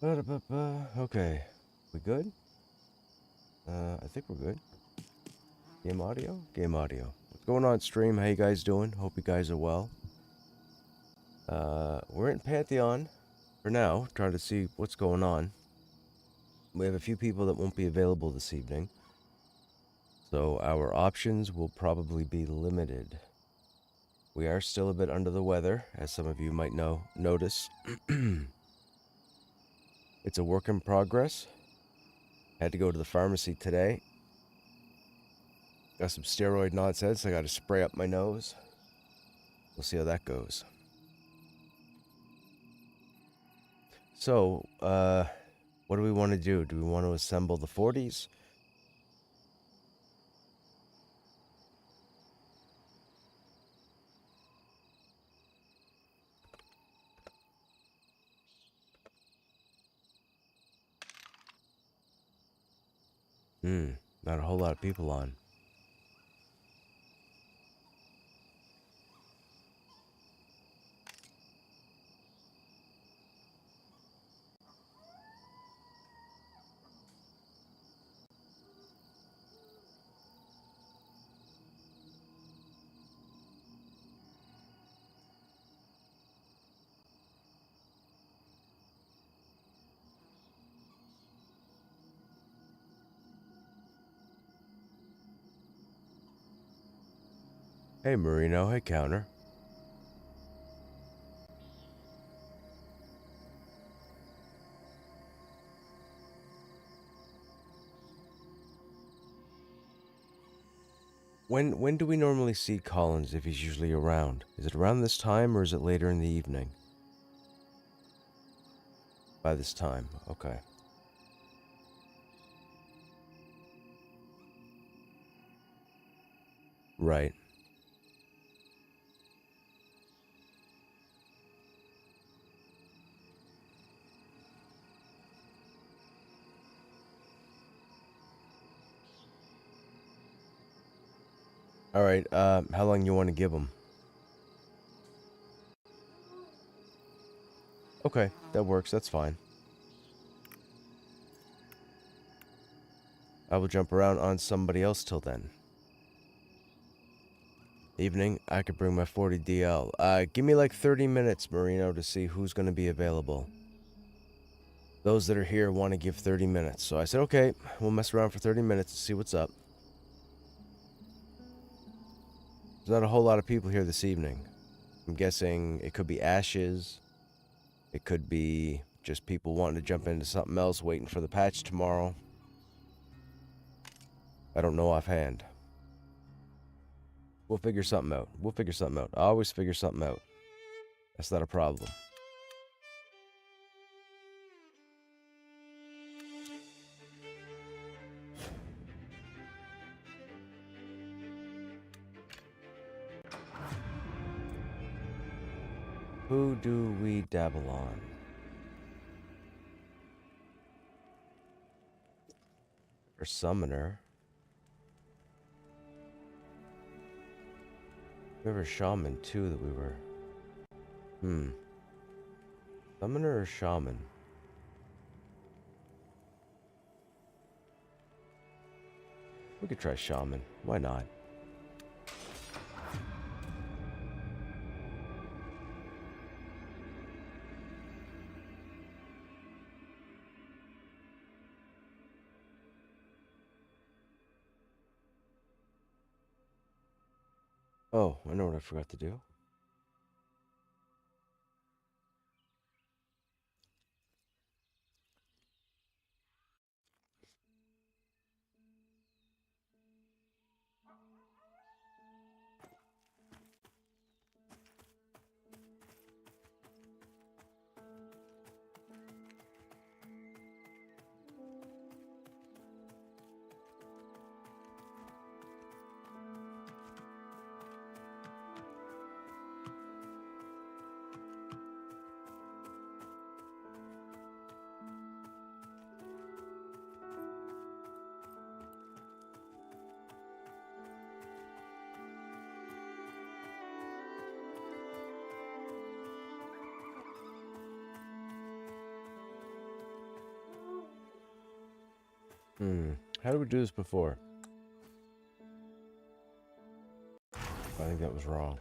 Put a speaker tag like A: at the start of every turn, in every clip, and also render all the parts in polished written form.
A: Okay, we good? I think we're good. Game audio? Game audio. What's going on, stream? How you guys doing? Hope you guys are well. We're in Pantheon for now, trying to see what's going on. We have a few people that won't be available this evening, so our options will probably be limited. We are still a bit under the weather, as some of you might notice. It's a work in progress. Had to go to the pharmacy today. Got some steroid nonsense. I got to spray up my nose. We'll see how that goes. So, what do we want to do? Do we want to assemble the 40s? Not a whole lot of people on. Hey, Marino. Hey, Counter. When do we normally see Collins if he's usually around? Is it around this time or is it later in the evening? By this time, okay. Right. Alright, how long you want to give him? Okay, that works, that's fine. I will jump around on somebody else till then. Evening, I could bring my 40 DL. Give me like 30 minutes, Marino, to see who's going to be available. Those that are here want to give 30 minutes. So I said, okay, we'll mess around for 30 minutes to see what's up. There's not a whole lot of people here this evening. I'm guessing it could be Ashes. It could be just people wanting to jump into something else, waiting for the patch tomorrow. I don't know offhand. We'll figure something out. We'll figure something out. I always figure something out. That's not a problem. Who do we dabble on? Or summoner. We have a shaman too that we were. Summoner or shaman? We could try shaman. Why not? Oh, I know what I forgot to do. How did we do this before? I think that was wrong.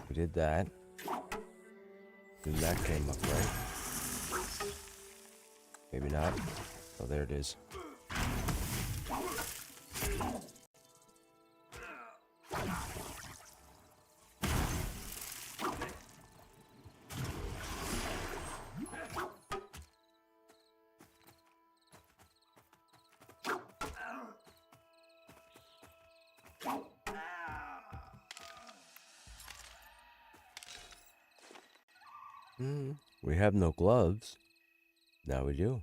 A: We did that. Then that came up, right? Maybe not. Oh, there it is. We have no gloves. Now we do.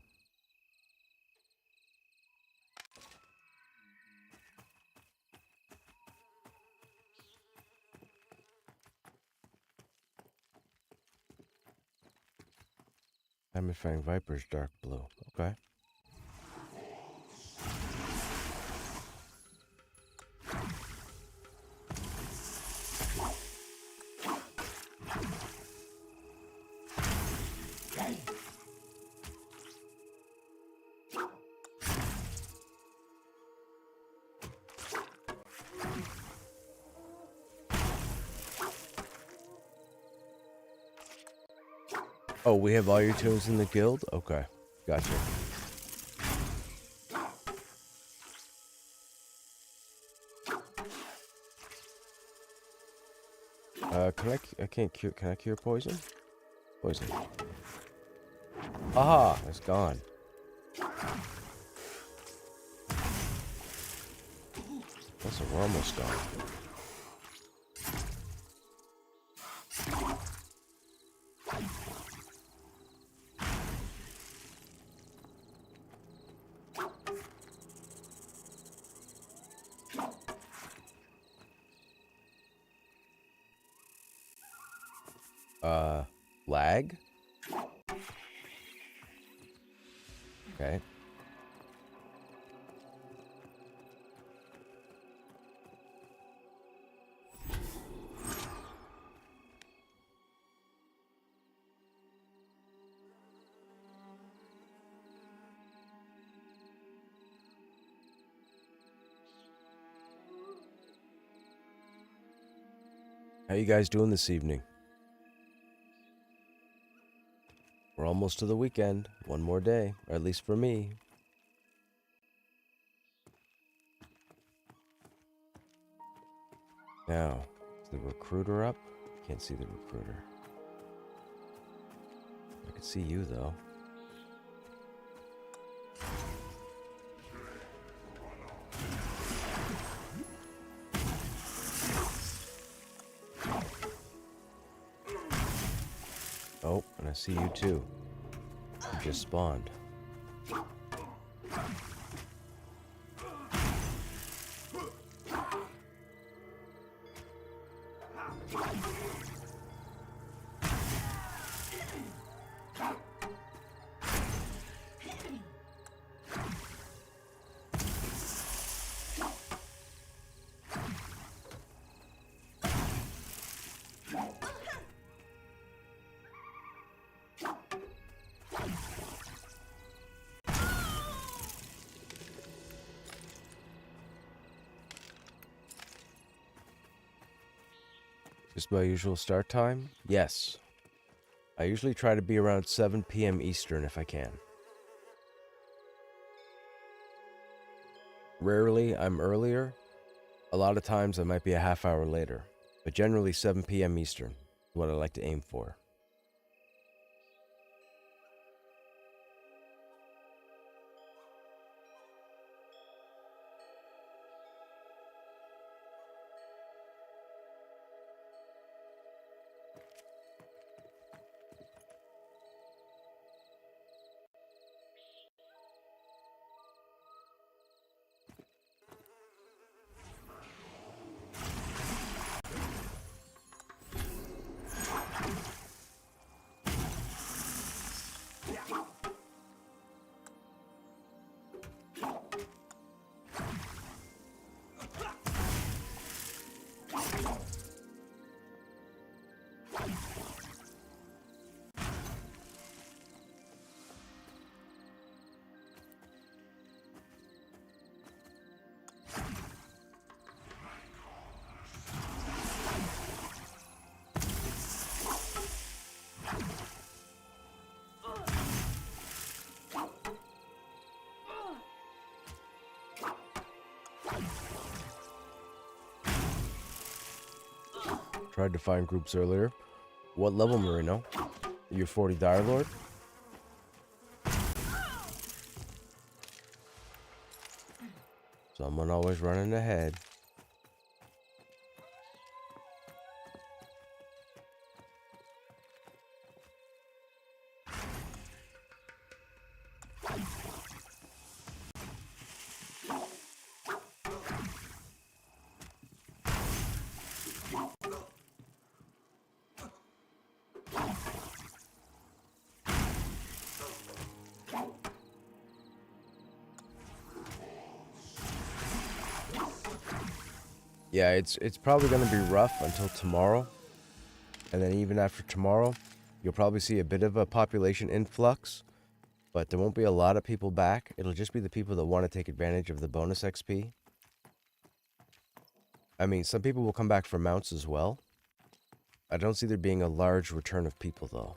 A: Amplifying Viper's dark blue. Okay. Oh, we have all your tunes in the guild? Okay. Gotcha. I can't cure, can I cure poison? Poison. Aha, it's gone. That's we're almost gone. Lag? Okay. How you guys doing this evening? We're almost to the weekend. One more day, or at least for me. Now, is the recruiter up? Can't see the recruiter. I can see you though. Oh, and I see you too. You just spawned. Just my usual start time? Yes. I usually try to be around 7 p.m. Eastern if I can. Rarely I'm earlier. A lot of times I might be a half hour later. But generally 7 p.m. Eastern is what I like to aim for. Tried to find groups earlier. What level, Marino? You're 40 Dire Lord? Someone always running ahead. Yeah, it's probably going to be rough until tomorrow. And then even after tomorrow, you'll probably see a bit of a population influx. But there won't be a lot of people back. It'll just be the people that want to take advantage of the bonus XP. I mean, some people will come back for mounts as well. I don't see there being a large return of people, though.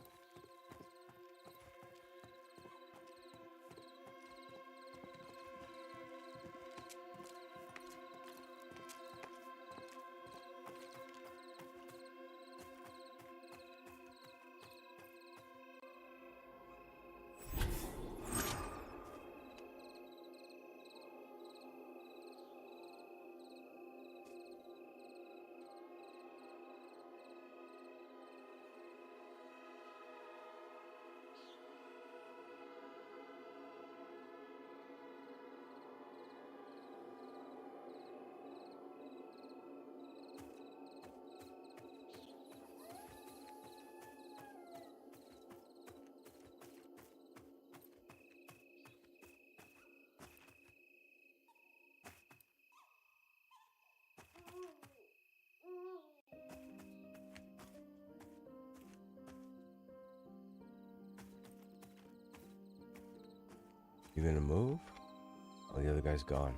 A: You gonna move? Oh, the other guy's gone.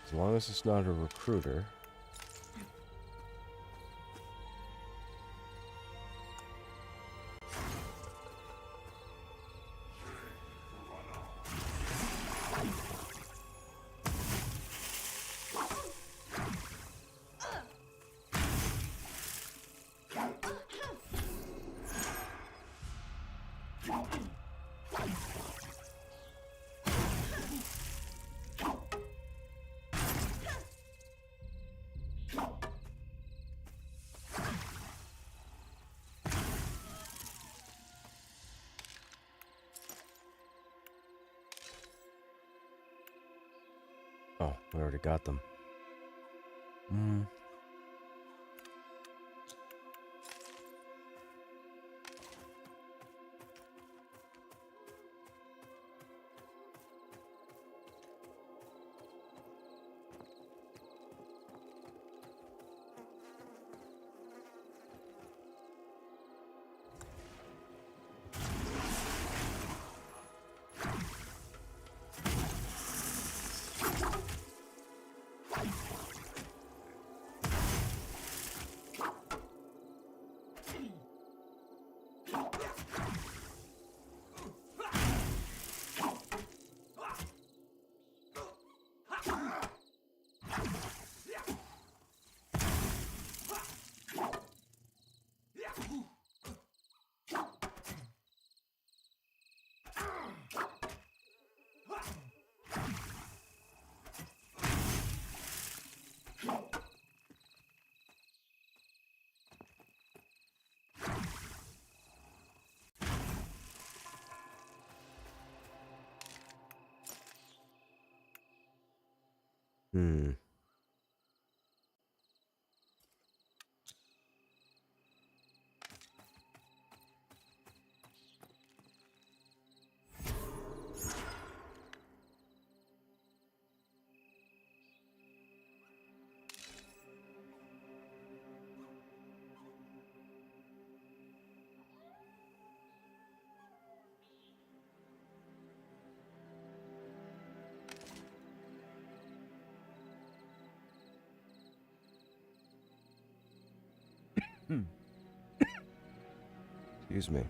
A: As long as it's not a recruiter. Oh, we already got them. Hmm. Excuse me.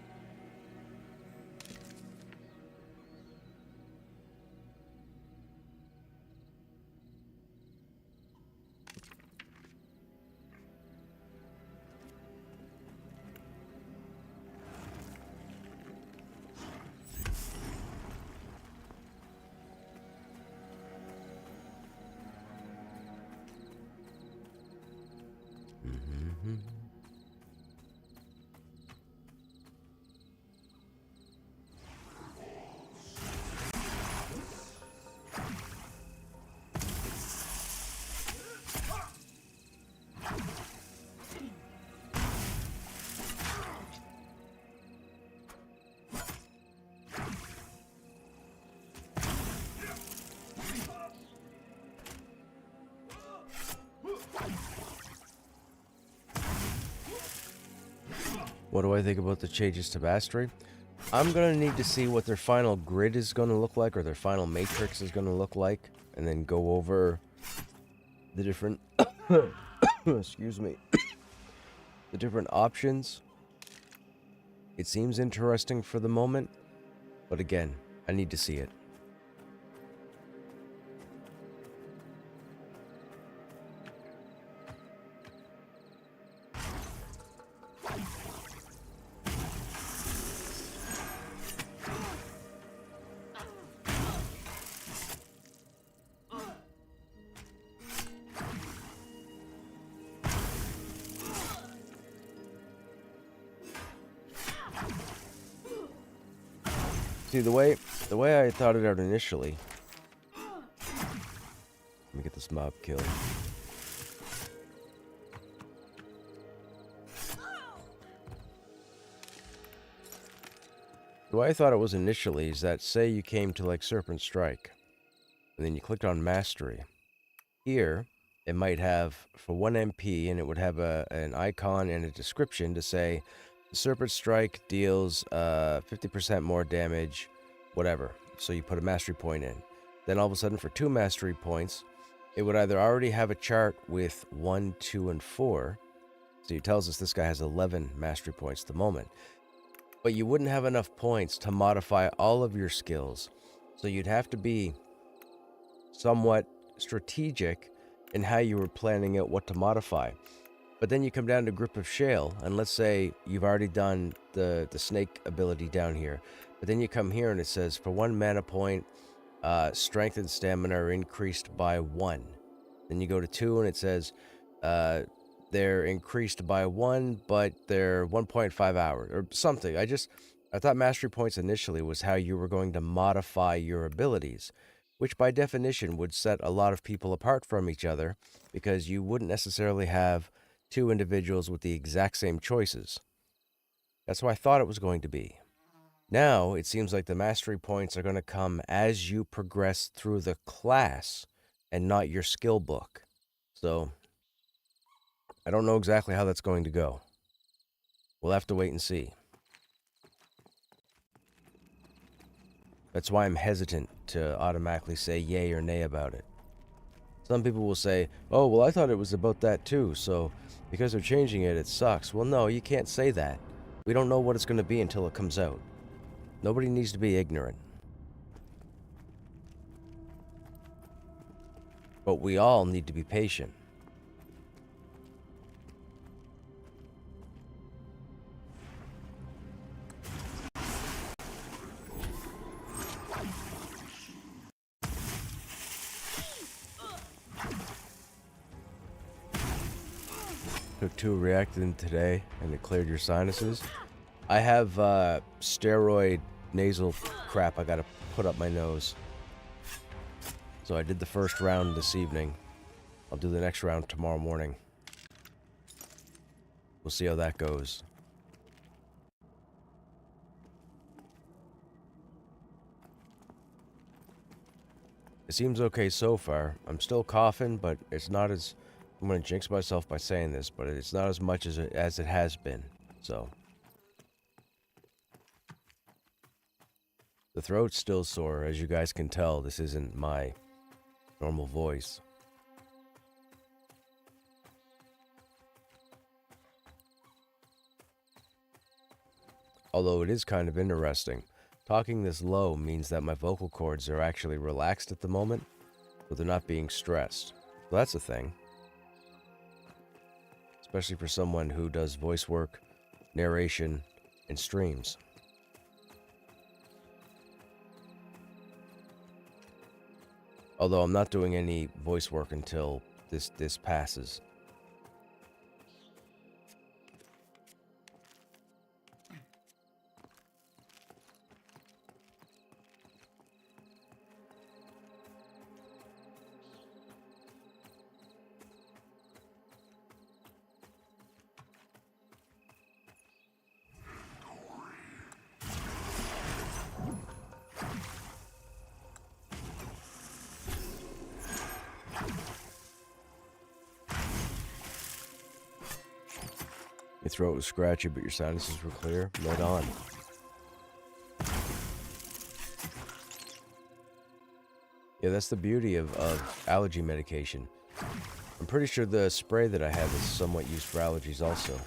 A: What do I think about the changes to mastery? I'm going to need to see what their final grid is going to look like, or their final matrix is going to look like, and then go over the different excuse me, the different options. It seems interesting for the moment, but again, I need to see it. See, the way I thought it out initially. Let me get this mob killed. The way I thought it was initially is that, say you came to like Serpent Strike, and then you clicked on Mastery. Here, it might have for 1 MP, and it would have an icon and a description to say, Serpent Strike deals 50% more damage, whatever. So you put a mastery point in. Then all of a sudden, for 2 mastery points, it would either already have a chart with 1, 2, and 4. So it tells us this guy has 11 mastery points at the moment. But you wouldn't have enough points to modify all of your skills. So you'd have to be somewhat strategic in how you were planning out what to modify. But then you come down to Grip of Shale, and let's say you've already done the snake ability down here. But then you come here and it says, for 1 mana point, strength and stamina are increased by 1. Then you go to 2 and it says, they're increased by 1, but they're 1.5 hours, or something. I thought mastery points initially was how you were going to modify your abilities, which by definition would set a lot of people apart from each other, because you wouldn't necessarily have 2 individuals with the exact same choices. That's what I thought it was going to be. Now, it seems like the mastery points are going to come as you progress through the class and not your skill book. So, I don't know exactly how that's going to go. We'll have to wait and see. That's why I'm hesitant to automatically say yay or nay about it. Some people will say, oh, well, I thought it was about that too, so because they're changing it, it sucks. Well, no, you can't say that. We don't know what it's going to be until it comes out. Nobody needs to be ignorant. But we all need to be patient. Took 2 reactin today, and it cleared your sinuses. I have steroid nasal crap I gotta put up my nose. So I did the first round this evening. I'll do the next round tomorrow morning. We'll see how that goes. It seems okay so far. I'm still coughing, but it's not as... I'm going to jinx myself by saying this, but it's not as much as it has been, so. The throat's still sore, as you guys can tell. This isn't my normal voice. Although it is kind of interesting. Talking this low means that my vocal cords are actually relaxed at the moment, but they're not being stressed. So that's a thing. Especially for someone who does voice work, narration, and streams. Although I'm not doing any voice work until this passes. Your throat was scratchy, but your sinuses were clear. Right on. Yeah, that's the beauty of allergy medication. I'm pretty sure the spray that I have is somewhat used for allergies also.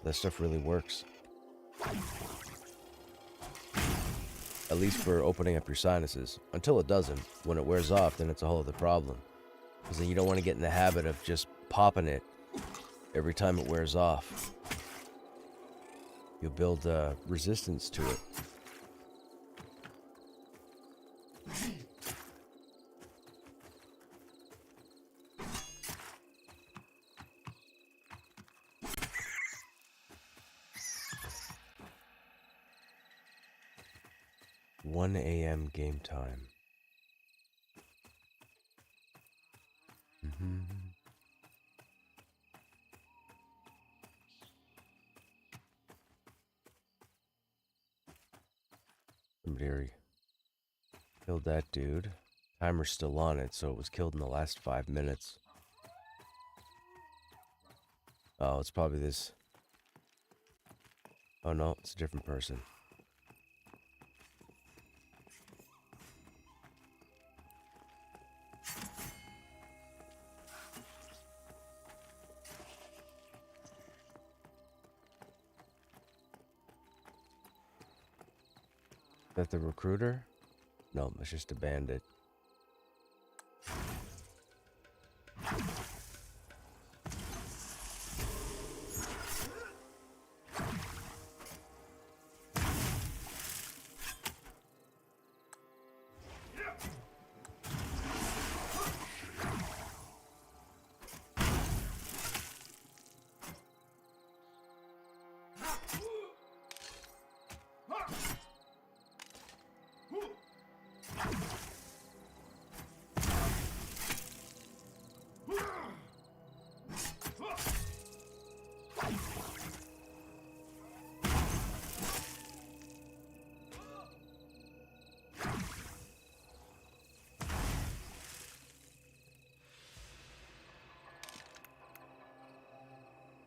A: That stuff really works. At least for opening up your sinuses. Until it doesn't. When it wears off, then it's a whole other problem. Because then you don't want to get in the habit of just popping it every time it wears off. You'll build resistance to it. "1 a.m. game time." Somebody already killed that dude. Timer's still on it, so it was killed in the last 5 minutes. Oh, it's probably this. Oh no, it's a different person. Is that the recruiter? No, it's just a bandit.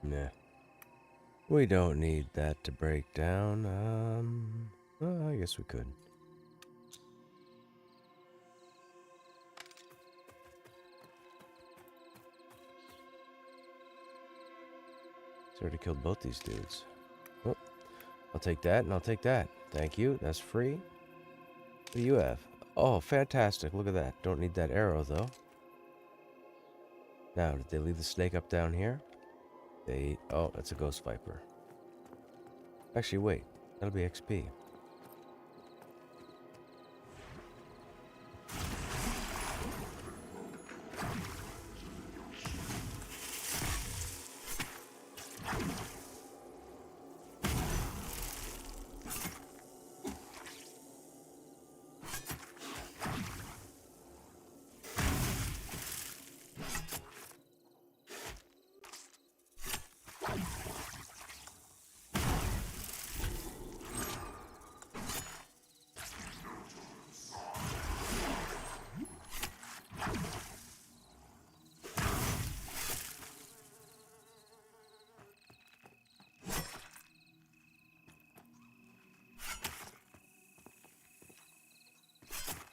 A: Nah. We don't need that to break down. Well, I guess we could. It's already killed both these dudes. Oh, I'll take that and I'll take that. Thank you. That's free. What do you have? Oh, fantastic. Look at that. Don't need that arrow, though. Now, did they leave the snake up down here? Oh, that's a ghost viper. Actually, wait. That'll be XP.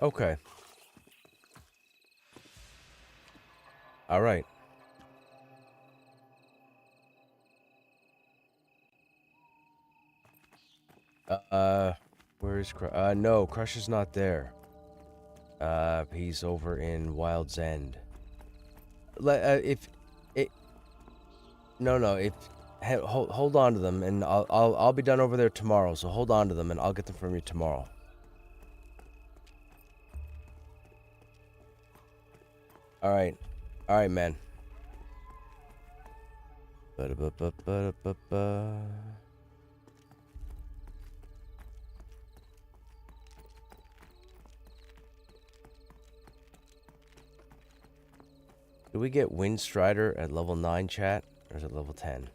A: Okay. All right. is Crush? No, Crush is not there. He's over in Wild's End. If it, no, if hold on to them, and I'll be done over there tomorrow. So hold on to them, and I'll get them from you tomorrow. All right, man. Ba-da-ba-ba-ba-ba-ba. Do we get Windstrider at level 9, chat? Or is it level 10?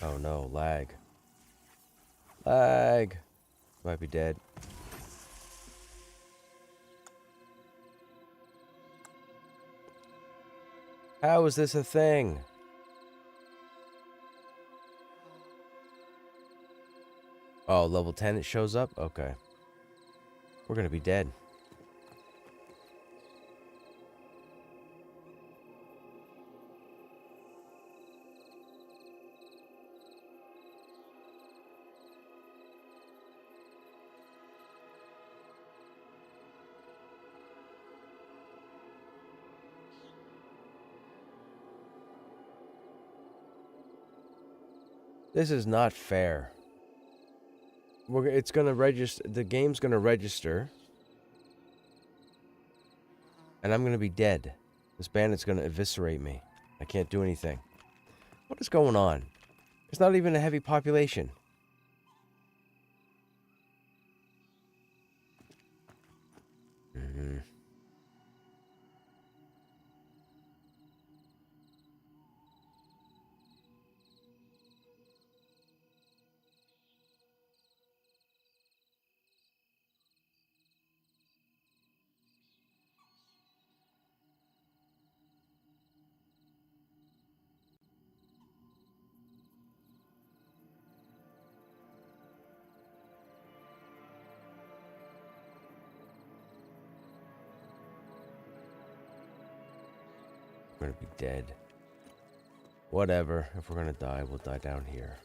A: Oh no, lag. Lag! Might be dead. How is this a thing? Oh, level 10 it shows up? Okay. We're gonna be dead. This is not fair. It's gonna register. The game's gonna register, and I'm gonna be dead. This bandit's gonna eviscerate me. I can't do anything. What is going on? It's not even a heavy population. We're gonna be dead. Whatever. If we're gonna die, we'll die down here.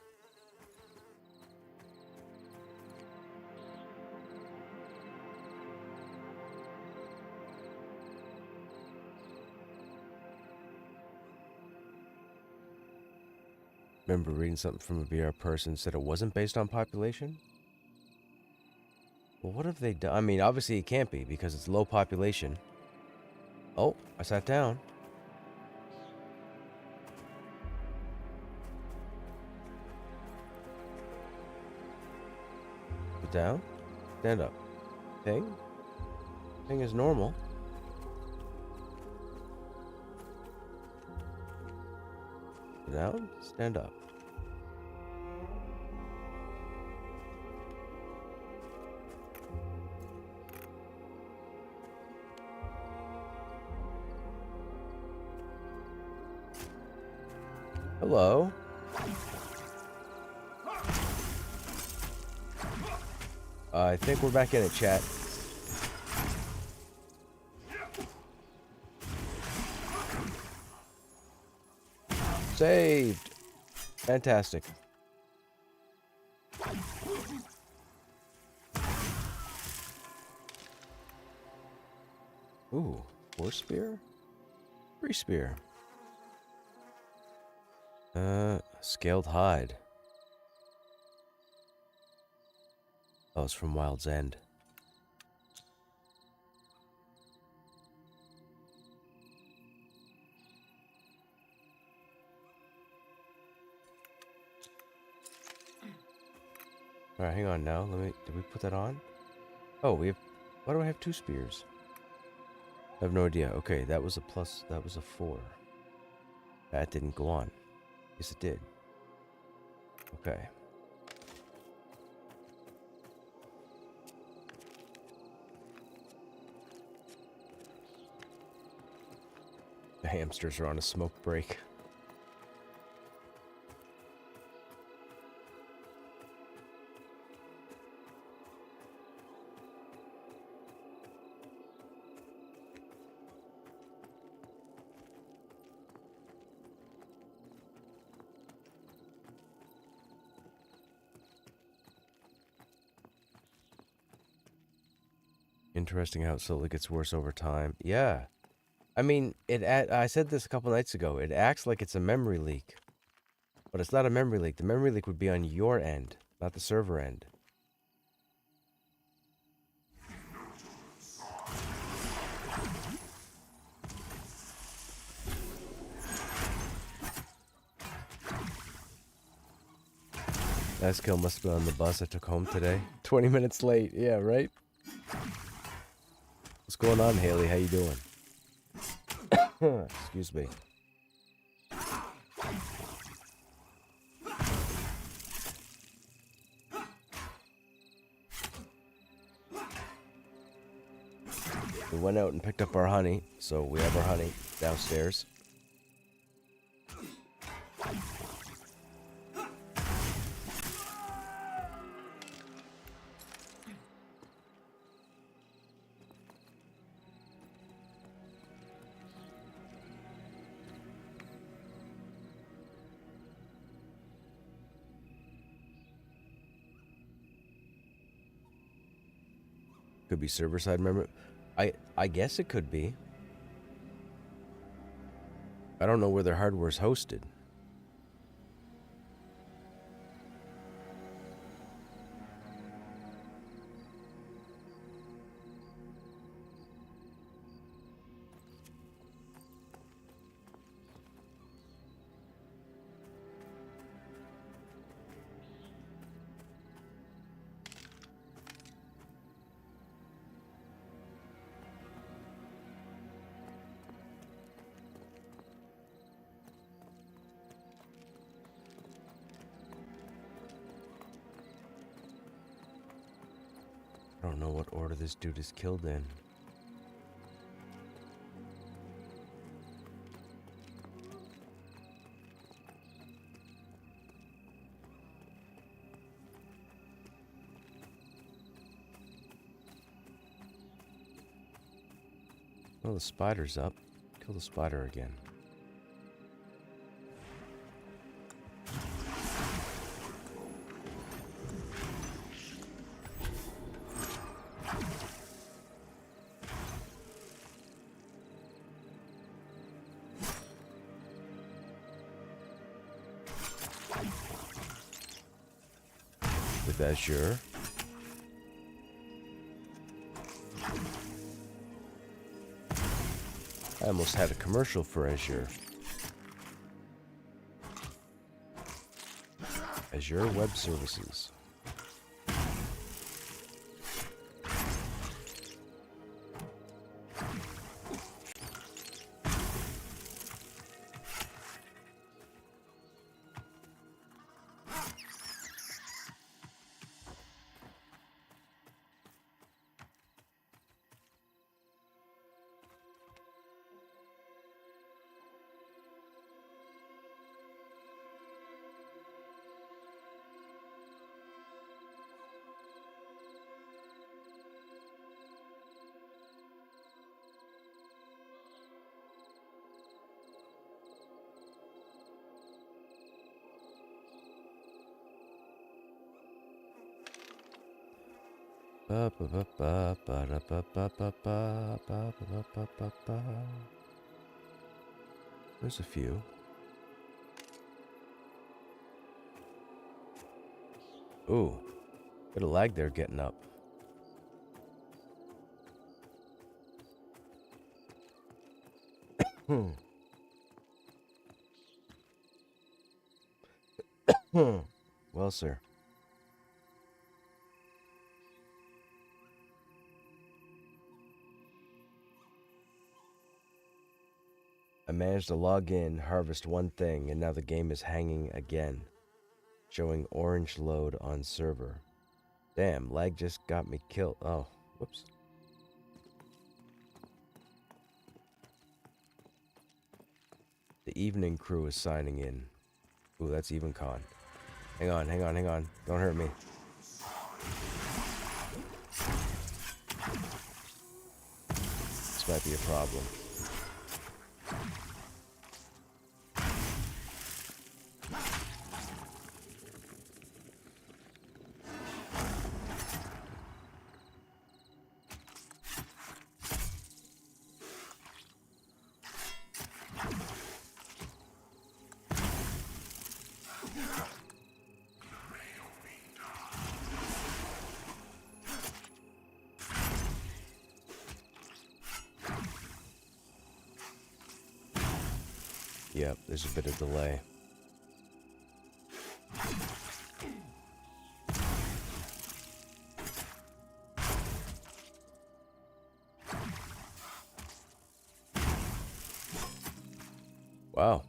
A: Remember reading something from a VR person said it wasn't based on population? Well, what have they done? I mean, obviously it can't be because it's low population. Oh, I sat down. Sit down. Stand up. Thing? Thing is normal. Sit down. Stand up. Hello. I think we're back in it, chat. Saved. Fantastic. Ooh, horse spear? Free spear. Scaled hide. Oh, it's from Wild's End. Alright, hang on now. Did we put that on? Oh, we have... Why do I have 2 spears? I have no idea. Okay, that was a plus... That was a 4. That didn't go on. Yes, it did. Okay. The hamsters are on a smoke break. Interesting how it slowly gets worse over time. Yeah. I mean, I said this a couple nights ago. It acts like it's a memory leak. But it's not a memory leak. The memory leak would be on your end, not the server end. Last kill must have been on the bus I took home today. 20 minutes late. Yeah, right? What's going on, Haley? How you doing? Excuse me. We went out and picked up our honey, so we have our honey downstairs. Could be server-side memory. I guess it could be. I don't know where their hardware's hosted. I don't know what order this dude is killed in. Well, the spider's up. Kill the spider again. With Azure. I almost had a commercial for Azure. Azure Web Services. There's a few. Ooh, bit of lag there getting up. Well, sir. I managed to log in, harvest one thing, and now the game is hanging again. Showing orange load on server. Damn, lag just got me killed. Oh, whoops. The evening crew is signing in. Ooh, that's EvenCon. Hang on. Don't hurt me. This might be a problem. Yep, there's a bit of delay. Wow.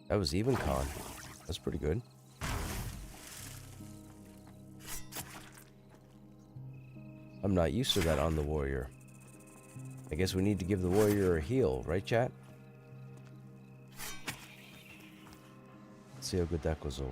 A: That was even con. That's pretty good. I'm not used to that on the warrior. I guess we need to give the warrior a heal, right, chat? Let's see how good that goes over.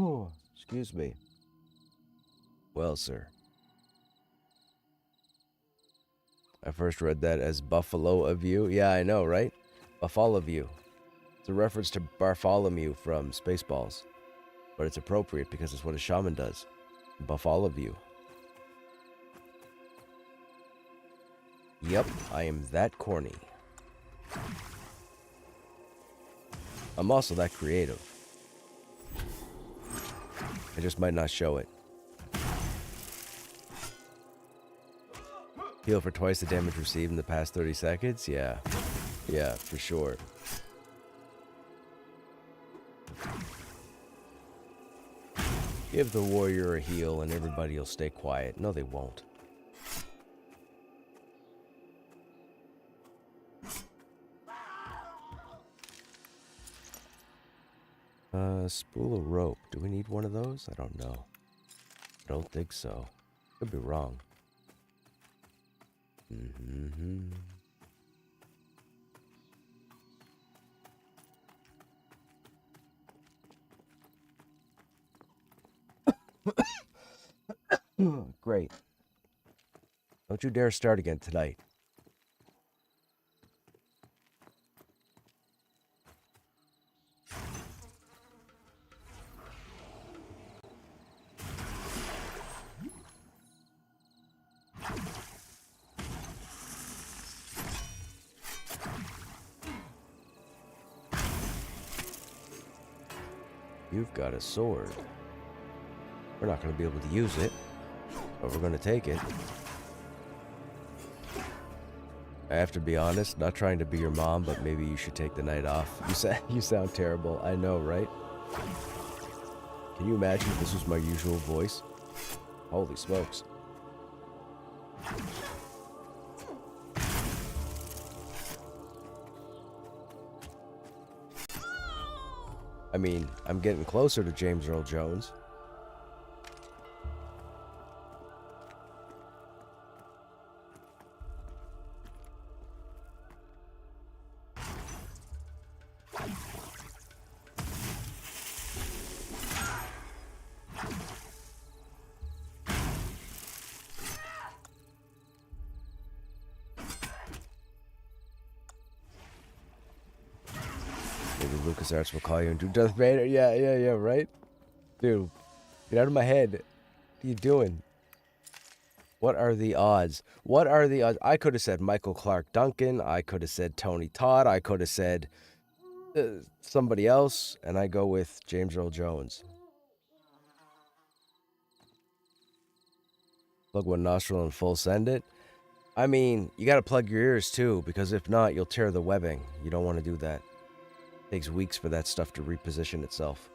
A: Oh, excuse me. Well, sir. I first read that as Buffalo of You. Yeah, I know, right? Buffalo of You. It's a reference to Bartholomew from Spaceballs. But it's appropriate because it's what a shaman does. Buffalo of You. Yep, I am that corny. I'm also that creative. I just might not show it. Heal for twice the damage received in the past 30 seconds? Yeah. Yeah, for sure. Give the warrior a heal and everybody will stay quiet. No, they won't. Spool of rope. Do we need one of those? I don't know. I don't think so. Could be wrong. Great. Don't you dare start again tonight. You've got a sword. We're not going to be able to use it, but we're going to take it. I have to be honest, not trying to be your mom, but maybe you should take the night off. You sound terrible. I know, right? Can you imagine if this was my usual voice? Holy smokes. I mean, I'm getting closer to James Earl Jones. LucasArts will call you and do Darth Vader. Yeah, right? Dude, get out of my head. What are you doing? What are the odds? What are the odds? I could have said Michael Clark Duncan. I could have said Tony Todd. I could have said somebody else. And I go with James Earl Jones. Plug one nostril and full send it. I mean, you got to plug your ears too, because if not, you'll tear the webbing. You don't want to do that. It takes weeks for that stuff to reposition itself.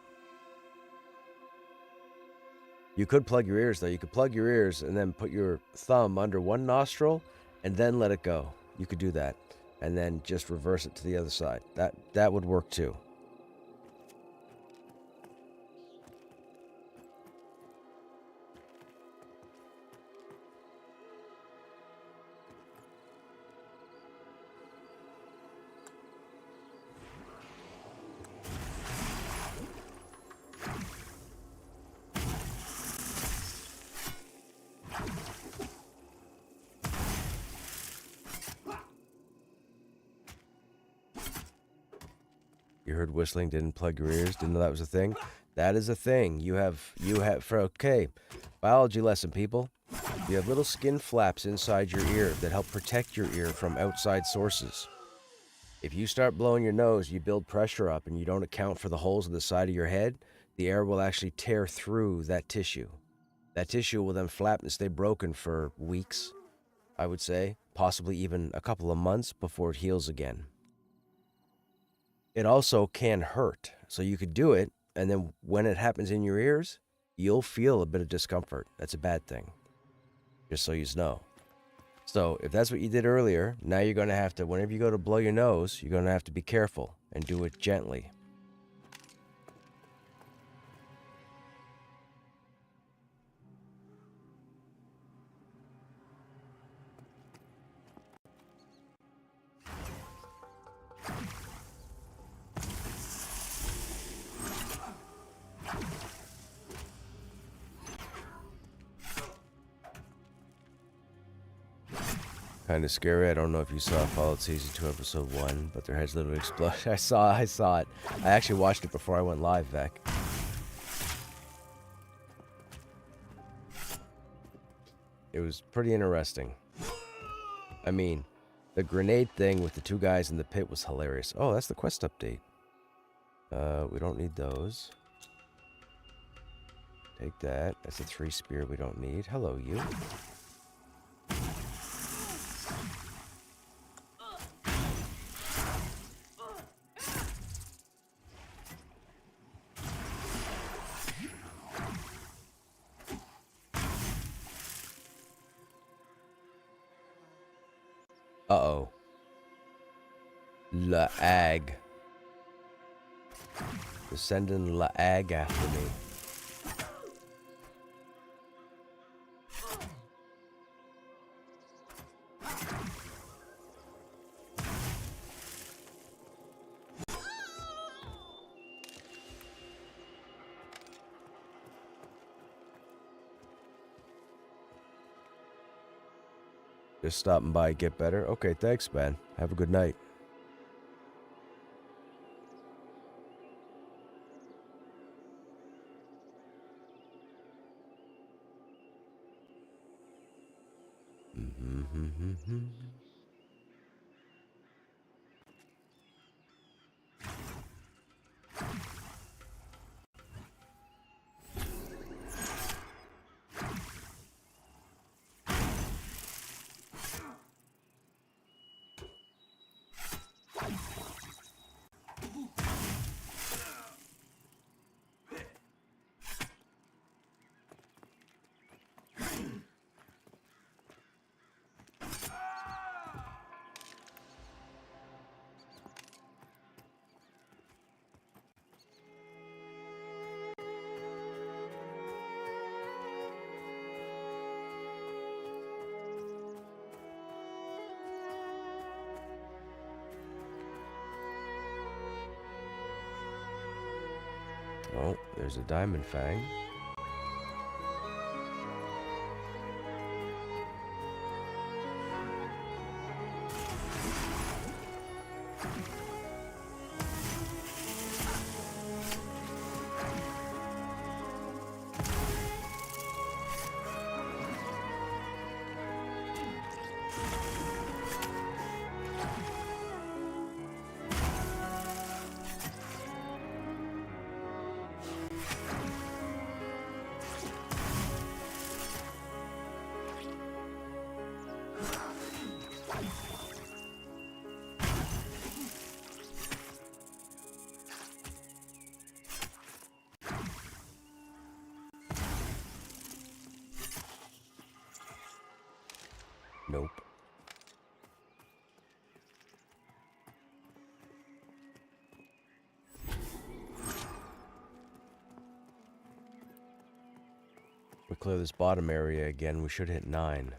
A: You could plug your ears, though. You could plug your ears and then put your thumb under one nostril and then let it go. You could do that. And then just reverse it to the other side. That would work too. You heard whistling, didn't plug your ears, didn't know that was a thing? That is a thing. You have, okay, biology lesson, people. You have little skin flaps inside your ear that help protect your ear from outside sources. If you start blowing your nose, you build pressure up and you don't account for the holes in the side of your head, the air will actually tear through that tissue. That tissue will then flap and stay broken for weeks, I would say, possibly even a couple of months before it heals again. It also can hurt, so you could do it, and then when it happens in your ears, you'll feel a bit of discomfort. That's a bad thing, just so you know. So if that's what you did earlier, now you're going to have to, whenever you go to blow your nose, you're going to have to be careful and do it gently. Kind of scary. I don't know if you saw Fallout Season 2 Episode 1, but their heads literally exploded. I saw it. I actually watched it before I went live, Vec. It was pretty interesting. I mean, the grenade thing with the two guys in the pit was hilarious. Oh, that's the quest update. We don't need those. Take that. That's a 3 spear we don't need. Hello, you. Uh-oh. Lag. They're sending lag after me. Just stopping by, get better. Okay, thanks, man. Have a good night. Oh, there's a diamond fang. Nope. We clear this bottom area again, we should hit 9.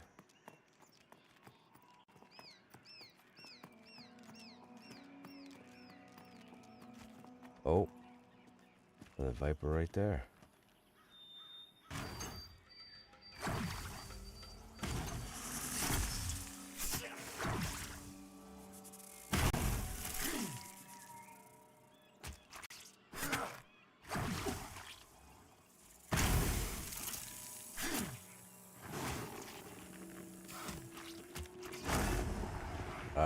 A: Oh. The Viper right there.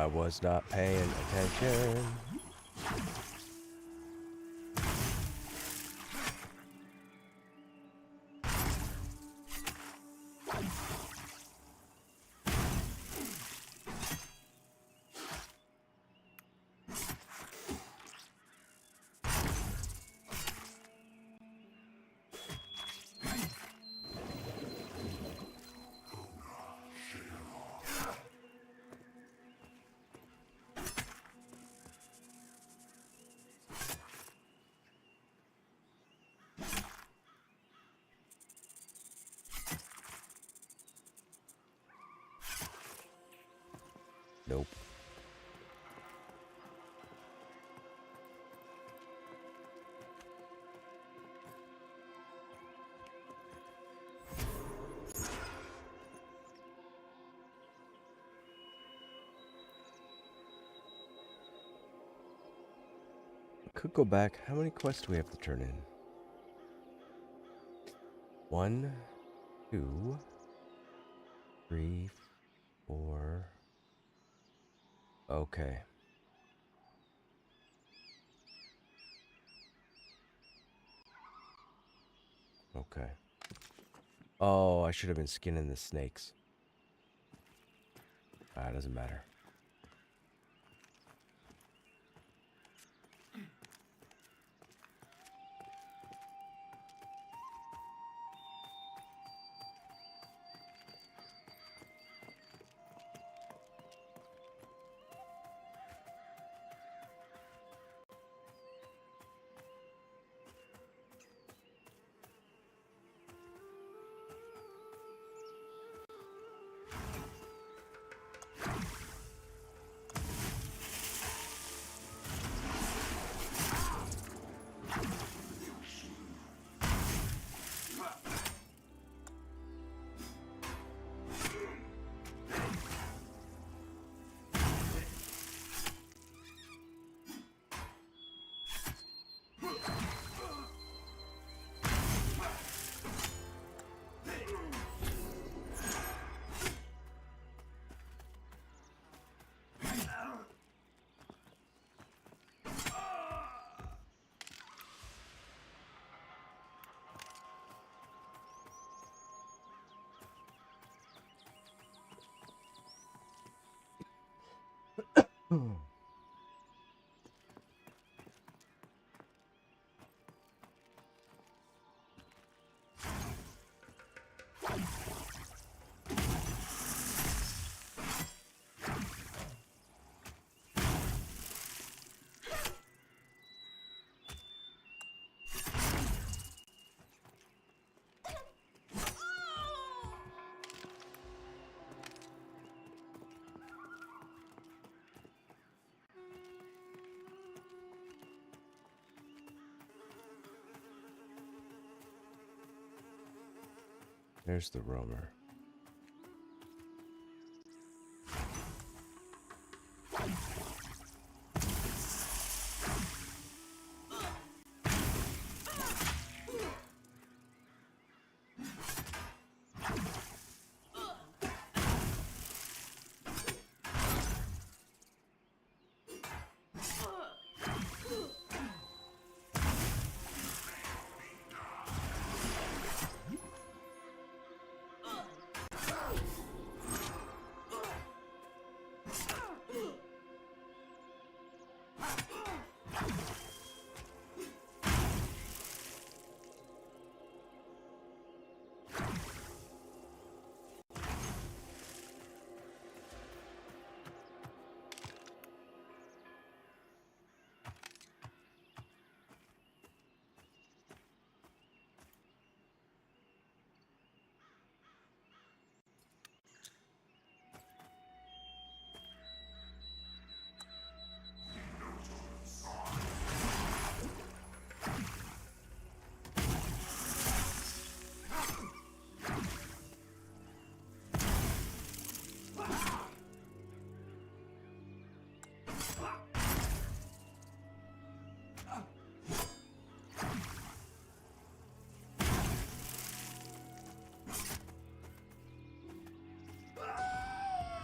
A: was not paying attention. Nope. Could go back. How many quests do we have to turn in? 1, 2, 3, 4. Okay. Okay. Oh, I should have been skinning the snakes. Ah, doesn't matter. There's the roamer.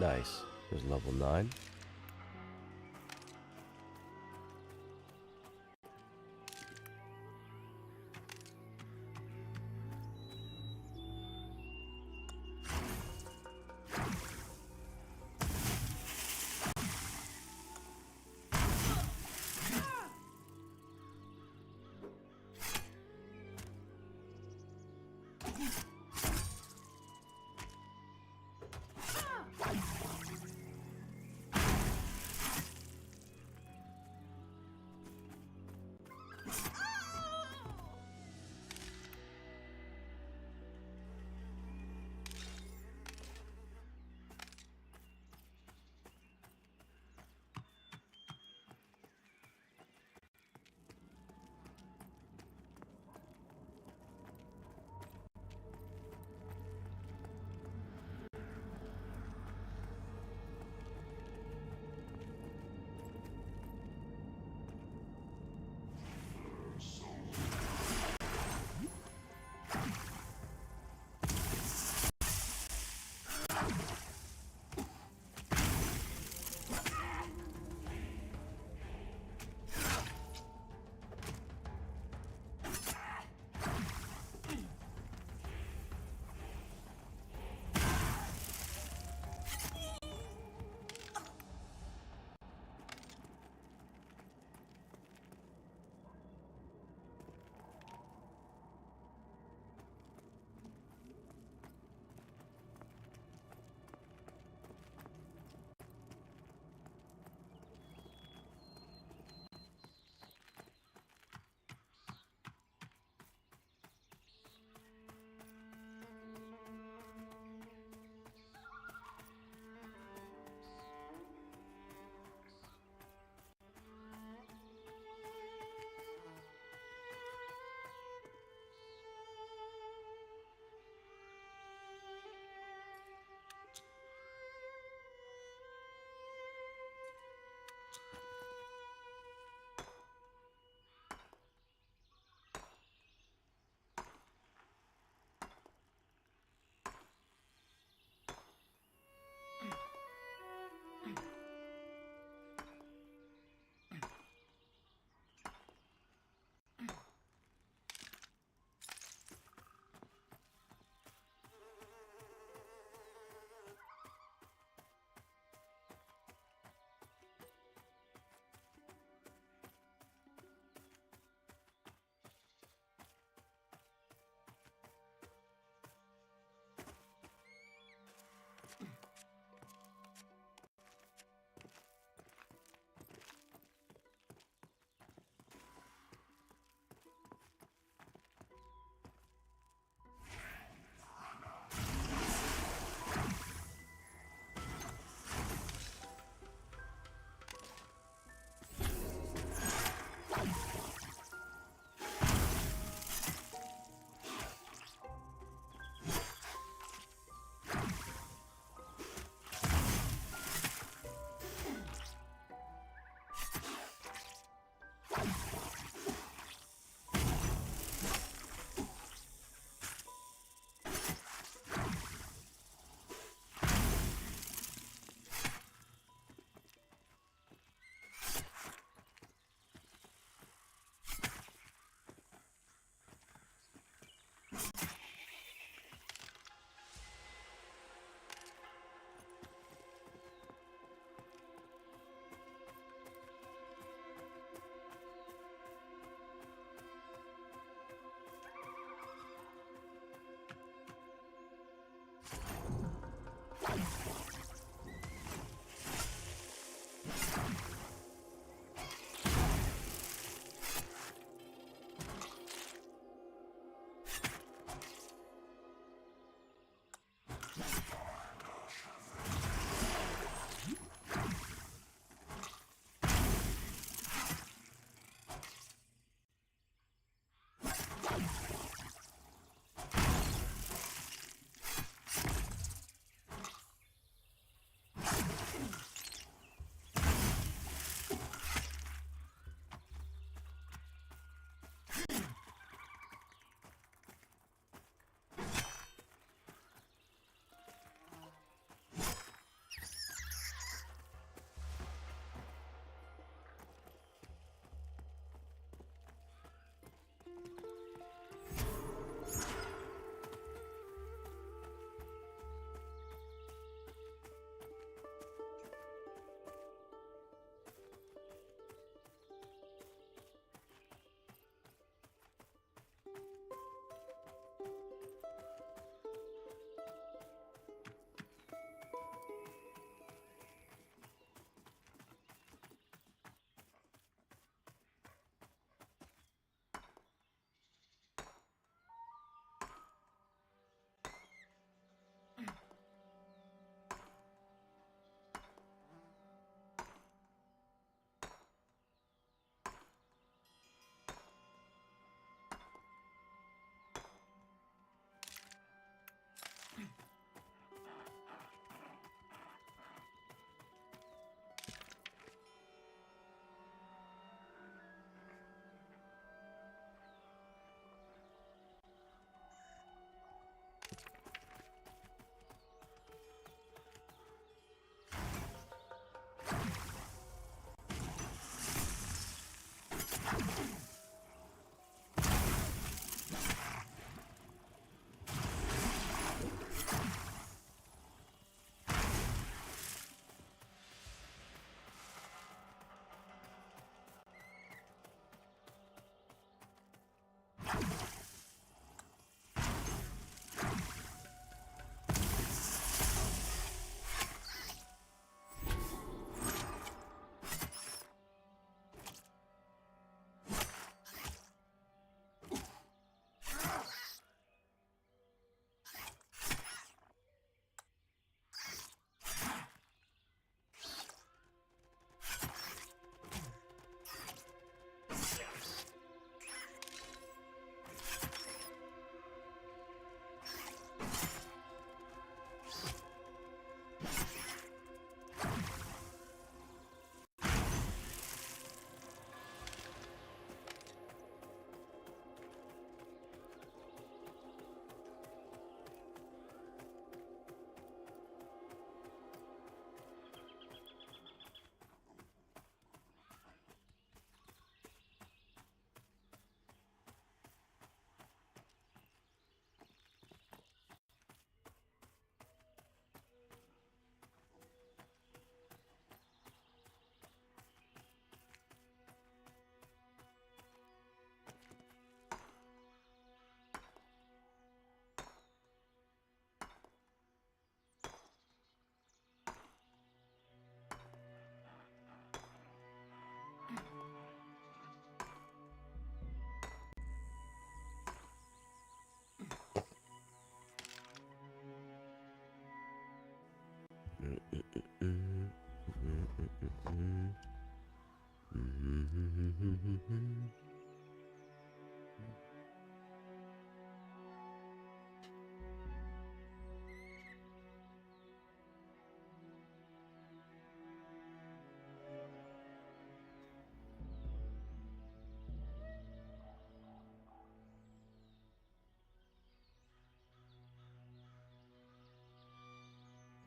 A: Nice. There's level 9.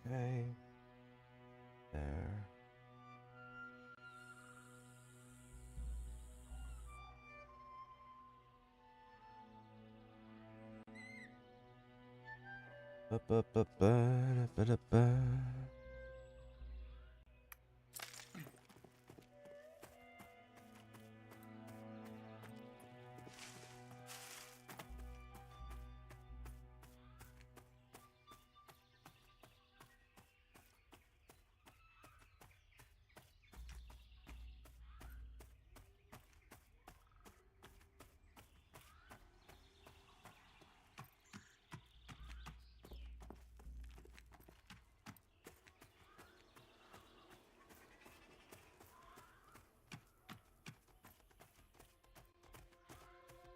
A: Okay. There. Ba-ba-ba-ba-da-ba-da-ba.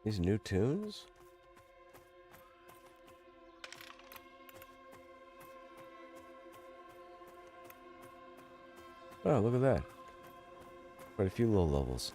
A: These new tunes? Oh, look at that. Quite a few low levels.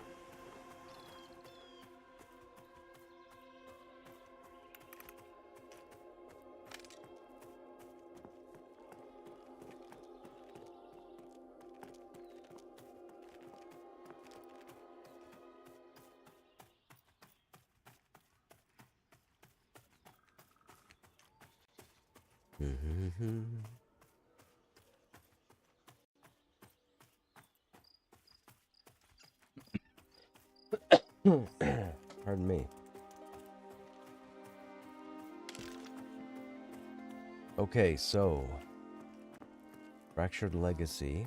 A: Pardon me. Okay, so Fractured Legacy.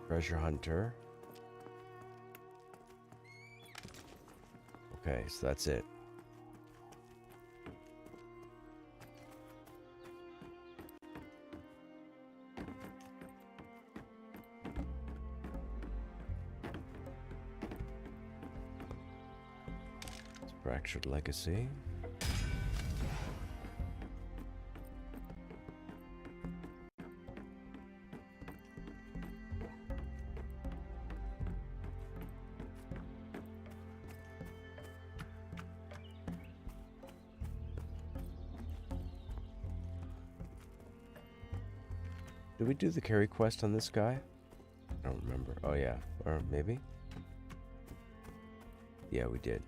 A: Treasure Hunter. Okay, so that's it. Fractured Legacy. Did we do the carry quest on this guy? I don't remember. Oh yeah, or maybe? Yeah, we did.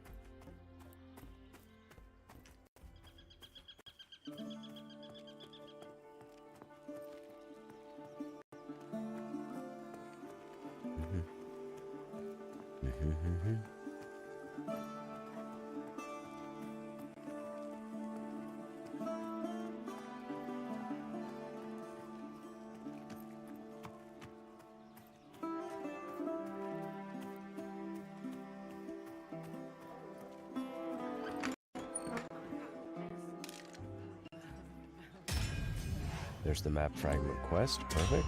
A: There's the map fragment quest. Perfect.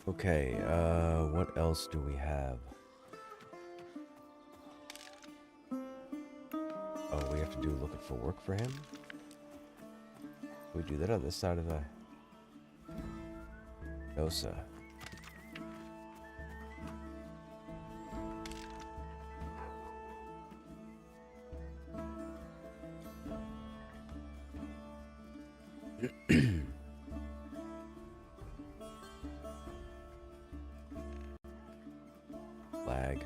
A: Okay, what else do we have? Oh, we have to do looking for work for him? We do that on this side of the... No, sir. Lag.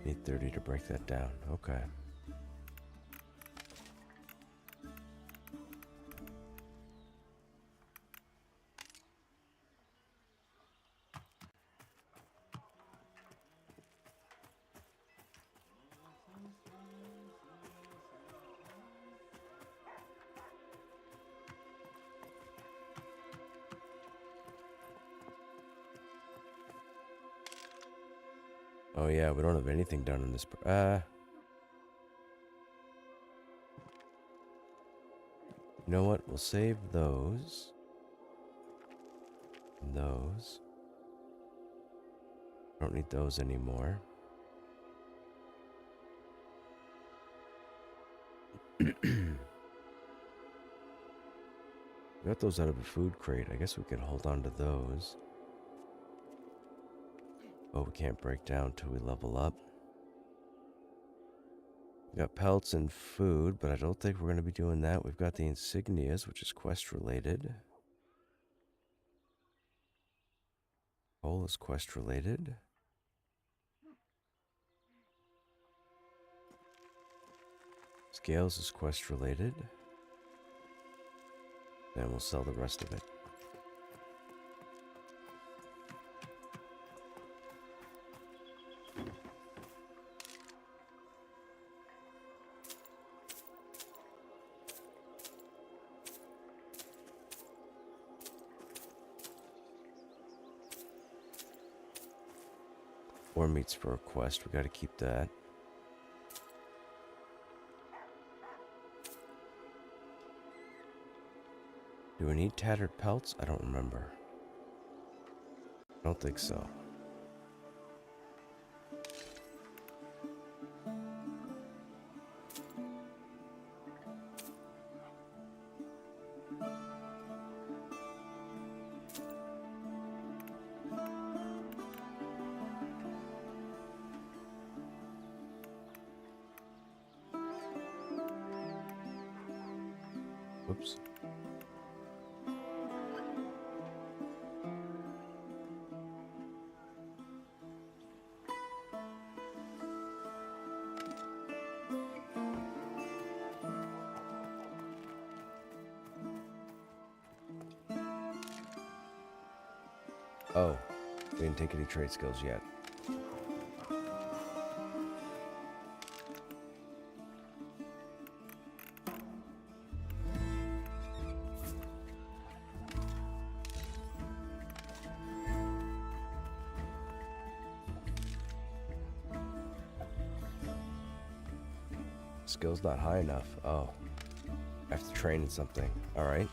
A: Need 30 to break that down. Okay. Oh yeah, we don't have anything done in this. You know what? We'll save those. And those. Don't need those anymore. We got those out of a food crate. I guess we could hold on to those. Oh, we can't break down till we level up. We got pelts and food, but I don't think we're going to be doing that. We've got the insignias, which is quest related. Coal is quest related. Scales is quest related. Then we'll sell the rest of it. Or meats for a quest. We got to keep that. Do we need tattered pelts? I don't remember. I don't think so. Whoops. Oh, we didn't take any trade skills yet. skill's not high enough. Oh. I have to train in something. Alright.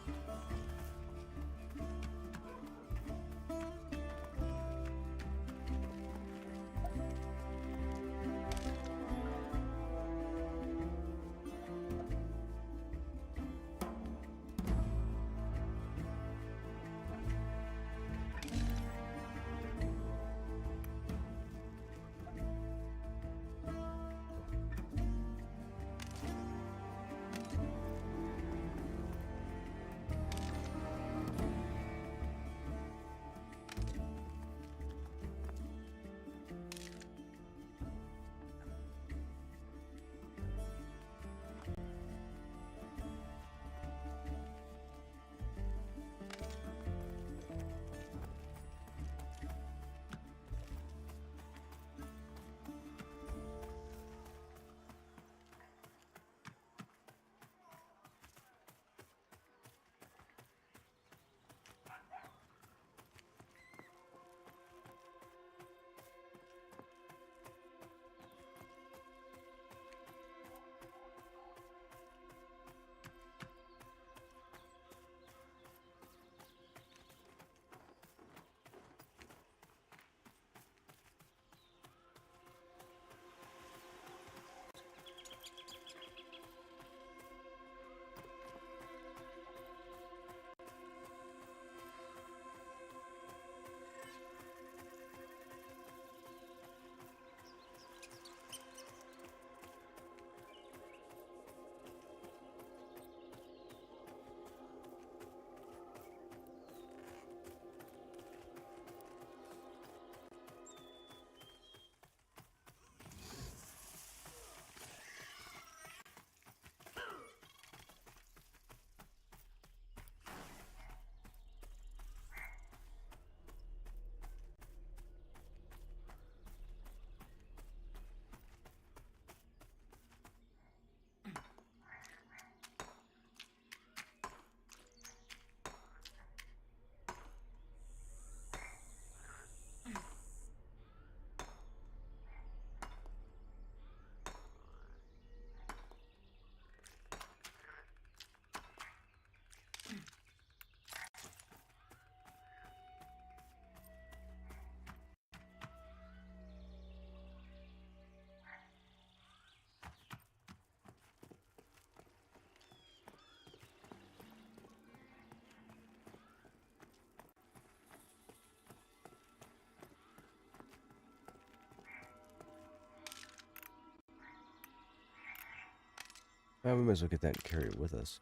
A: Well, we might as well get that and carry it with us.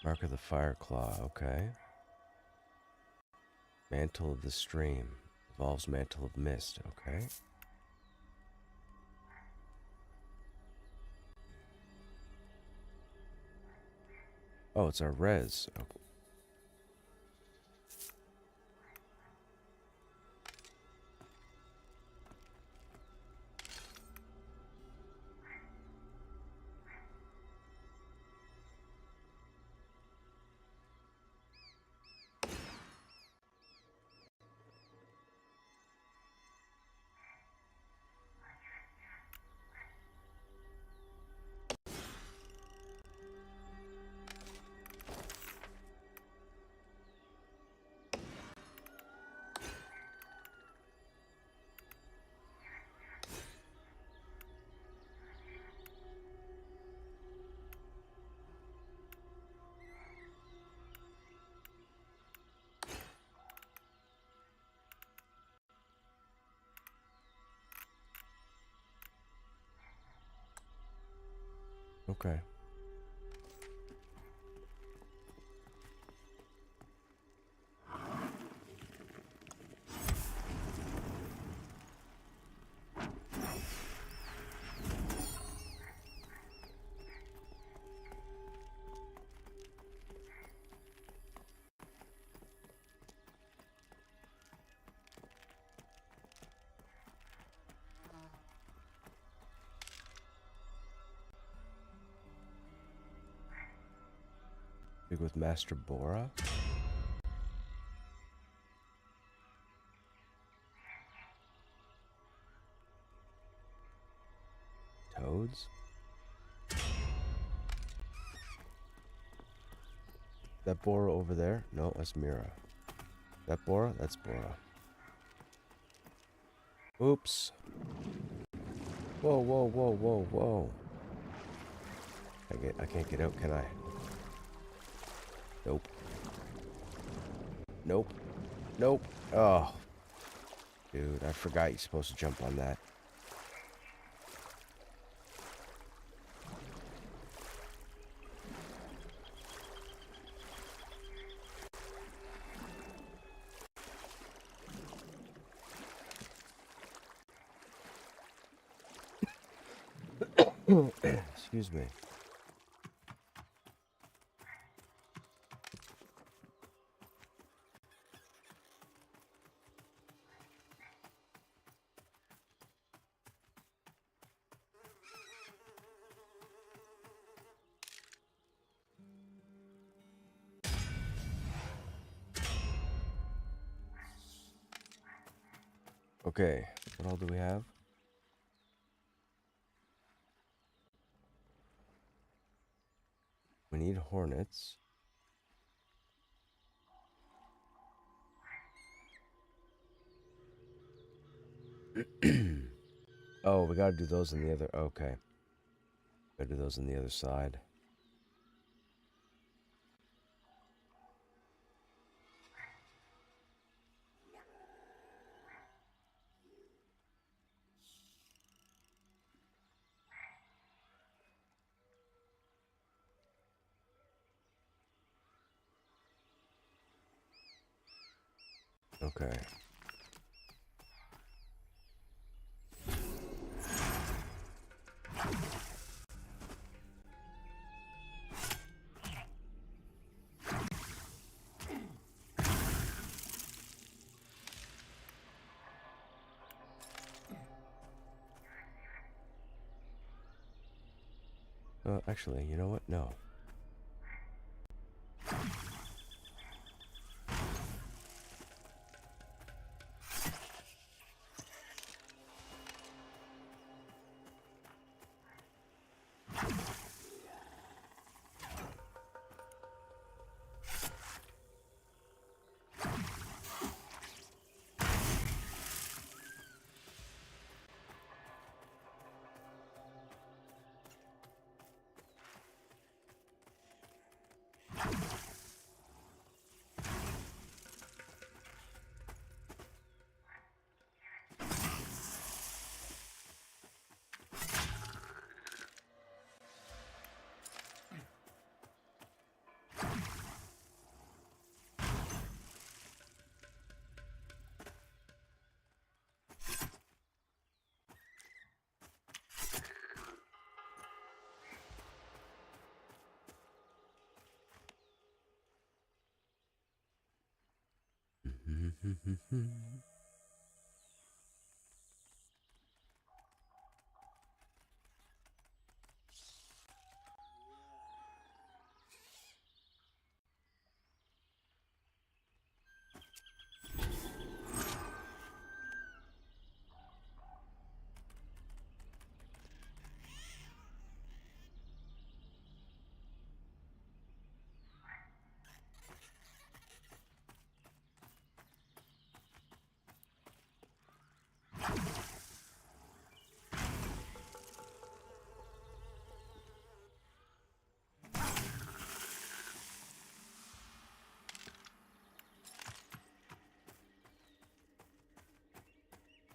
A: Mark of the Fire Claw, okay. Mantle of the Stream. Evolves Mantle of Mist, okay. Oh, it's our res. Oh. Okay. Speak with Master Bora. episodes. That Bora over there? No, that's Mira. That Bora? That's Bora. Oops. Whoa, whoa, whoa, whoa, whoa. I can't get out, can I? Nope. Nope. Nope. Oh. Dude, I forgot you're supposed to jump on that. Excuse me. Okay, what all do we have? We need hornets. Oh, we gotta do those on the other... Okay. Gotta do those on the other side. Okay. Actually, you know what? No.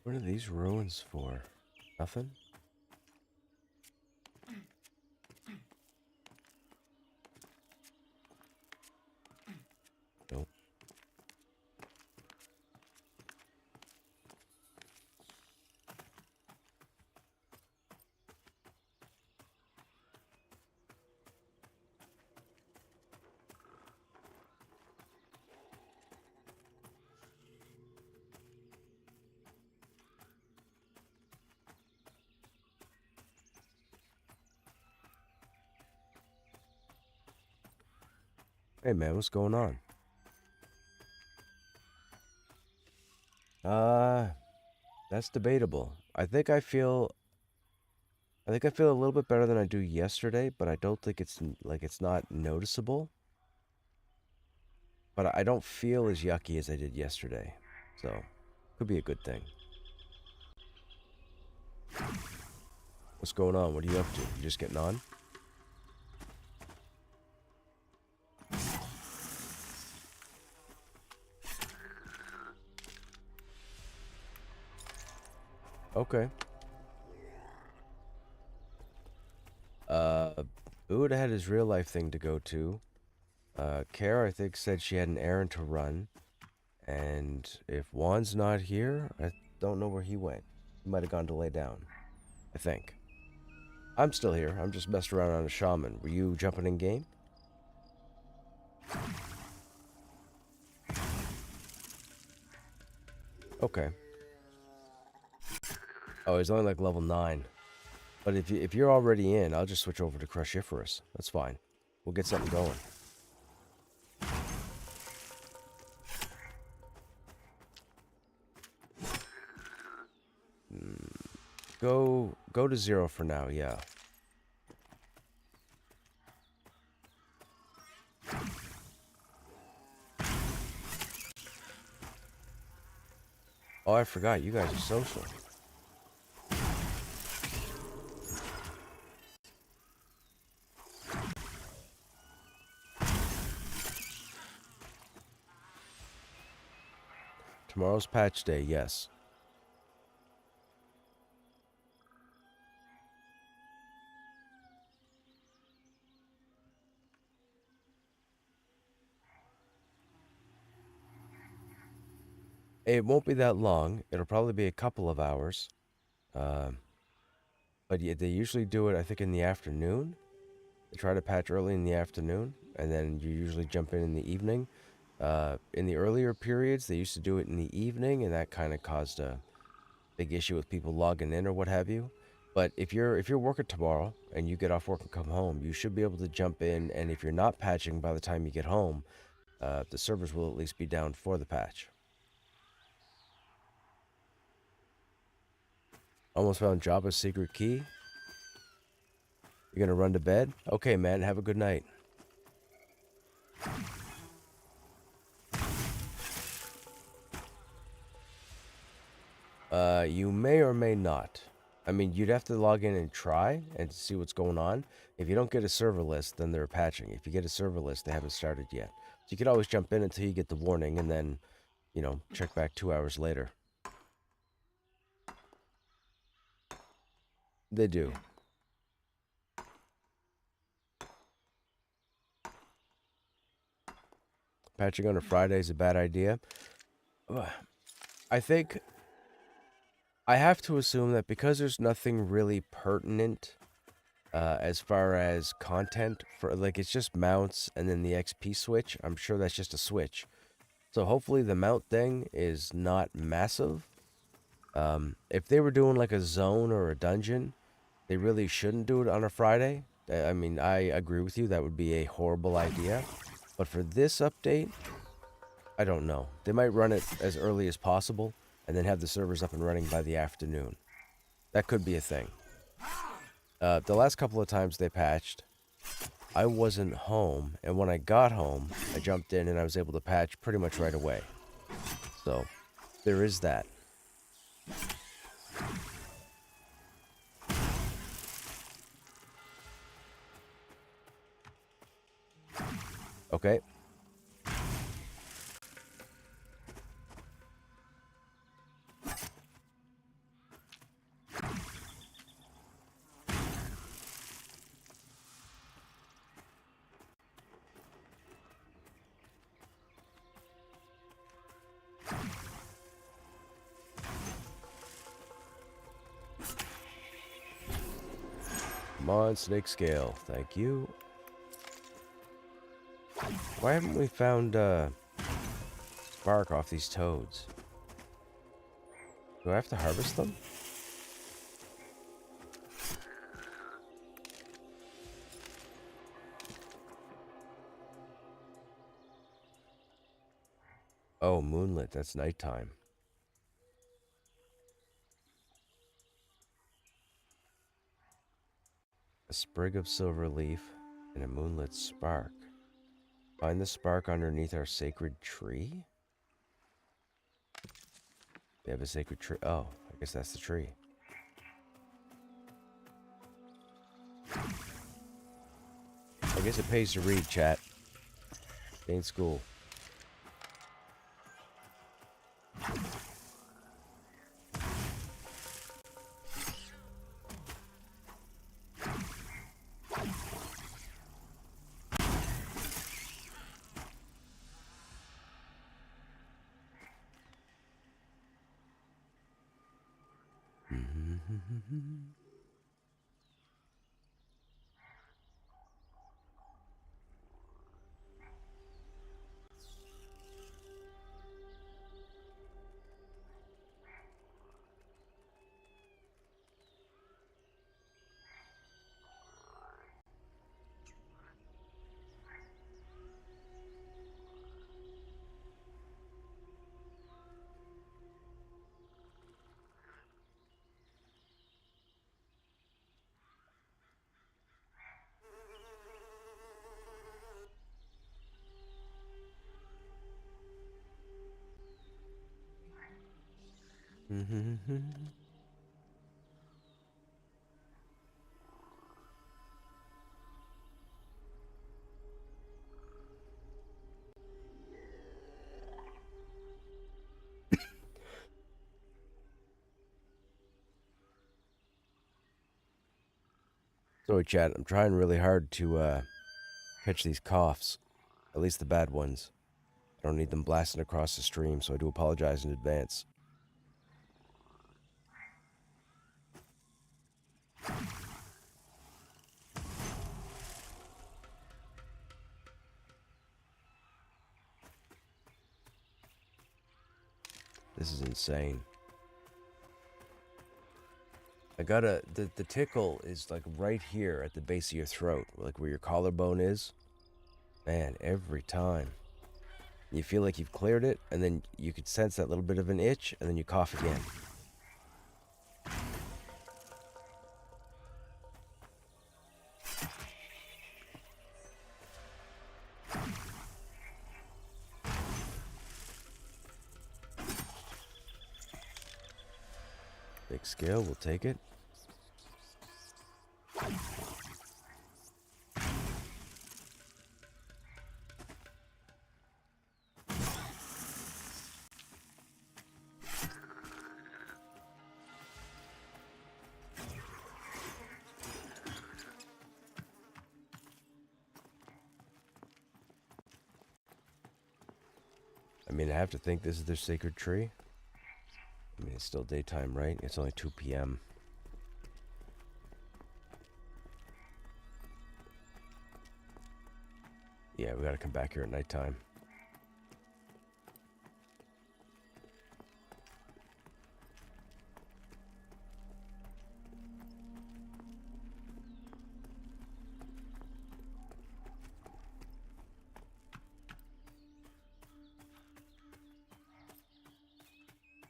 A: What are these ruins for? Nothing? Nope. Hey man, what's going on? That's debatable. I think I feel I think I feel a little bit better than I do yesterday, but I don't think it's like it's not noticeable. But I don't feel as yucky as I did yesterday. So, could be a good thing. What's going on? What are you up to? You just getting on? Okay. Buddha had his real life thing to go to. Kara, I think, said she had an errand to run. And if Juan's not here, I don't know where he went. He might have gone to lay down. I think. I'm still here. I'm just messing around on a shaman. Were you jumping in game? Okay. Oh, he's only like level 9. But if you're already in, I'll just switch over to Crushiferous. That's fine. We'll get something going. Go to 0 for now, yeah. Oh, I forgot. You guys are social. Tomorrow's patch day, yes. It won't be that long. It'll probably be a couple of hours. But yeah, they usually do it, I think, in the afternoon. They try to patch early in the afternoon, and then you usually jump in the evening. In the earlier periods, they used to do it in the evening, and that kind of caused a big issue with people logging in or what have you. But if you're working tomorrow and you get off work and come home, you should be able to jump in. And if you're not patching by the time you get home, the servers will at least be down for the patch. Almost found Jabba's secret key. You're gonna run to bed? Okay, man. Have a good night. You may or may not. I mean, you'd have to log in and try and see what's going on. If you don't get a server list, then they're patching. If you get a server list, they haven't started yet. So you could always jump in until you get the warning and then, check back 2 hours later. They do. Patching on a Friday is a bad idea. I think I have to assume that because there's nothing really pertinent as far as content for like it's just mounts and then the XP switch. I'm sure that's just a switch. So hopefully the mount thing is not massive. If they were doing like a zone or a dungeon, they really shouldn't do it on a Friday. I mean, I agree with you. That would be a horrible idea. But for this update, I don't know. They might run it as early as possible and then have the servers up and running by the afternoon. That could be a thing. The last couple of times they patched, I wasn't home, and when I got home, I jumped in and I was able to patch pretty much right away. So, there is that. Okay. Come on, snake scale. Thank you. Why haven't we found spark off these toads? Do I have to harvest them? Oh, moonlit. That's nighttime. a sprig of silver leaf, and a moonlit spark. Find the spark underneath our sacred tree? They have a sacred tree. Oh, I guess that's the tree. I guess it pays to read, chat. Stay in school. Sorry, chat. I'm trying really hard to catch these coughs. At least the bad ones. I don't need them blasting across the stream, so I do apologize in advance. This is insane. I gotta... The tickle is like right here at the base of your throat, like where your collarbone is. Man, every time. You feel like you've cleared it, and then you could sense that little bit of an itch, and then you cough again. Big scale, we'll take it. I mean, I have to think this is their sacred tree. I mean, it's still daytime, right? It's only 2 p.m. Yeah, we gotta come back here at nighttime.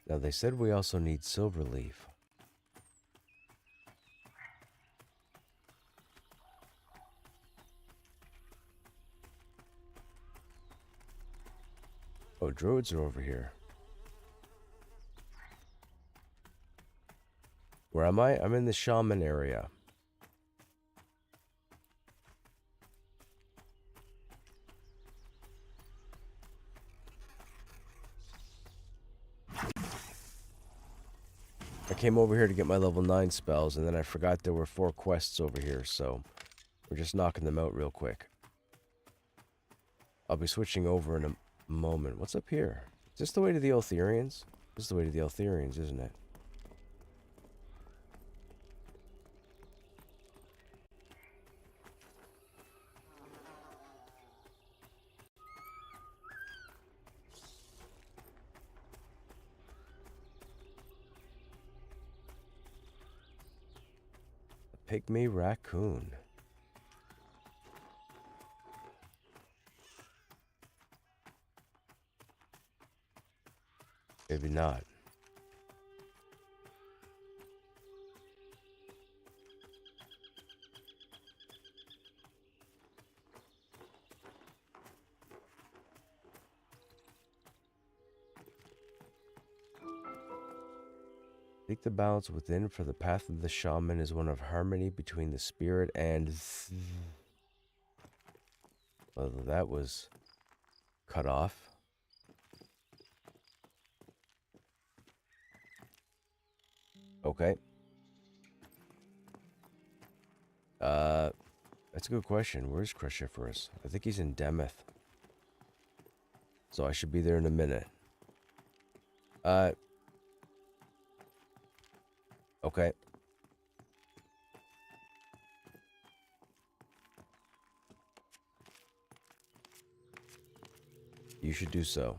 A: Now, they said we also need silver leaf. Oh, druids are over here. Where am I? I'm in the shaman area. I came over here to get my level 9 spells, and then I forgot there were 4 quests over here, so we're just knocking them out real quick. I'll be switching over in a moment. What's up here? Is this the way to the Eltherians? This is the way to the Eltherians, isn't it? Pygmy raccoon. Maybe not. Seek the balance within, for the path of the shaman is one of harmony between the spirit and... Well, that was cut off. Okay. That's a good question. Where's Krushnek? I think he's in Demeth. So I should be there in a minute. Okay. You should do so.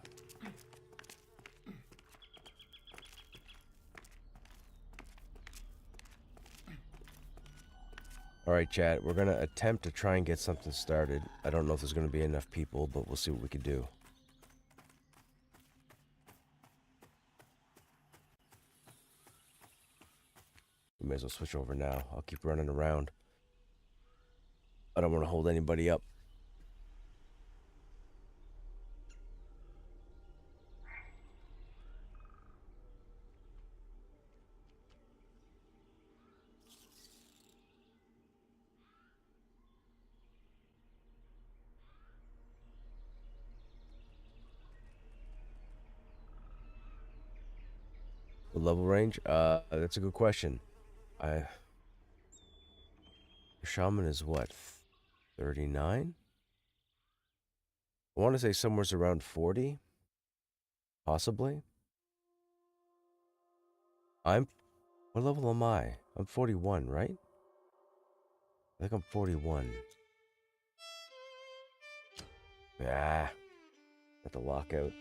A: Alright, chat. We're going to attempt to try and get something started. I don't know if there's going to be enough people, but we'll see what we can do. We may as well switch over now. I'll keep running around. I don't want to hold anybody up. The level range? That's a good question. Shaman is what? 39? I want to say somewhere's around 40. Possibly. What level am I? I'm 41, right? I think I'm 41. Ah. Got the lockout.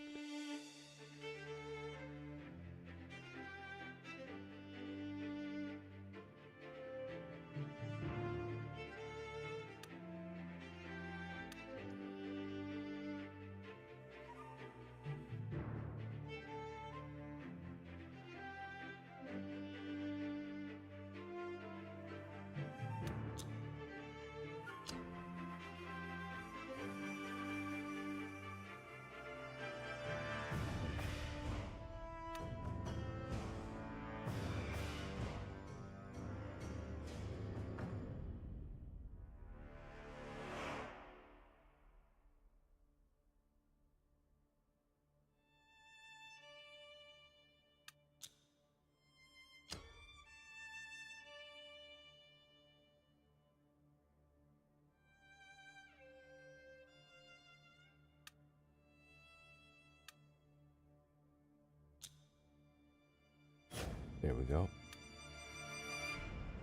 A: There we go.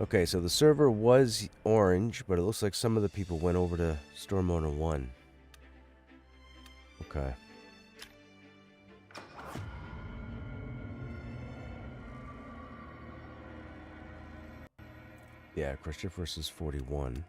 A: Okay, so the server was orange, but it looks like some of the people went over to Storm Owner 1. Okay. Yeah, Krushnek is 41.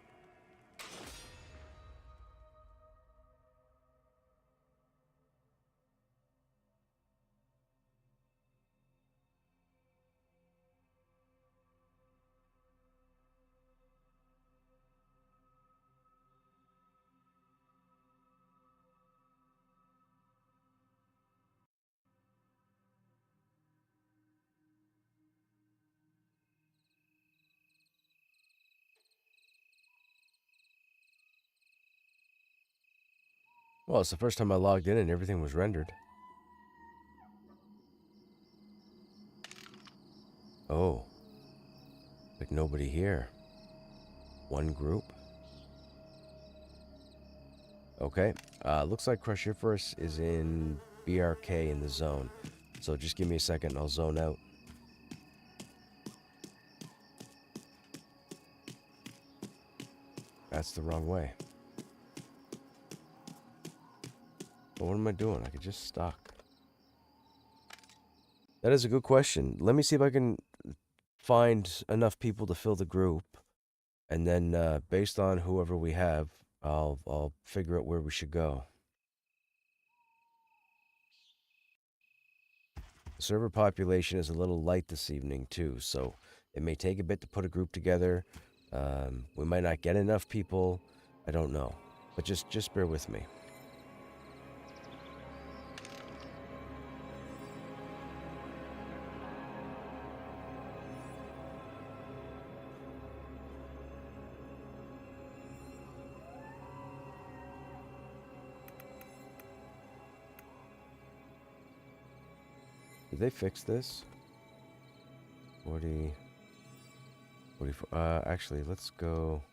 A: Well, it's the first time I logged in and everything was rendered. Oh. Like nobody here. One group. Okay. Looks like Krushnek is in BRK in the zone. So just give me a second and I'll zone out. That's the wrong way. But what am I doing? I could just stock. That is a good question. Let me see if I can find enough people to fill the group. And then based on whoever we have, I'll figure out where we should go. The server population is a little light this evening too, so it may take a bit to put a group together. We might not get enough people. I don't know. But just bear with me. Did they fix this? 40, 44. Actually, let's go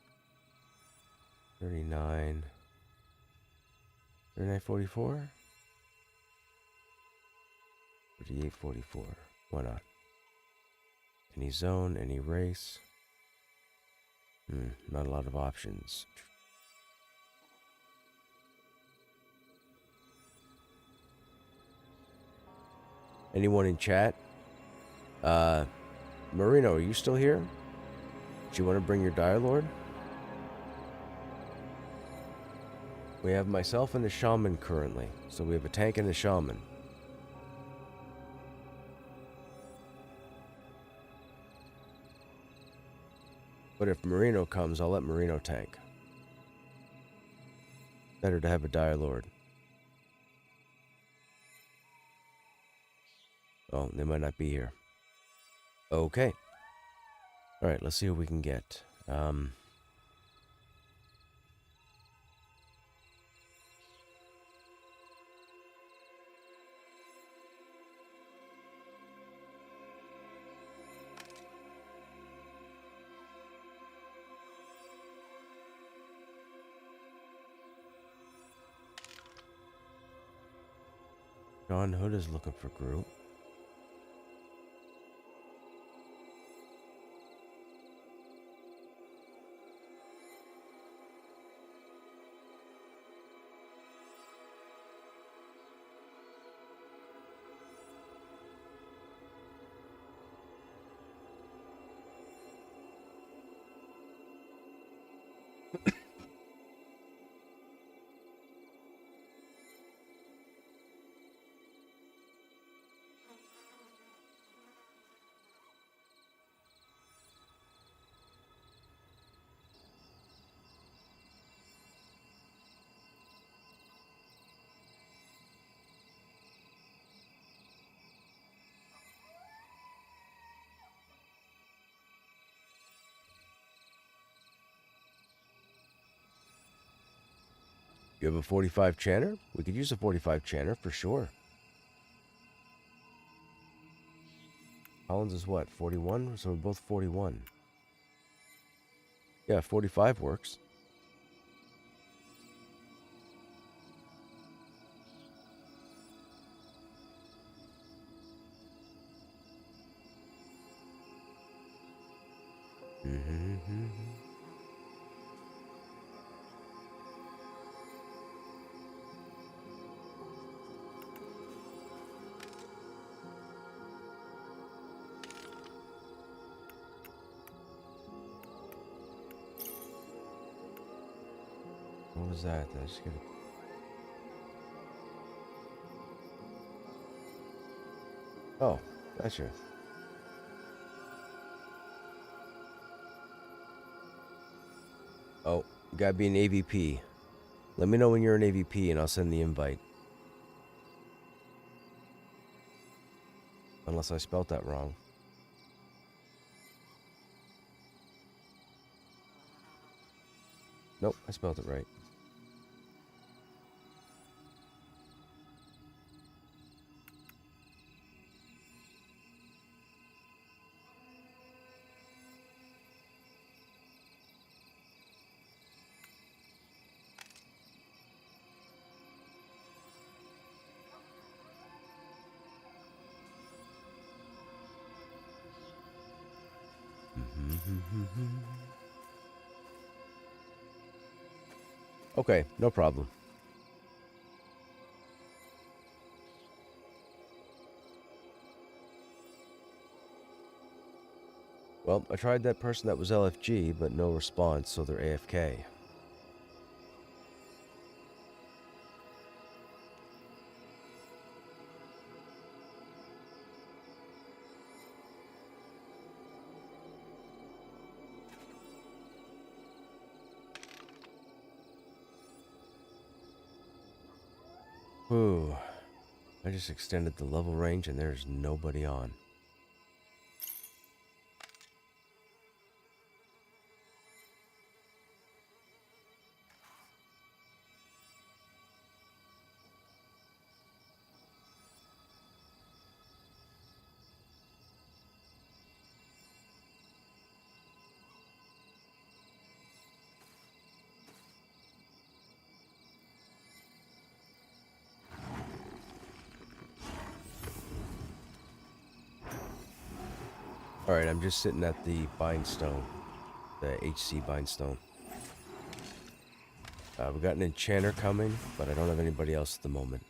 A: 39, 39, 44, 38, 44. Why not? Any zone, any race. Not a lot of options. Anyone in chat? Marino, are you still here? Do you want to bring your Dire Lord? We have myself and the Shaman currently. So we have a tank and a Shaman. But if Marino comes, I'll let Marino tank. Better to have a Dire Lord. Oh, they might not be here. Okay. Alright, let's see what we can get. John Hood is looking for group. You have a 45 Channer? We could use a 45 Channer for sure. Collins is what, 41? So we're both 41. Yeah, 45 works. What was that? I just gotta... Oh, gotcha. Oh, you gotta be an AVP. Let me know when you're an AVP and I'll send the invite. Unless I spelt that wrong. Nope, I spelled it right. Okay, no problem. Well, I tried that person that was LFG, but no response, so they're AFK. Ooh, I just extended the level range and there's nobody on. Alright, I'm just sitting at the bindstone. The HC bindstone. We got an enchanter coming, but I don't have anybody else at the moment.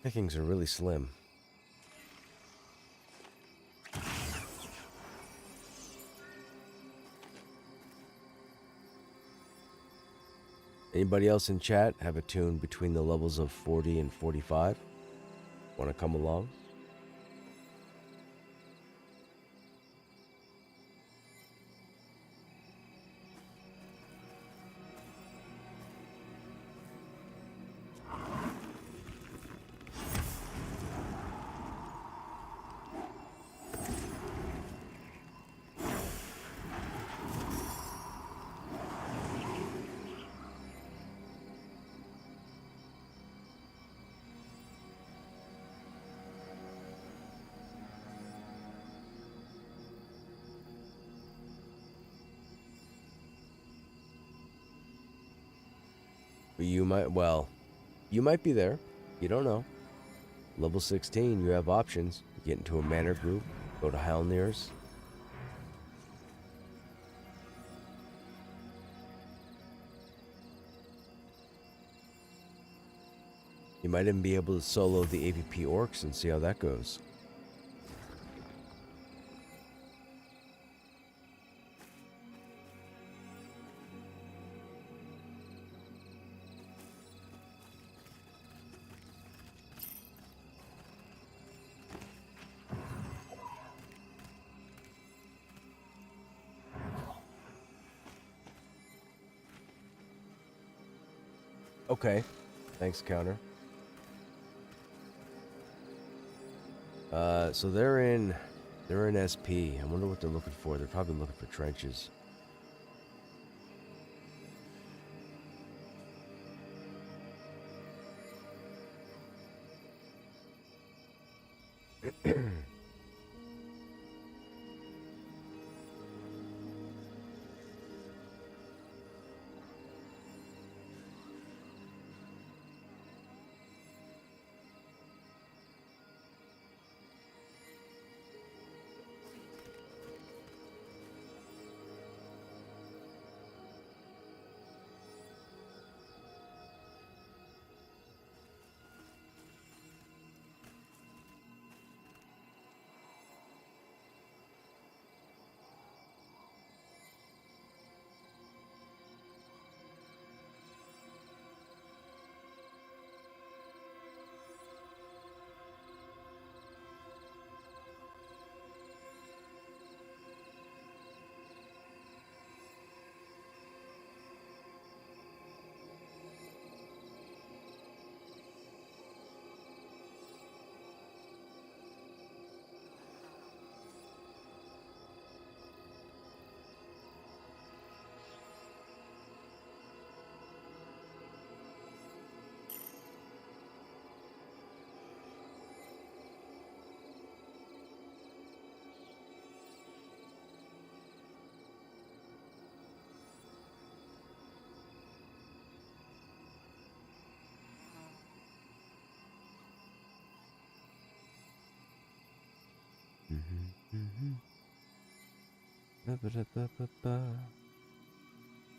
A: Pickings are really slim. Anybody else in chat have a tune between the levels of 40 and 45? Want to come along? You might be there. You don't know. Level 16, you have options. You get into a manor group, go to Halnir's. You might even be able to solo the AVP orcs and see how that goes. Okay, thanks, counter. So they're in SP. I wonder what they're looking for. They're probably looking for trenches.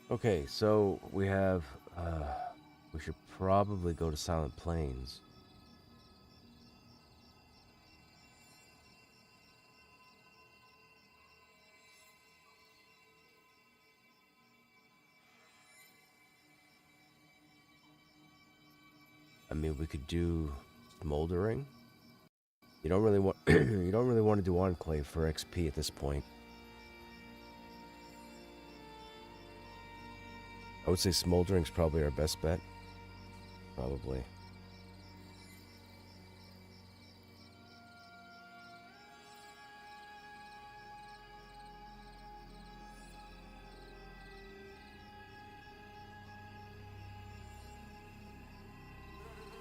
A: Okay, so we have, we should probably go to Silent Plains. I mean, we could do Smoldering. You don't really want you don't really want to do Enclave for XP at this point. I would say Smoldering's probably our best bet. Probably.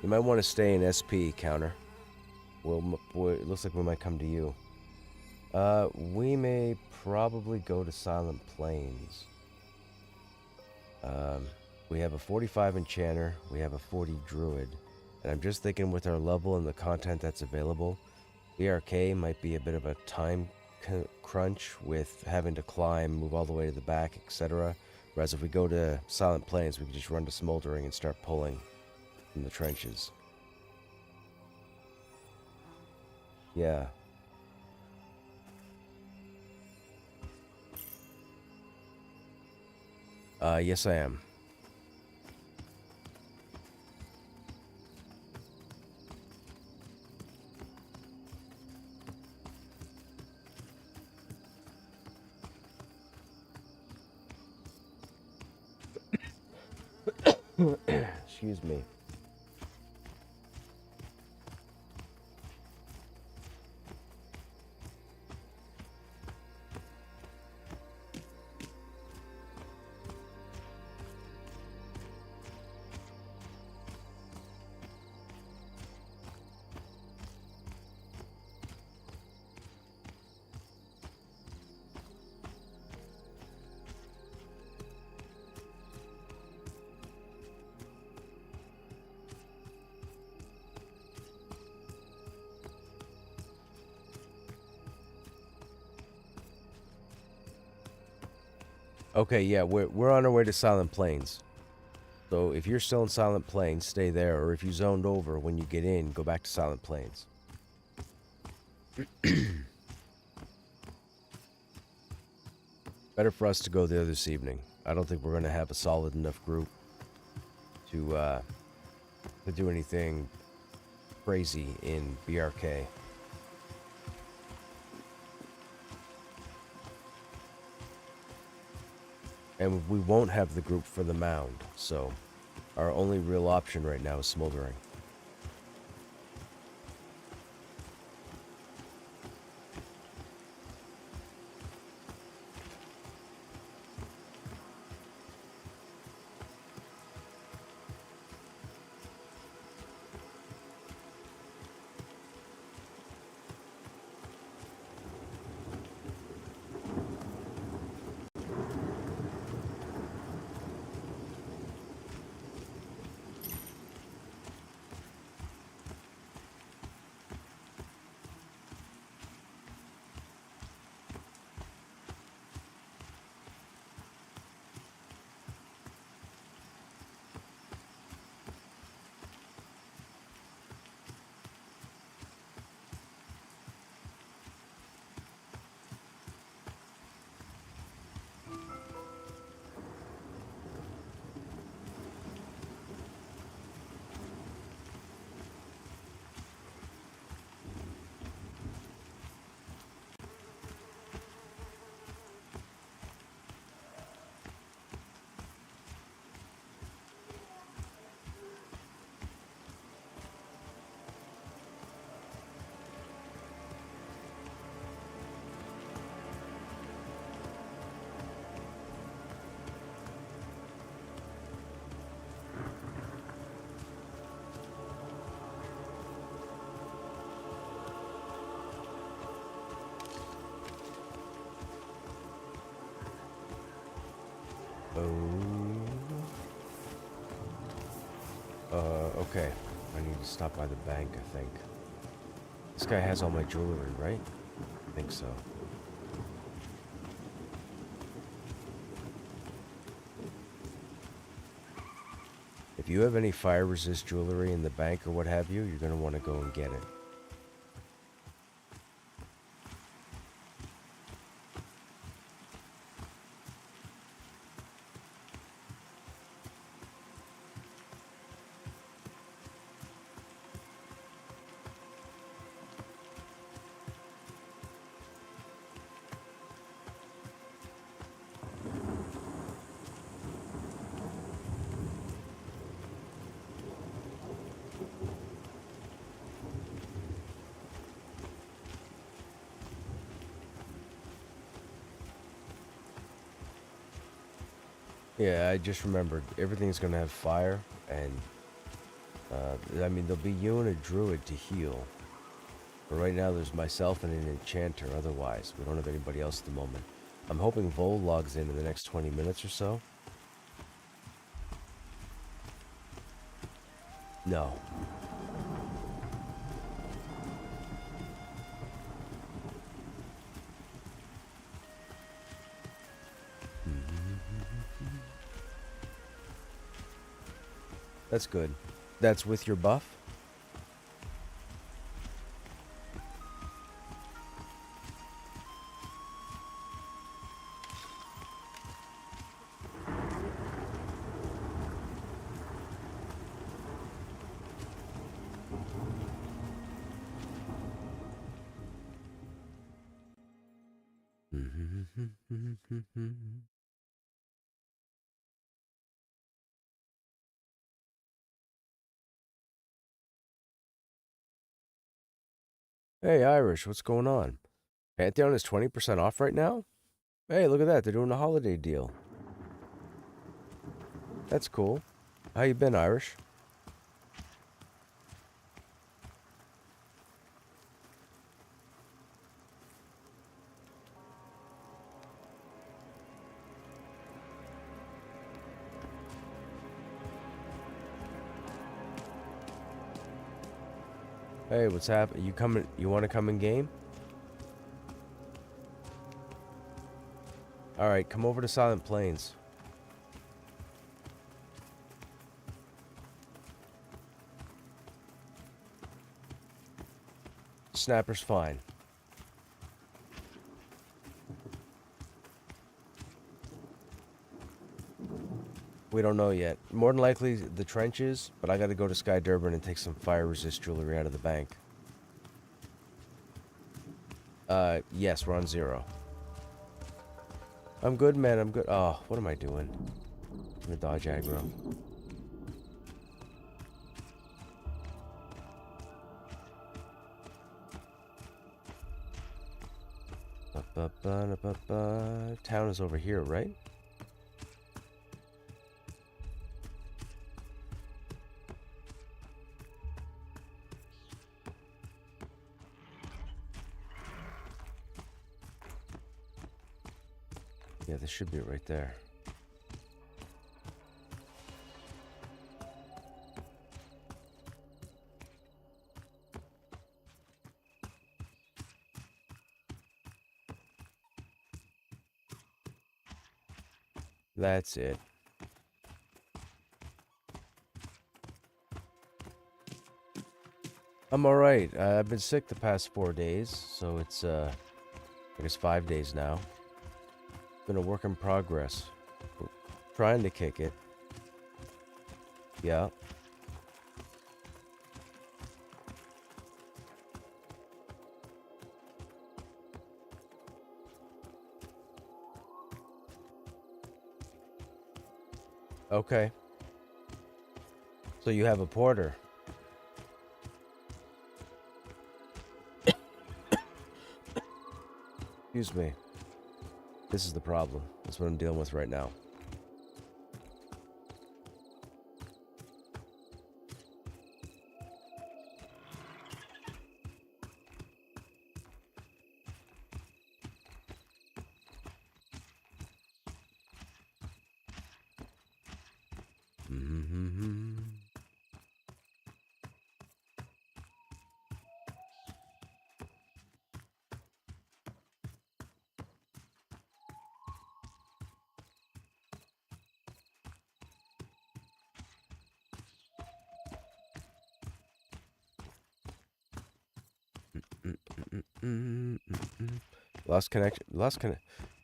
A: You might want to stay in SP, counter. It looks like we might come to you. We may probably go to Silent Plains. We have a 45 enchanter, we have a 40 druid, and I'm just thinking with our level and the content that's available, BRK might be a bit of a time crunch with having to climb, move all the way to the back, etc. Whereas if we go to Silent Plains, we can just run to Smoldering and start pulling from the trenches. Yeah. Yes, I am. Excuse me. Okay, yeah, we're on our way to Silent Plains. So if you're still in Silent Plains, stay there, or if you zoned over when you get in, go back to Silent Plains. Better for us to go there this evening. I don't think we're going to have a solid enough group to do anything crazy in BRK. And we won't have the group for the mound, so our only real option right now is Smoldering. Okay. I need to stop by the bank, I think. This guy has all my jewelry, right? I think so. If you have any fire resist jewelry in the bank or what have you, you're going to want to go and get it. Yeah, I just remembered everything's gonna have fire, and I mean there'll be you and a druid to heal. But right now there's myself and an enchanter. Otherwise, we don't have anybody else at the moment. I'm hoping Vol logs in the next 20 minutes or so. No. That's good. That's with your buff? Hey, Irish, what's going on? Pantheon is 20% off right now? Hey, look at that. They're doing a holiday deal. That's cool. How you been, Irish? Hey, what's happening? You coming? You want to come in game? All right, come over to Silent Plains. Snapper's fine. We don't know yet. More than likely the trenches, but I got to go to Sky Durban and take some fire resist jewelry out of the bank. Yes, we're on 0. I'm good, man. I'm good. Oh, what am I doing? I'm gonna dodge aggro. Town is over here, right? Yeah, this should be right there. That's it. I'm alright. I've been sick the past 4 days, so it's, I guess 5 days now. Been a work in progress. We're trying to kick it. Yeah. Okay. So you have a porter. Excuse me. This is the problem. That's what I'm dealing with right now. Lost connection.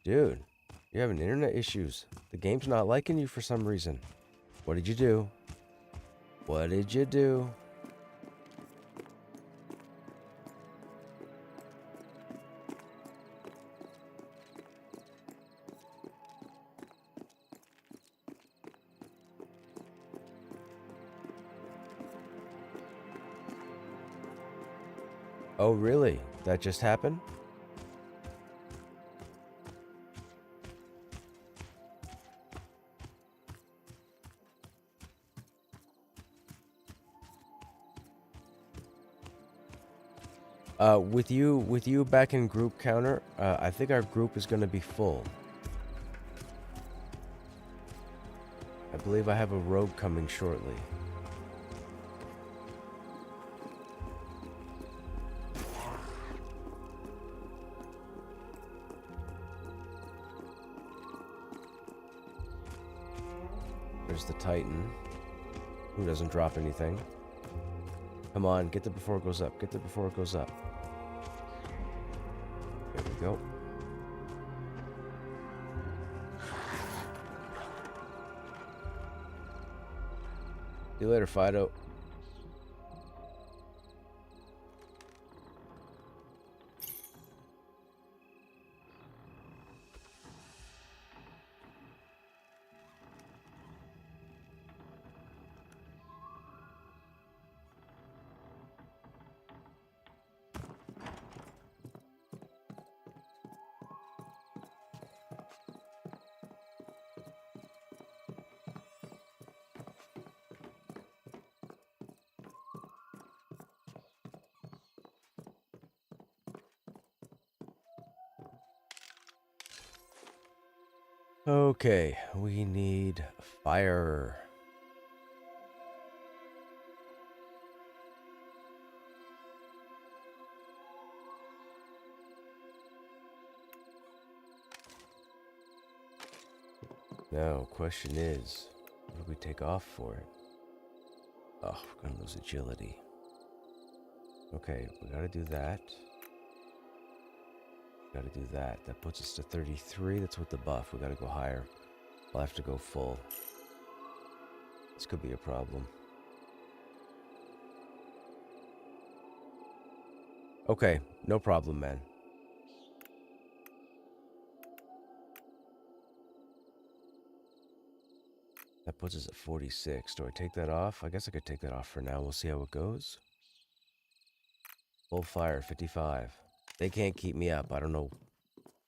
A: Dude, you're having internet issues. The game's not liking you for some reason. What did you do? What did you do? Oh, really? That just happened? With you back in group counter, I think our group is going to be full. I believe I have a rogue coming shortly. There's the Titan. Who doesn't drop anything? Come on, get there before it goes up. Get there before it goes up. There we go. See you later, Fido. Okay, we need fire. Now, question is, what do we take off for it? Oh, we're gonna lose agility. Okay, we gotta do that. Gotta do that. That puts us to 33. That's with the buff. We gotta go higher. I'll have to go full. This could be a problem. Okay, no problem, man. That puts us at 46. Do I take that off? I guess I could take that off for now. We'll see how it goes. Full fire, 55. They can't keep me up. I don't know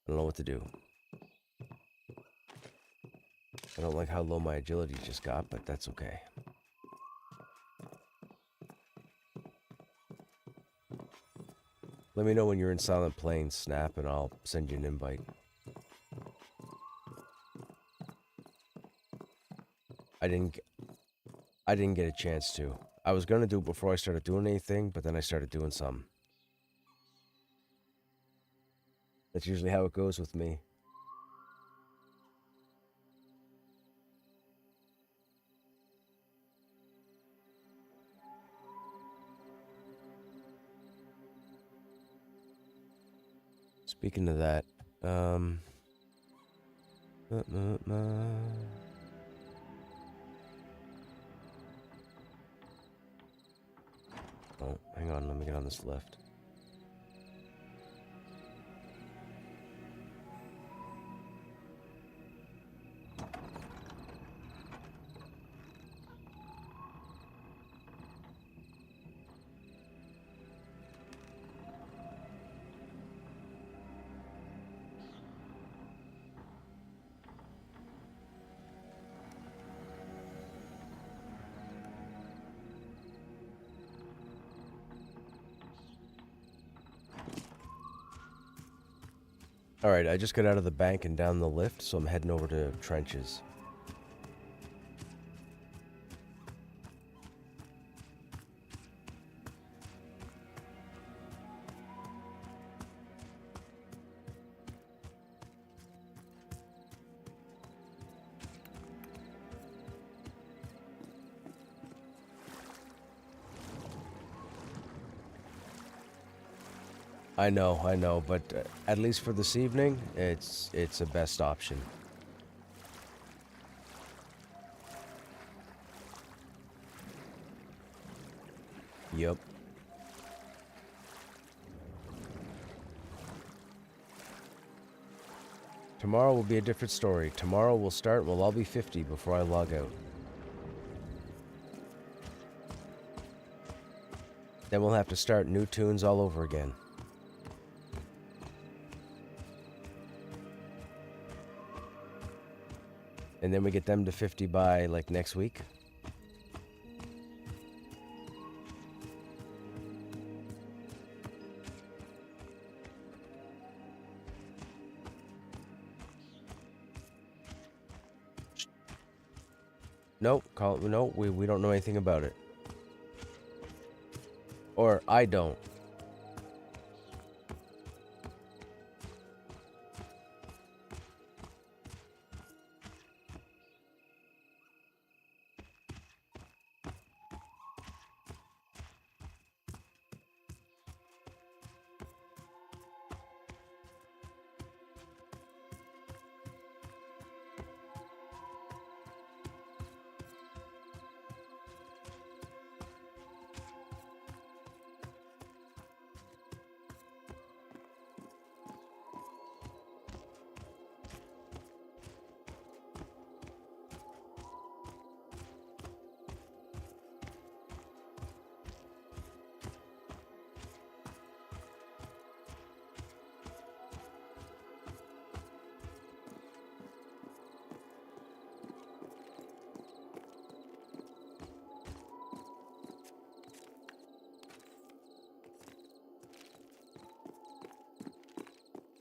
A: what to do. I don't like how low my agility just got, but that's okay. Let me know when you're in Silent Plains, Snap, and I'll send you an invite. I didn't get a chance to. I was gonna do it before I started doing anything, but then I started doing some. That's usually how it goes with me. Speaking of that, oh, hang on, let me get on this lift. Alright, I just got out of the bank and down the lift, so I'm heading over to trenches. I know, but at least for this evening, it's a best option. Yep. Tomorrow will be a different story. Tomorrow we'll start and we'll all be 50 before I log out. Then we'll have to start new tunes all over again. And then we get them to 50 by, like, next week. Nope, no, we don't know anything about it. Or, I don't.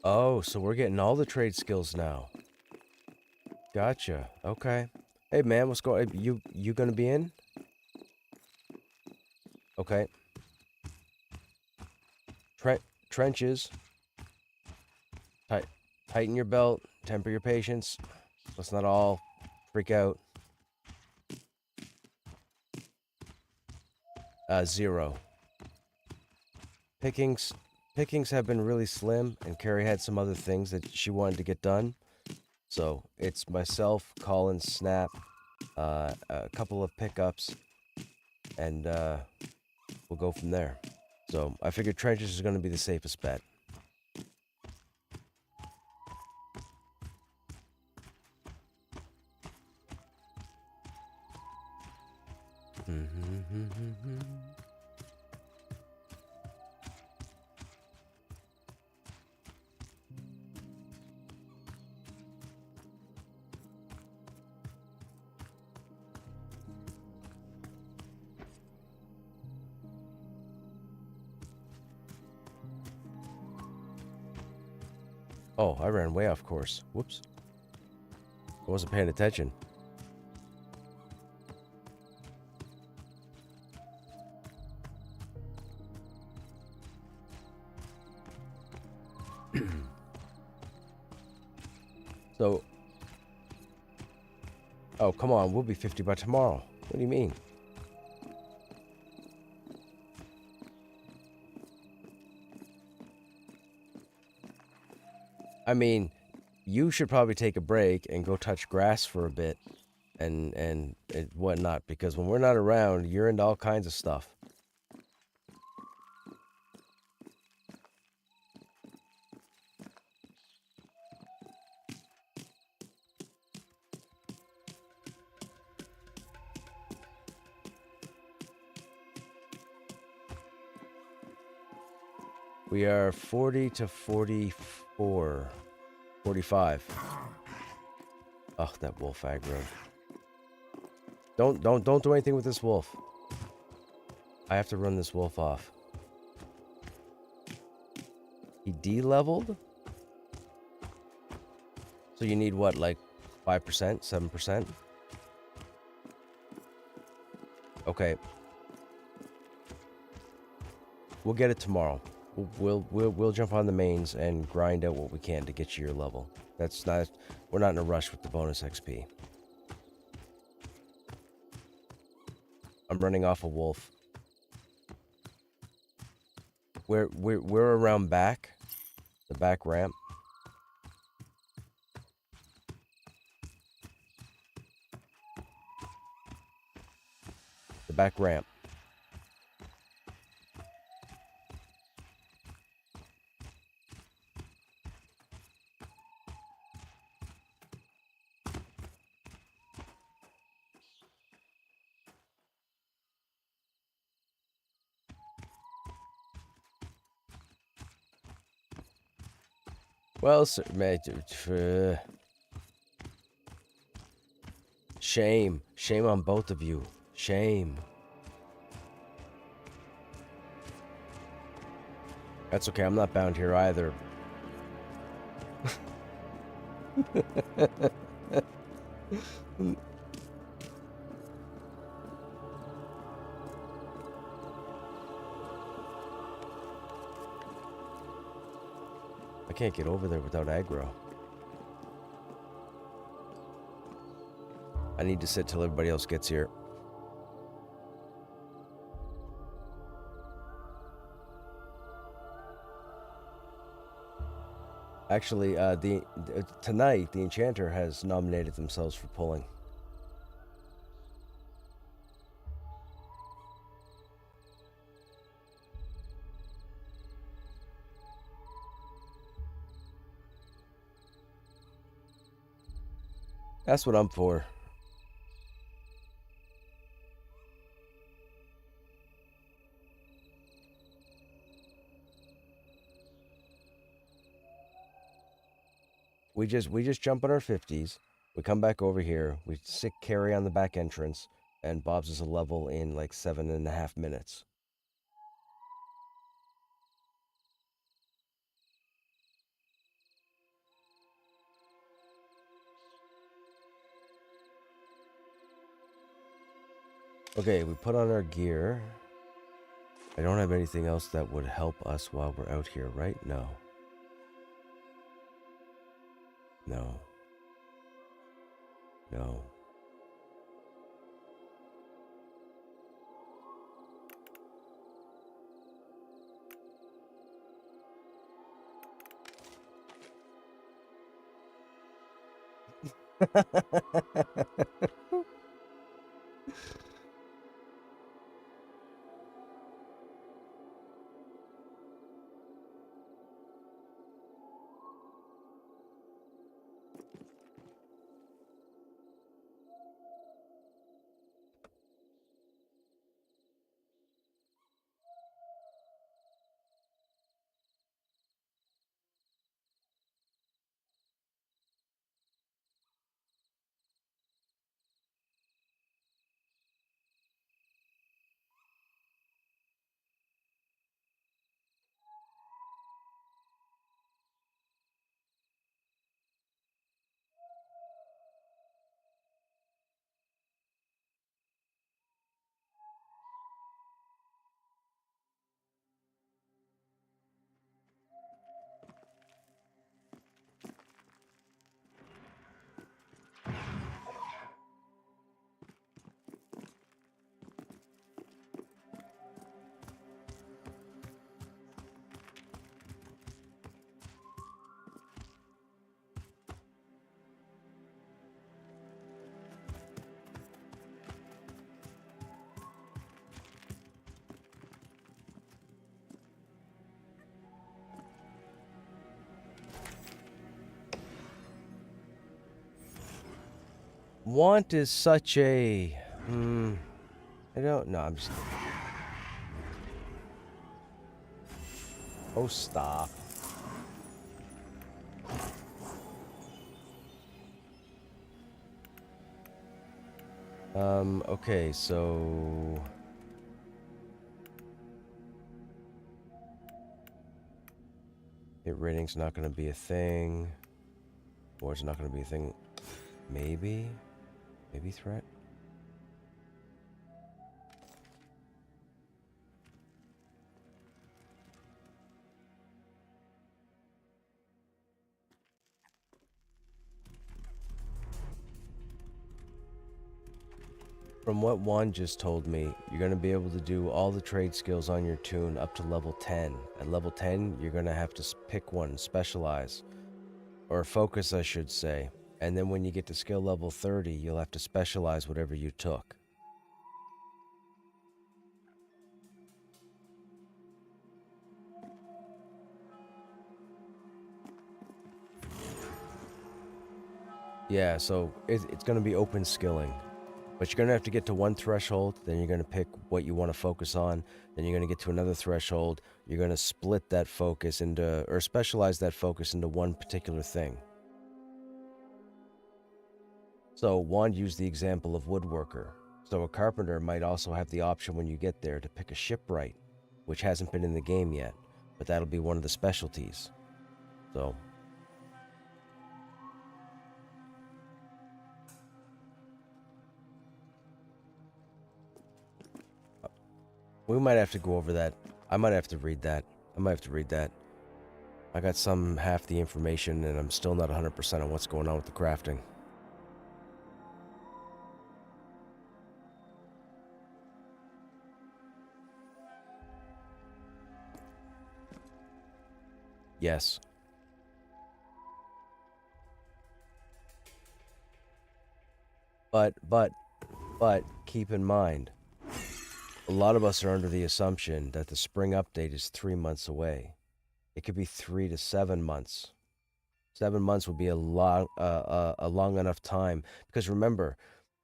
A: Oh, so we're getting all the trade skills now. Gotcha. Okay. Hey man, what's going? You gonna be in? Okay. Trenches. Tight. Tighten your belt. Temper your patience. Let's not all freak out. 0. Pickings have been really slim, and Carrie had some other things that she wanted to get done. So it's myself, Colin, Snap, a couple of pickups, and we'll go from there. So I figured trenches is going to be the safest bet. Oh, I ran way off course. Whoops. I wasn't paying attention. So, oh, come on. We'll be 50 by tomorrow. What do you mean? I mean, you should probably take a break and go touch grass for a bit and whatnot, because when we're not around, you're into all kinds of stuff. We are 40 to 44. 45. Oh, that wolf aggro. Don't do anything with this wolf. I have to run this wolf off. He de-leveled? So you need what, like 5%, 7%? Okay. We'll get it tomorrow. We'll jump on the mains and grind out what we can to get you your level. That's not, we're not in a rush with the bonus XP. I'm running off a wolf. We're around back, the back ramp. The back ramp. Well, sir, shame. Shame on both of you. Shame. That's okay, I'm not bound here either. I can't get over there without aggro. I need to sit till everybody else gets here. Actually, tonight, the Enchanter has nominated themselves for pulling. That's what I'm for. We just jump in our 50s. We come back over here. We sick Carrie on the back entrance, and Bob's is a level in like 7.5 minutes. Okay, we put on our gear. I don't have anything else that would help us while we're out here, right? No. No. No. Want is such a... I don't know. I'm just... Oh, stop. Okay, so... Hit rating's not going to be a thing. Or it's not going to be a thing. Maybe? Maybe threat? From what Juan just told me, you're going to be able to do all the trade skills on your toon up to level 10. At level 10, you're going to have to pick one, specialize. Or focus, I should say. And then when you get to skill level 30, you'll have to specialize whatever you took. Yeah, so it's going to be open skilling. But you're going to have to get to one threshold, then you're going to pick what you want to focus on, then you're going to get to another threshold, you're going to split that focus into, or specialize that focus into one particular thing. So Juan used the example of woodworker. So a carpenter might also have the option when you get there to pick a shipwright, which hasn't been in the game yet, but that'll be one of the specialties. So... we might have to go over that. I might have to read that. I got half the information, and I'm still not 100% on what's going on with the crafting. Yes. But keep in mind, a lot of us are under the assumption that the spring update is 3 months away. It could be 3 to 7 months. 7 months would be a long enough time, because remember,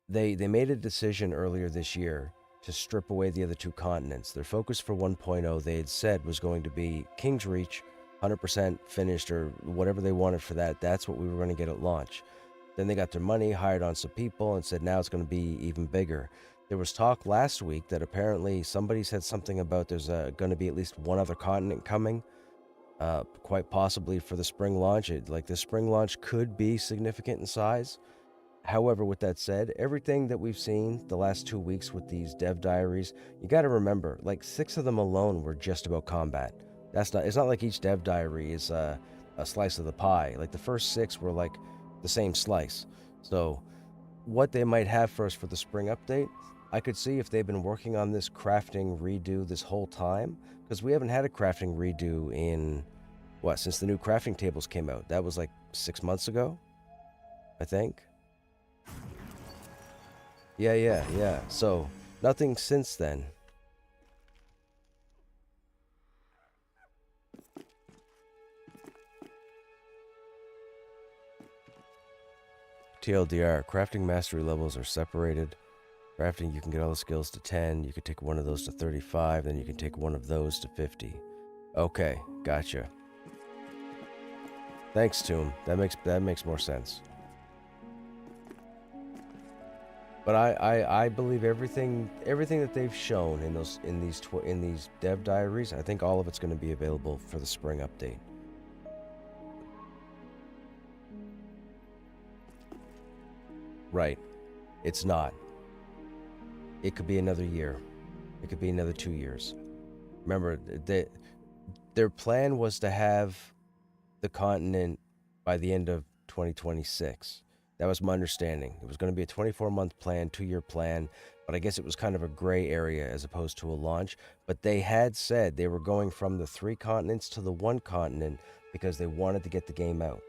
A: they made a decision earlier this year to strip away the other two continents. Their focus for 1.0, they had said, was going to be King's Reach, 100% finished, or whatever they wanted for that. That's what we were going to get at launch. Then they got their money, hired on some people, and said now it's going to be even bigger. There was talk last week that apparently somebody said something about there's going to be at least one other continent coming, quite possibly for the spring launch. The spring launch could be significant in size. However, with that said, everything that we've seen the last 2 weeks with these dev diaries, you got to remember, like 6 of them alone were just about combat. It's not like each dev diary is a slice of the pie. Like the first 6 were like the same slice. So what they might have for us for the spring update, I could see if they've been working on this crafting redo this whole time, because we haven't had a crafting redo in, what, since the new crafting tables came out. That was like 6 months ago, I think. Yeah. So, nothing since then. TLDR, crafting mastery levels are separated. Crafting, you can get all the skills to 10, you can take one of those to 35, then you can take one of those to 50. Okay, gotcha. Thanks, Tomb. That makes more sense. But I believe everything that they've shown in these dev diaries. I think all of it's going to be available for the spring update. Right. It's not. It could be another year. It could be another 2 years. Remember, their plan was to have the continent by the end of 2026. That was my understanding. It was going to be a 24-month plan, 2-year plan, but I guess it was kind of a gray area as opposed to a launch. But they had said they were going from the 3 continents to the 1 continent because they wanted to get the game out.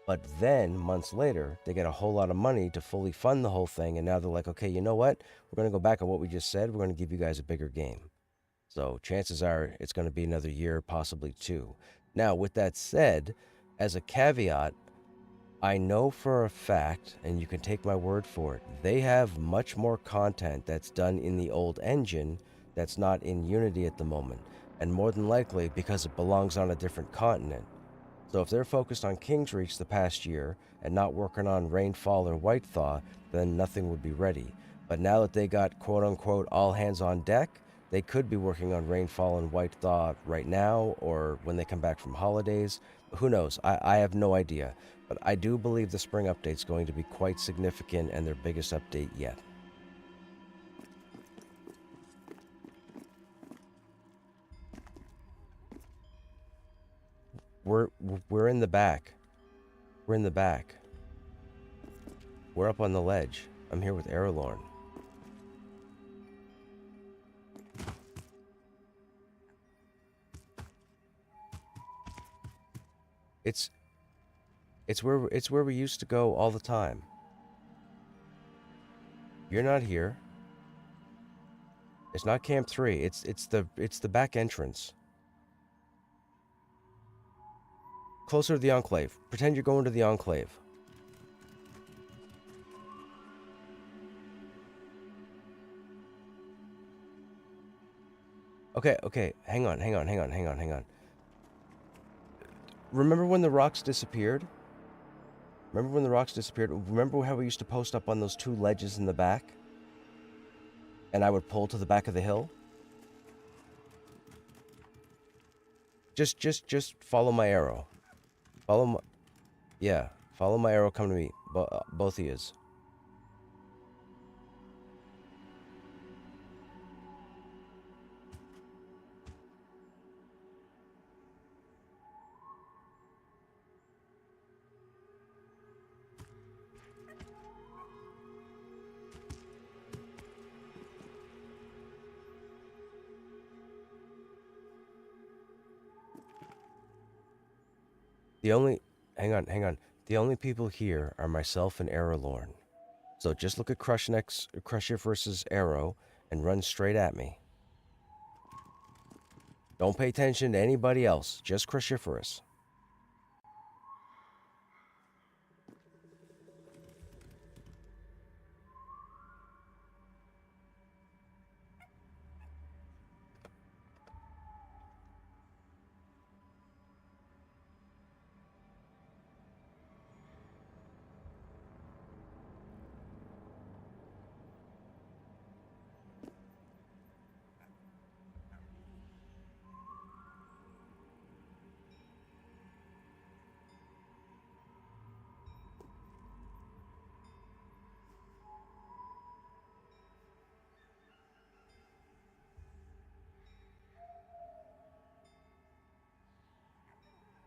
A: But then, months later, they get a whole lot of money to fully fund the whole thing, and now they're like, okay, you know what? We're going to go back on what we just said. We're going to give you guys a bigger game. So chances are it's going to be another year, possibly 2. Now, with that said, as a caveat, I know for a fact, and you can take my word for it, they have much more content that's done in the old engine that's not in Unity at the moment, and more than likely because it belongs on a different continent. So if they're focused on King's Reach the past year and not working on Rainfall or White Thaw, then nothing would be ready. But now that they got quote-unquote all hands on deck, they could be working on Rainfall and White Thaw right now or when they come back from holidays. Who knows? I have no idea. But I do believe the spring update's going to be quite significant and their biggest update yet. We're in the back. We're in the back. We're up on the ledge. I'm here with Aralorn. It's where we used to go all the time. You're not here. It's not Camp 3. It's the back entrance. Closer to the Enclave. Pretend you're going to the Enclave. Okay. Hang on. Remember when the rocks disappeared? Remember how we used to post up on those 2 ledges in the back? And I would pull to the back of the hill? Just follow my arrow. Follow my arrow, come to me. Both of yous. Hang on. The only people here are myself and Aralorn. So just look at Crushiffer's arrow and run straight at me. Don't pay attention to anybody else, just Crushifferous.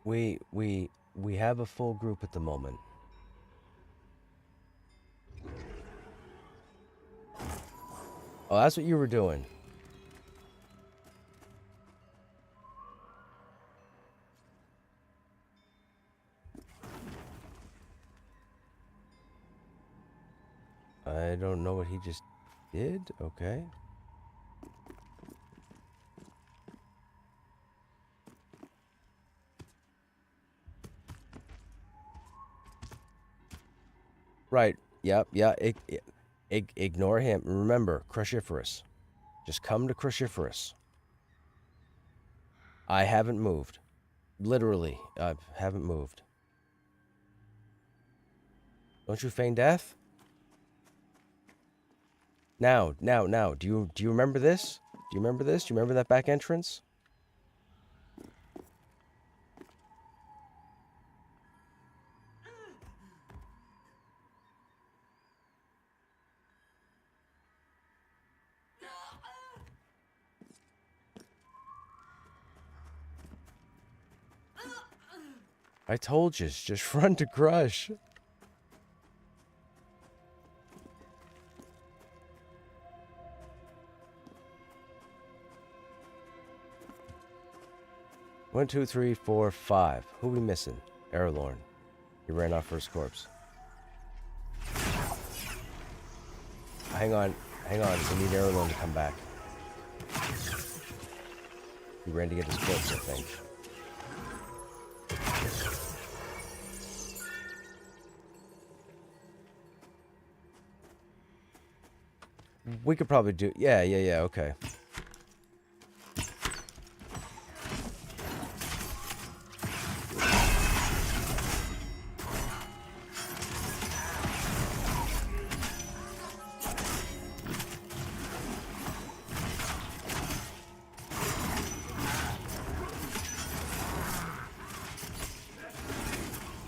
A: We have a full group at the moment. Oh, that's what you were doing. I don't know what he just did. Okay. Right. Yep. Yeah. Ignore him. Remember, Cruciferous. Just come to Cruciferous. I haven't moved. Literally, I haven't moved. Don't you feign death? Now. Do you remember this? Do you remember this? Do you remember that back entrance? I told you, just run to Crush. One, two, three, four, five. Who we missing? Erlorn. He ran off first corpse. Hang on. We need Erlorn to come back. He ran to get his corpse, I think. We could probably do... Yeah, okay.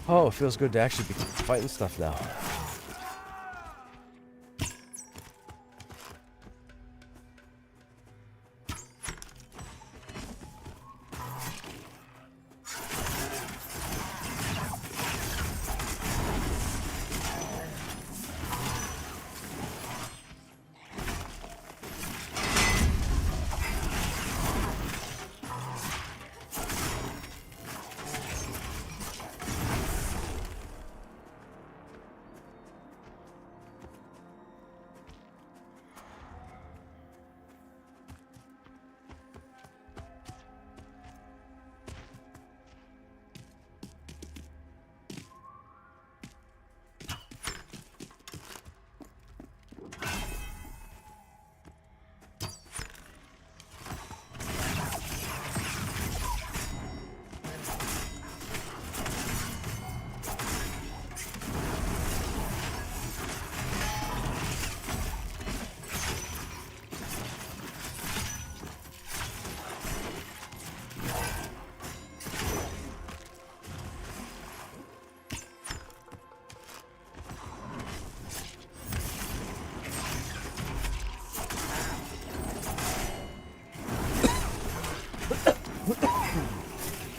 A: Oh, it feels good to actually be fighting stuff now.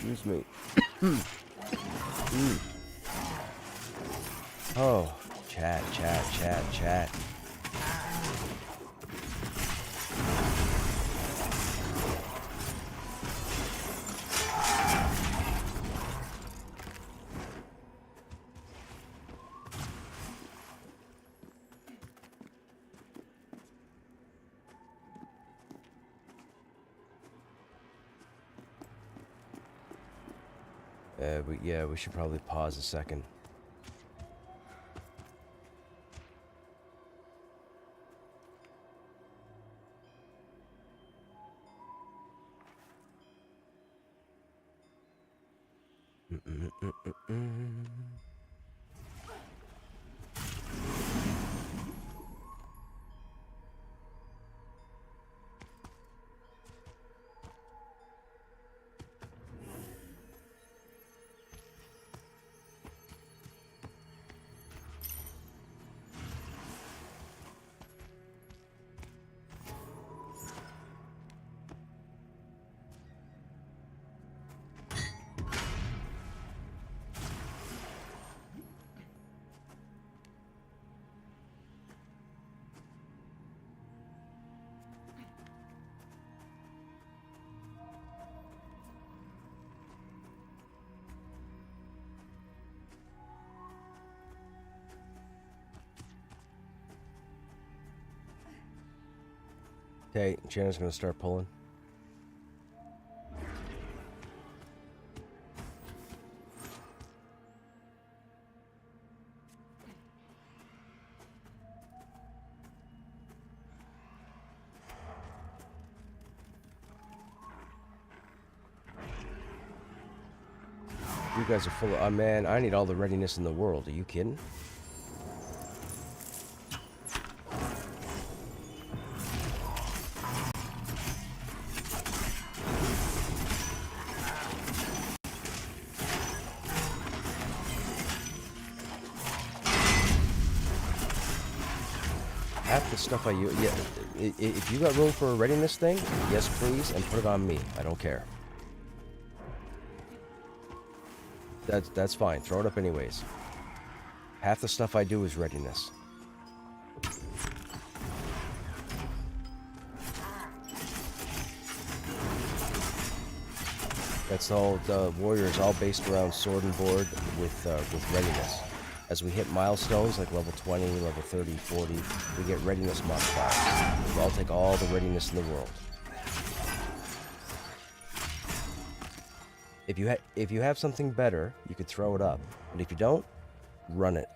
A: Excuse me. Oh, chat. But yeah, we should probably pause a second. Okay, Jana's gonna start pulling. You guys are full of... Oh, man, I need all the readiness in the world. Are you kidding? Half the stuff I use... Yeah, if you got room for a readiness thing, yes, please, and put it on me. I don't care. That's fine. Throw it up anyways. Half the stuff I do is readiness. That's all. The warriors all based around sword and board with readiness. As we hit milestones like level 20, level 30, 40, we get readiness modifiers. I'll take all the readiness in the world. If you have something better, you could throw it up. But if you don't, run it.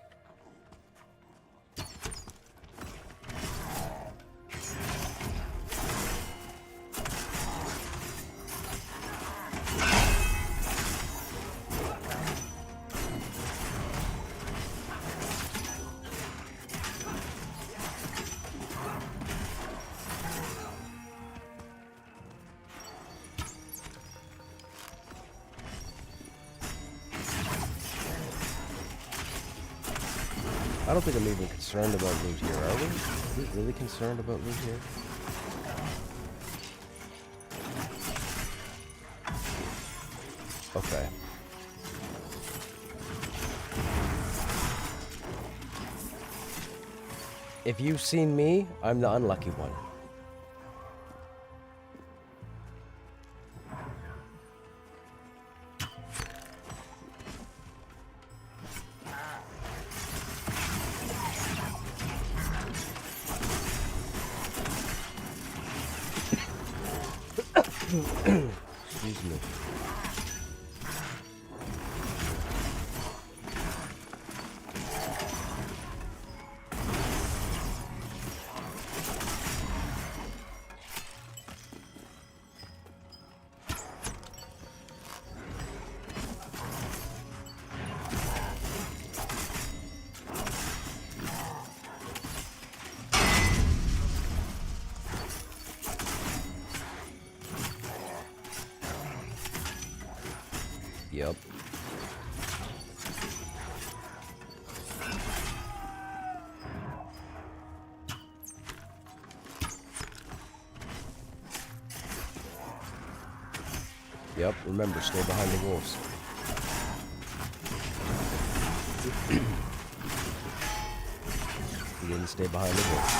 A: I don't think I'm even concerned about loot here, are we? Are we really concerned about loot here? Okay. If you've seen me, I'm the unlucky one. Excuse me. Yep. Yep, remember, stay behind the wolves. You didn't stay behind the wolves.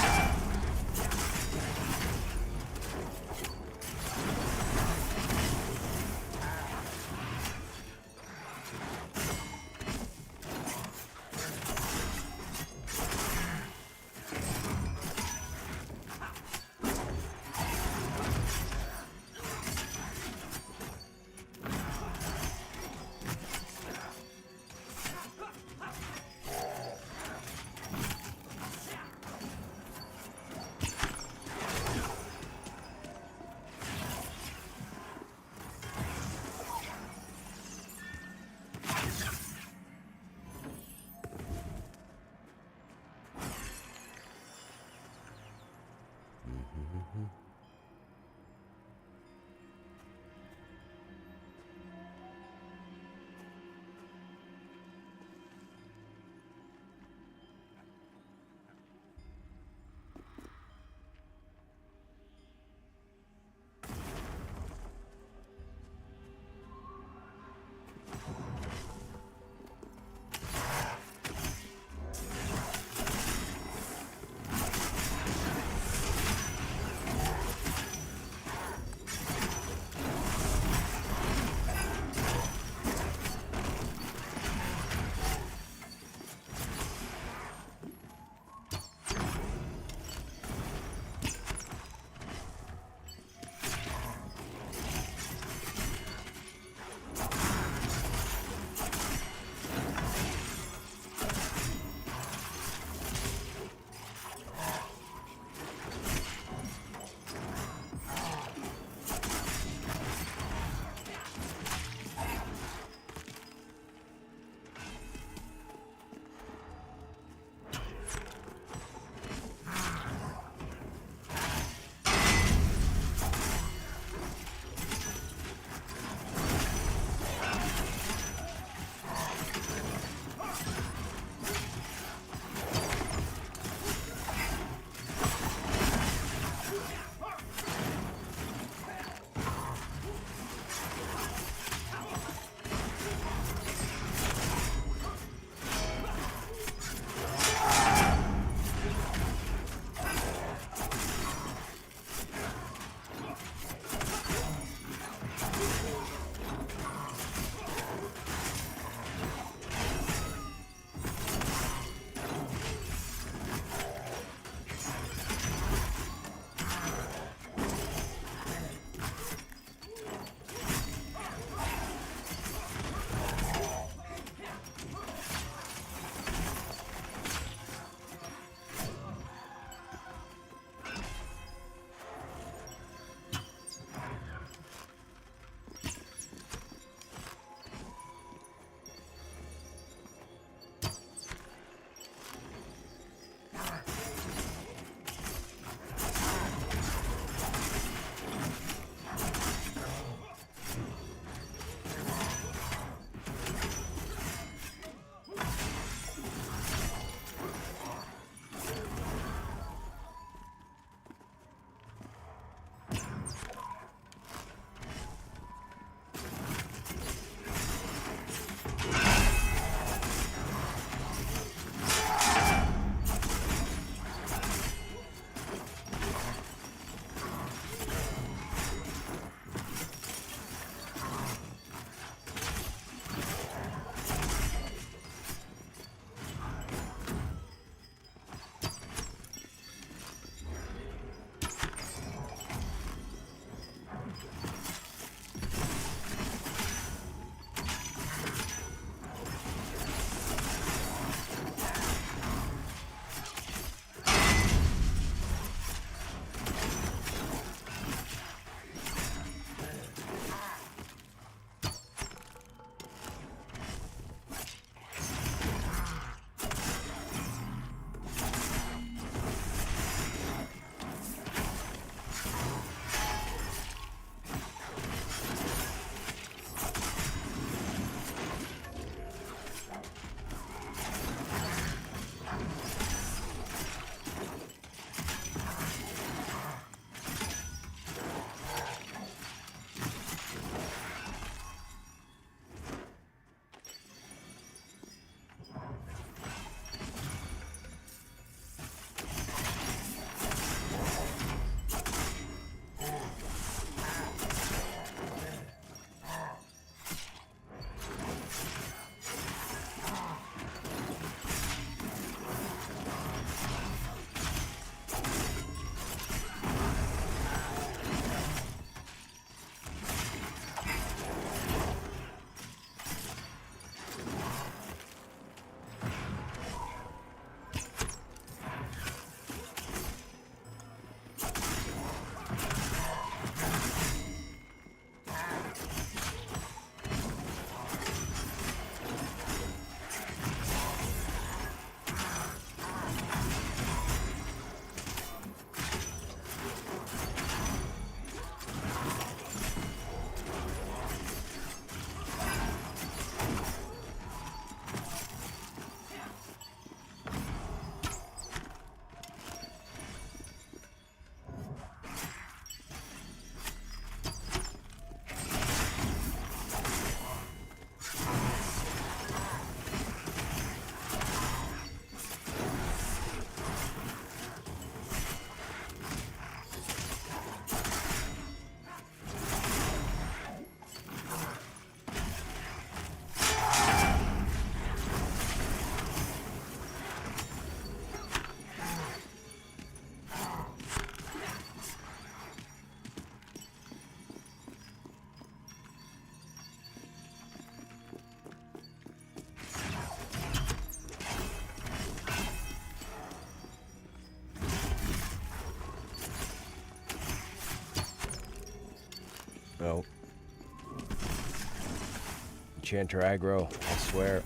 A: enchanter aggro, I swear.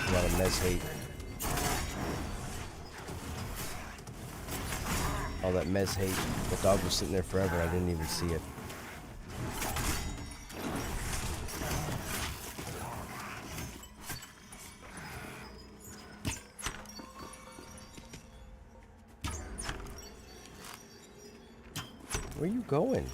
A: A lot of mez hate. All that mez hate. The dog was sitting there forever, I didn't even see it. Where are you going?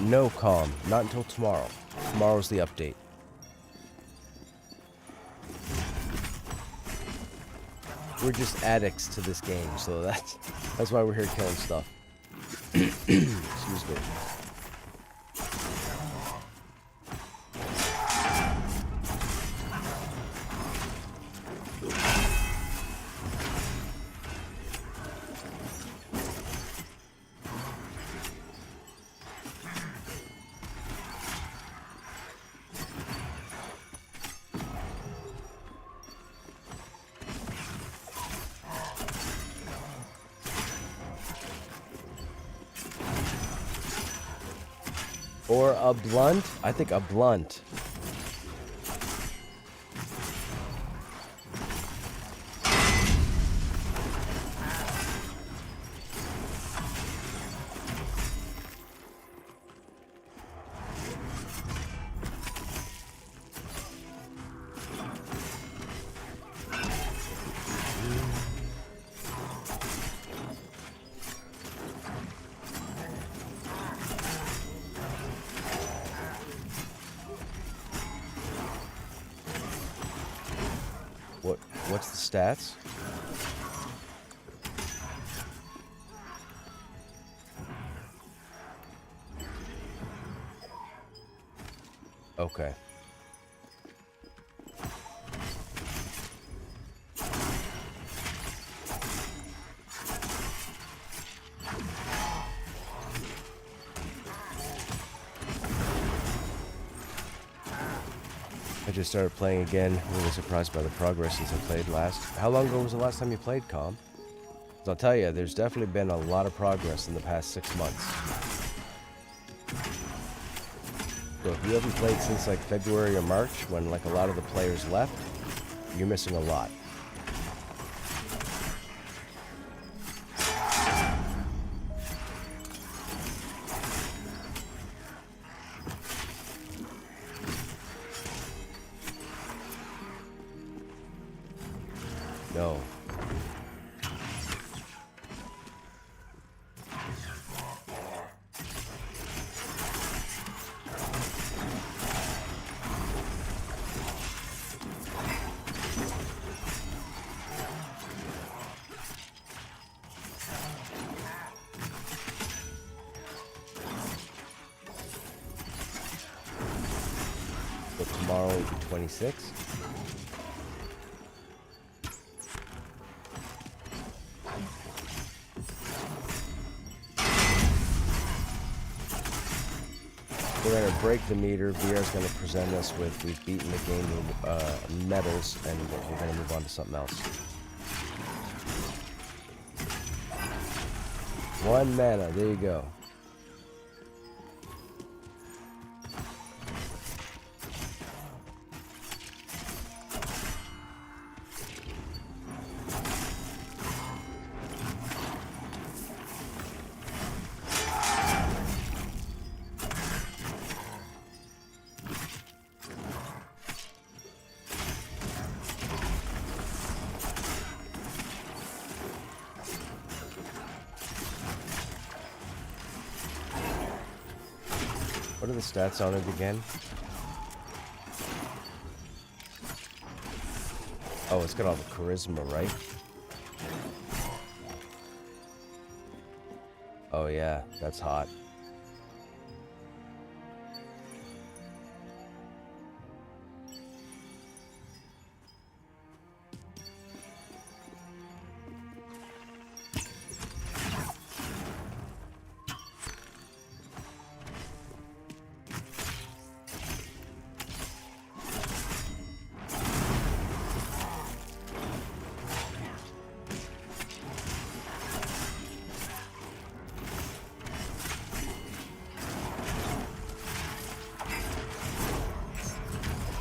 A: No, Calm. Not until tomorrow. Tomorrow's the update. We're just addicts to this game, so that's why we're here killing stuff. Excuse me. Or a blunt? I think a blunt. What's the stats? Okay. I just started playing again. Really surprised by the progress since I played last. How long ago was the last time you played, Calm? 'Cause I'll tell you, there's definitely been a lot of progress in the past 6 months. So if you haven't played since like February or March, when like a lot of the players left, you're missing a lot. No. So tomorrow will be 26. We're going to break the meter. VR's going to present us with, we've beaten the game of medals, and we're going to move on to something else. 1 mana, there you go. What are the stats on it again? Oh, it's got all the charisma, right? Oh yeah, that's hot.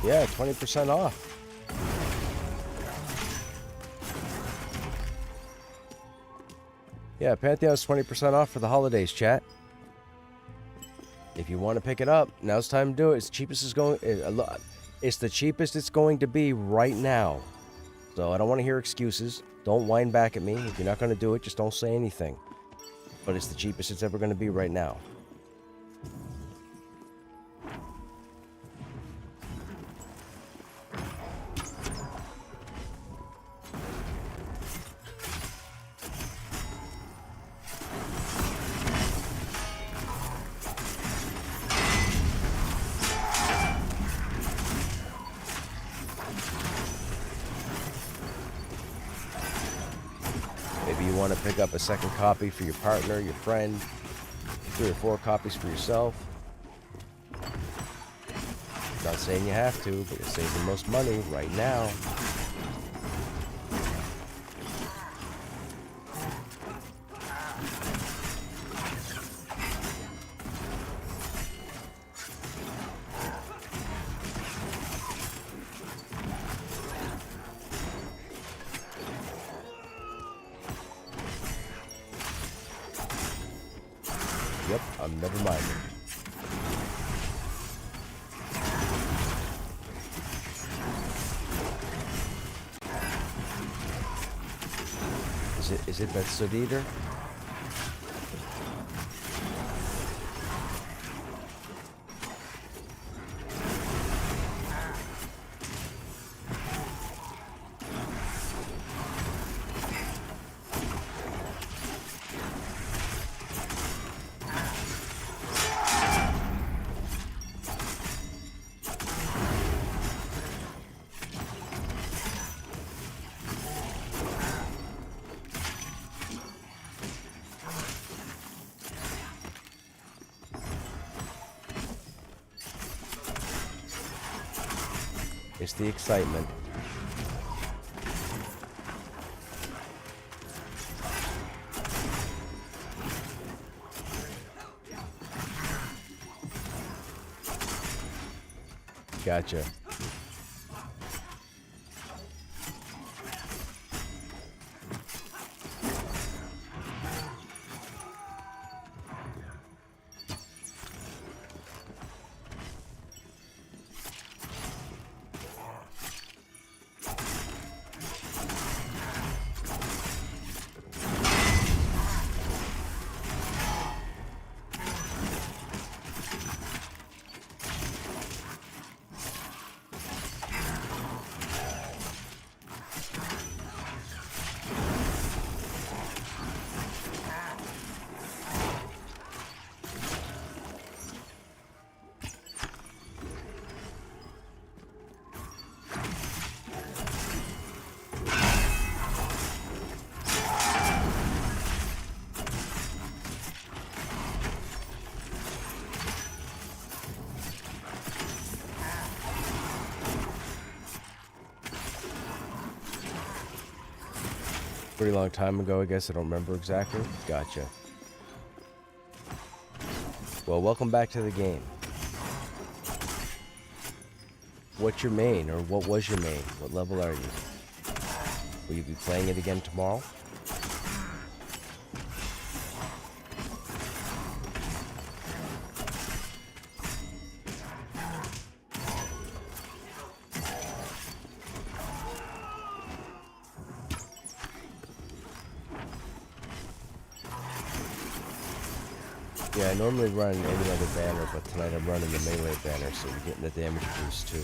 A: Yeah, 20% off. Yeah, Pantheon's 20% off for the holidays, chat. If you want to pick it up, now's the time to do it. It's the cheapest it's the cheapest it's going to be right now. So I don't want to hear excuses. Don't whine back at me. If you're not going to do it, just don't say anything. But it's the cheapest it's ever going to be right now. Maybe you want to pick up a second copy for your partner, your friend, 3 or 4 copies for yourself. Not saying you have to, but you're saving the most money right now. Yep, I'm never minding. Is it that Sud Eater? It's the excitement. Gotcha. Pretty long time ago, I guess. I don't remember exactly. Gotcha. Well, welcome back to the game. What's your main, or what was your main? What level are you? Will you be playing it again tomorrow? Yeah, I normally run any other banner, but tonight I'm running the melee banner, so we're getting the damage boost too.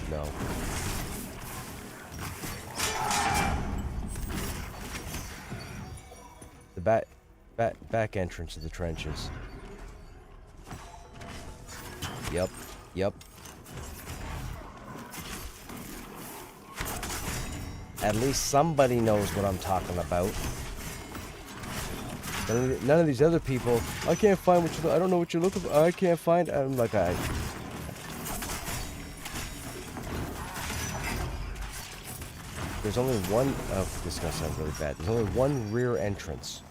A: No. The back entrance of the trenches. Yep. At least somebody knows what I'm talking about. None of these other people, I can't find what you, I don't know what you're looking for, I can't find, I'm like, there's only one, oh, this is gonna sound really bad, there's only one rear entrance.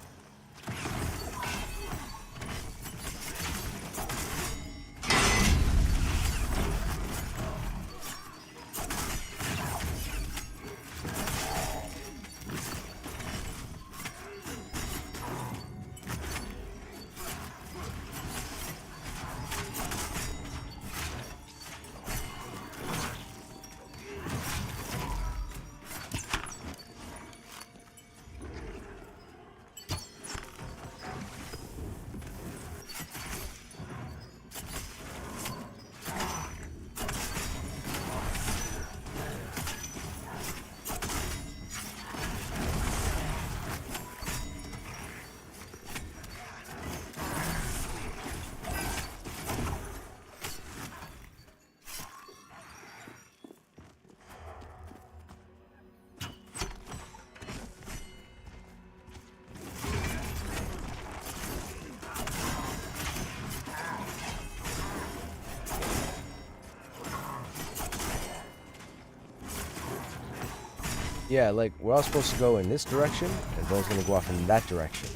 A: Yeah, like, we're all supposed to go in this direction, and Bo's gonna go off in that direction.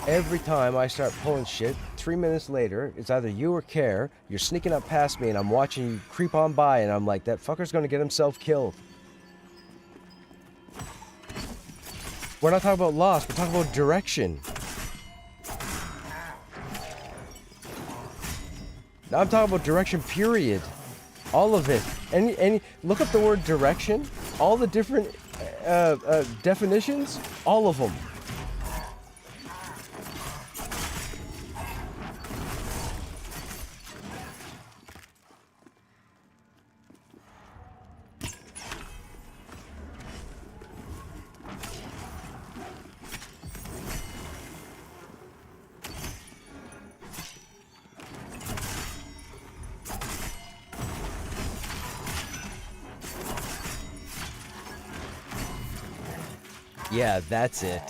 A: Every time I start pulling shit, 3 minutes later, it's either you or Care, you're sneaking up past me, and I'm watching you creep on by, and I'm like, that fucker's gonna get himself killed. We're not talking about loss, we're talking about direction. Now I'm talking about direction, period. All of it. Any look up the word direction. All the different definitions. All of them. Yeah, that's it.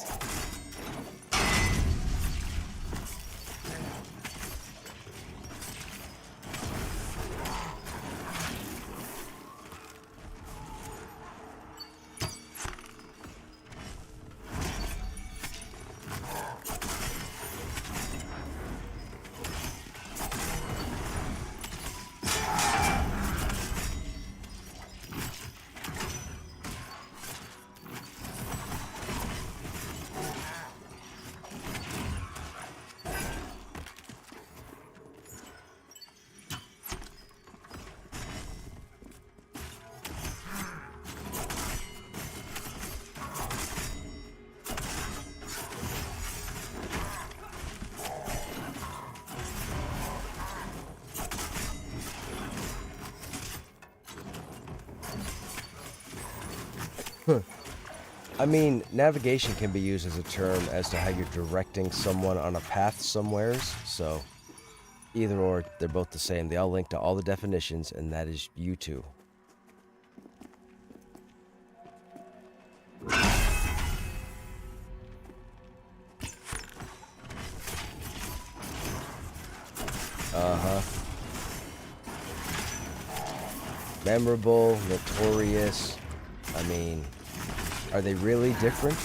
A: I mean, navigation can be used as a term as to how you're directing someone on a path somewheres, so either or, they're both the same. They all link to all the definitions, and that is you two. Uh-huh. Memorable, notorious. I mean, are they really different?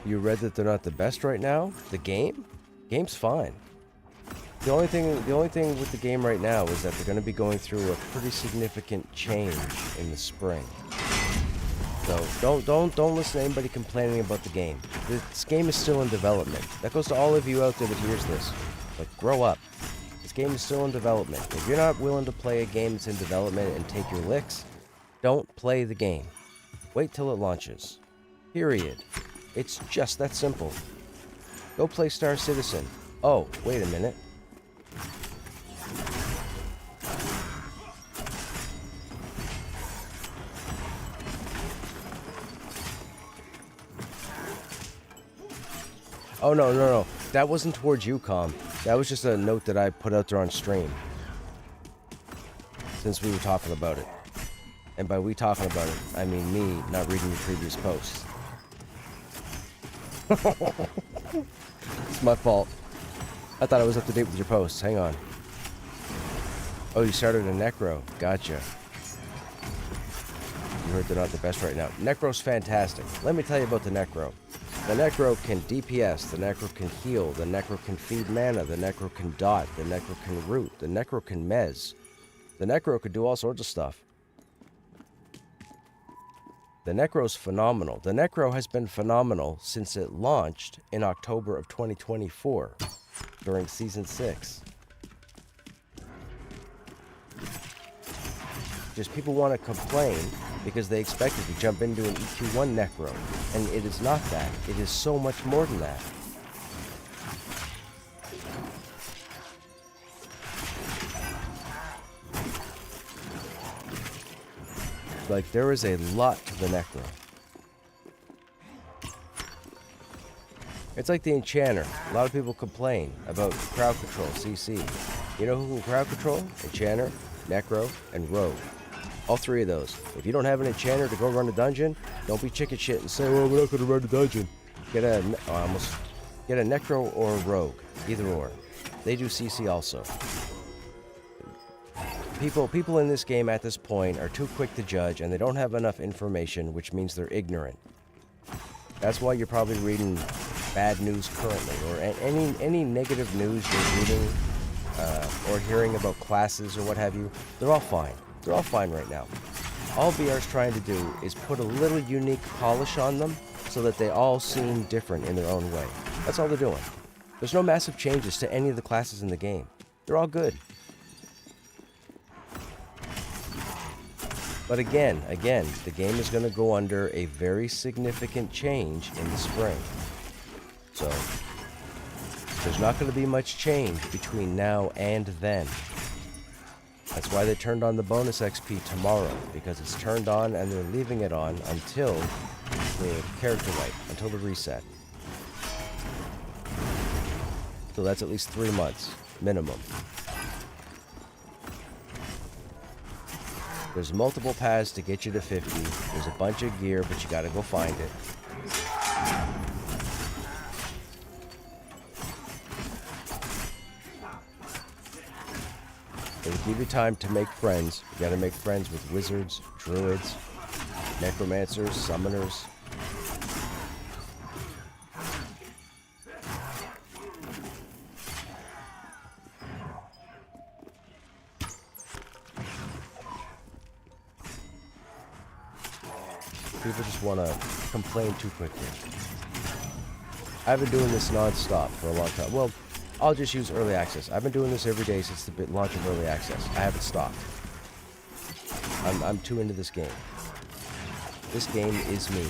A: You read that they're not the best right now? The game? Game's fine. The only thing with the game right now is that they're going to be going through a pretty significant change in the spring. So don't listen to anybody complaining about the game. This game is still in development. That goes to all of you out there that hears this. Like, grow up. This game is still in development. If you're not willing to play a game that's in development and take your licks, don't play the game. Wait till it launches. Period. It's just that simple. Go play Star Citizen. Oh, wait a minute. Oh, no. That wasn't towards you, Com. That was just a note that I put out there on stream. Since we were talking about it. And by we talking about it, I mean me not reading your previous posts. It's my fault. I thought I was up to date with your posts. Hang on. Oh, you started a Necro. Gotcha. You heard they're not the best right now. Necro's fantastic. Let me tell you about the Necro. The Necro can DPS, the Necro can heal, the Necro can feed mana, the Necro can dot, the Necro can root, the Necro can mez. The Necro could do all sorts of stuff. The Necro's phenomenal. The Necro has been phenomenal since it launched in October of 2024 during Season 6. Just people want to complain because they expected to jump into an EQ1 Necro, and it is not that. It is so much more than that. Like, there is a lot to the Necro. It's like the Enchanter. A lot of people complain about crowd control, CC. You know who can crowd control? Enchanter, Necro, and Rogue. All three of those. If you don't have an Enchanter to go run a dungeon, don't be chicken shit and say, well, we're not going to run a dungeon. Get a Necro or a Rogue. Either or. They do CC also. People in this game at this point are too quick to judge, and they don't have enough information, which means they're ignorant. That's why you're probably reading bad news currently, or any negative news you're reading or hearing about classes or what have you. They're all fine. They're all fine right now. All BR's trying to do is put a little unique polish on them so that they all seem different in their own way. That's all they're doing. There's no massive changes to any of the classes in the game. They're all good. But again, the game is going to go under a very significant change in the spring. So, there's not going to be much change between now and then. That's why they turned on the bonus XP tomorrow, because it's turned on and they're leaving it on until the character wipe, until the reset. So that's at least 3 months, minimum. There's multiple paths to get you to 50. There's a bunch of gear, but you gotta go find it. It'll give you time to make friends. You gotta make friends with wizards, druids, necromancers, summoners. People just want to complain too quickly. I've been doing this non-stop for a long time. Well, I'll just use early access. I've been doing this every day since the launch of early access. I haven't stopped. I'm too into this game. This game is me.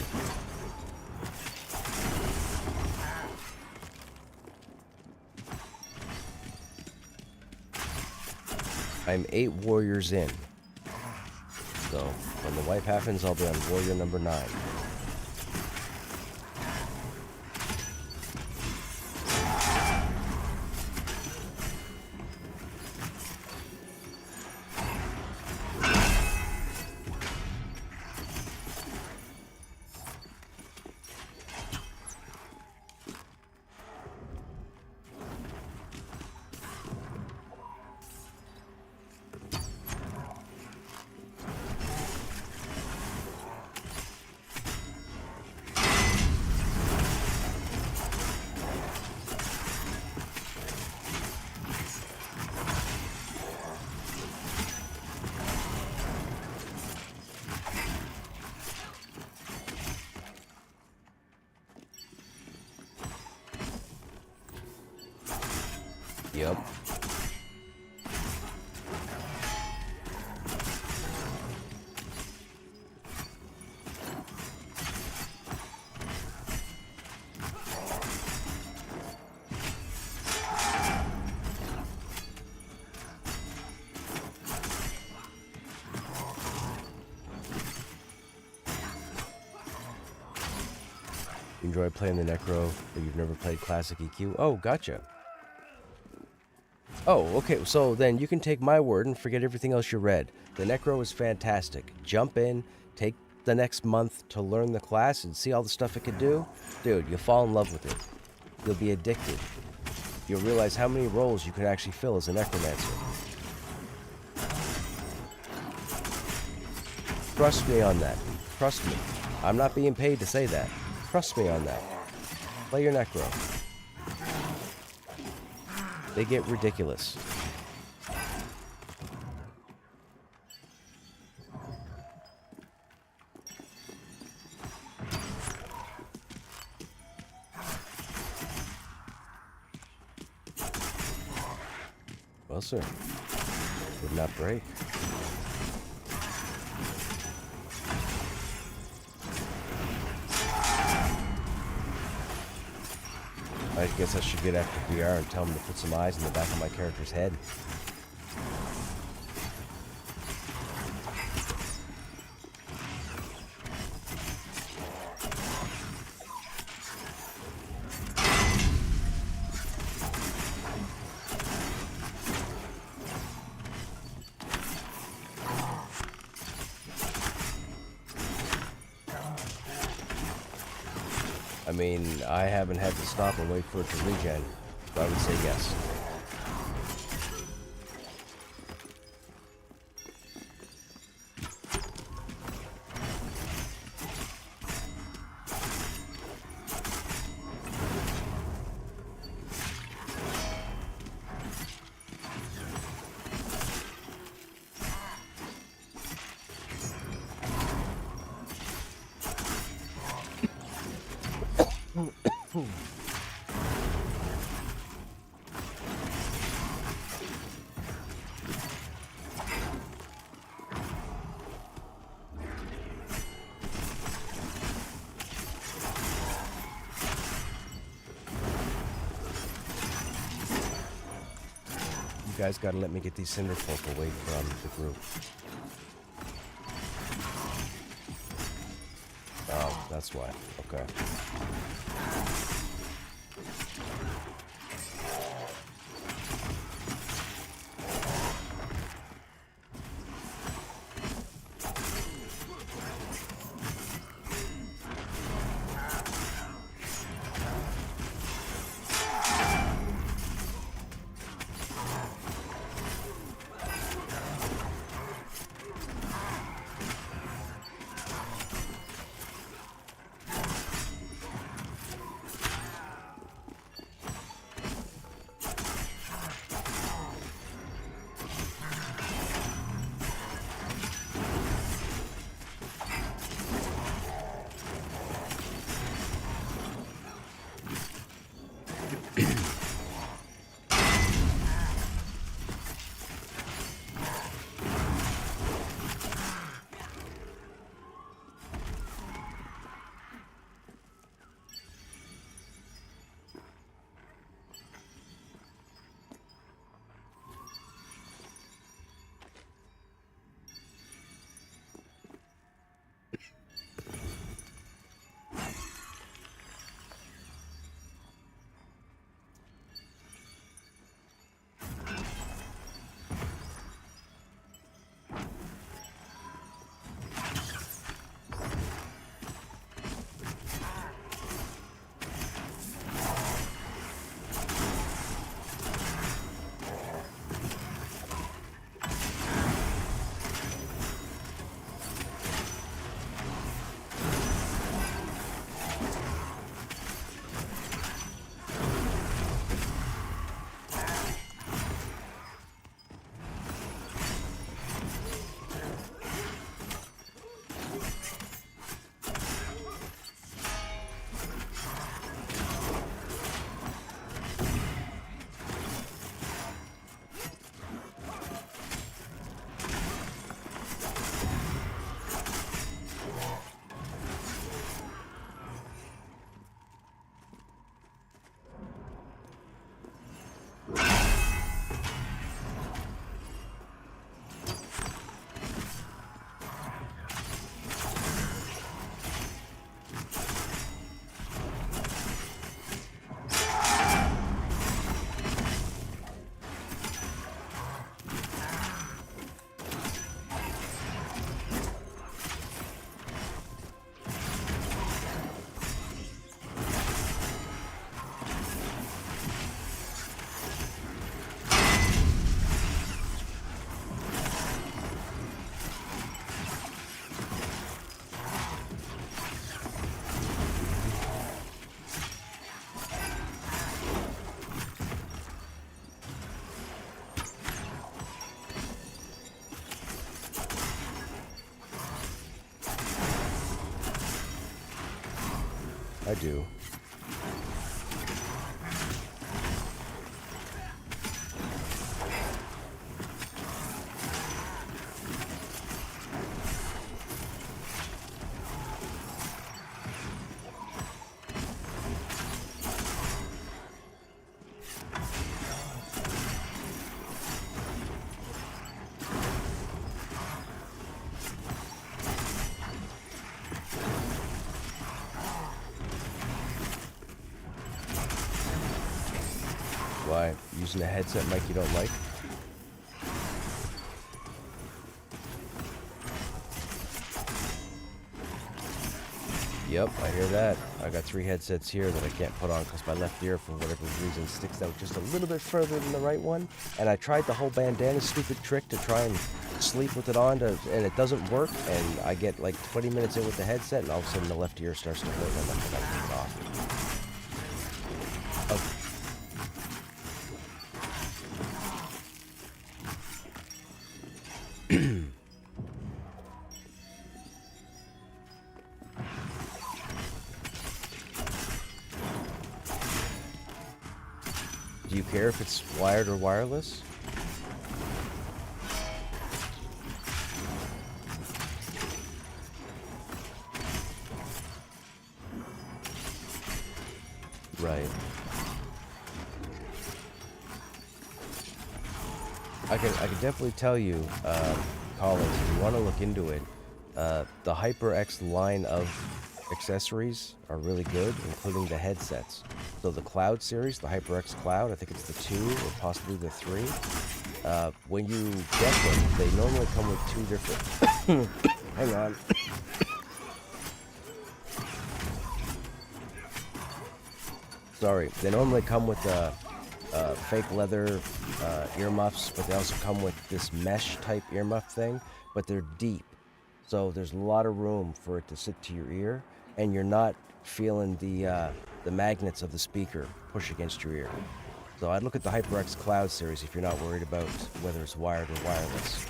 A: I'm 8 warriors in. So, when the wipe happens, I'll be on warrior number 9. Yep. You enjoy playing the Necro, but you've never played Classic EQ? Oh, gotcha. Oh, okay, so then you can take my word and forget everything else you read. The Necro is fantastic. Jump in, take the next month to learn the class and see all the stuff it can do. Dude, you'll fall in love with it. You'll be addicted. You'll realize how many roles you can actually fill as a Necromancer. Trust me on that. Trust me. I'm not being paid to say that. Trust me on that. Play your Necro. They get ridiculous. Well, sir, would not break. I guess I should get after VR and tell him to put some eyes in the back of my character's head. I mean, I haven't had to stop and wait for it to regen, so I would say yes. You guys gotta let me get these cinder folk away from the group. Oh, that's why. Okay. I do. Why? Using a headset mic you don't like? Yep, I hear that. I got 3 headsets here that I can't put on because my left ear, for whatever reason, sticks out just a little bit further than the right one. And I tried the whole bandana stupid trick to try and sleep with it on, and it doesn't work. And I get like 20 minutes in with the headset, and all of a sudden the left ear starts to hurt, and I'm like, take off. Okay. Do you care if it's wired or wireless? Right. I can definitely tell you, Collins, if you want to look into it, the HyperX line of accessories are really good, including the headsets. So the Cloud series, the HyperX Cloud, I think it's the 2 or possibly the 3. When you get them, they normally come with 2 different... Hang on. Sorry. They normally come with fake leather earmuffs, but they also come with this mesh type earmuff thing, but they're deep. So there's a lot of room for it to sit to your ear, and you're not feeling the magnets of the speaker push against your ear. So I'd look at the HyperX Cloud series if you're not worried about whether it's wired or wireless.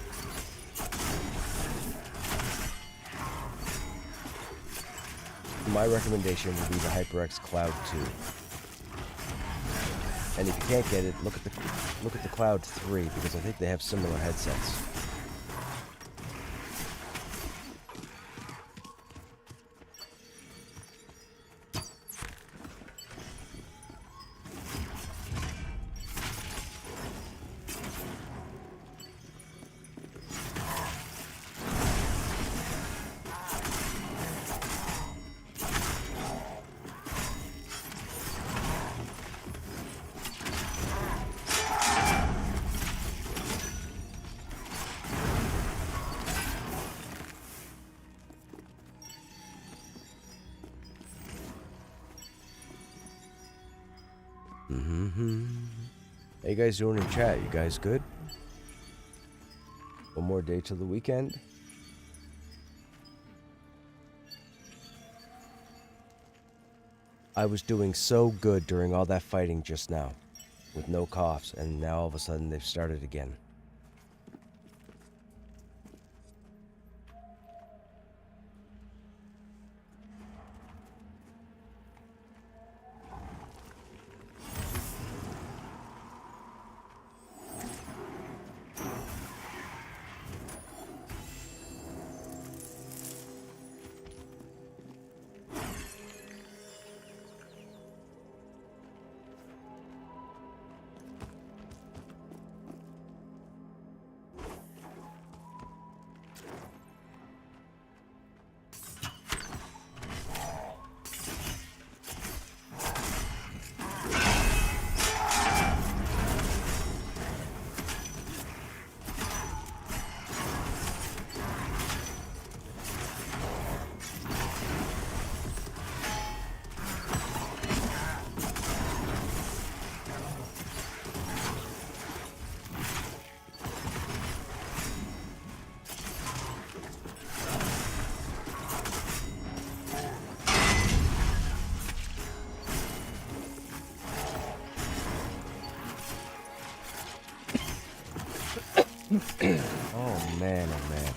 A: My recommendation would be the HyperX Cloud 2. And if you can't get it, look at the Cloud 3, because I think they have similar headsets. How you guys doing in chat? You guys good? One more day till the weekend. I was doing so good during all that fighting just now, with no coughs, and now all of a sudden they've started again. Oh man, oh man.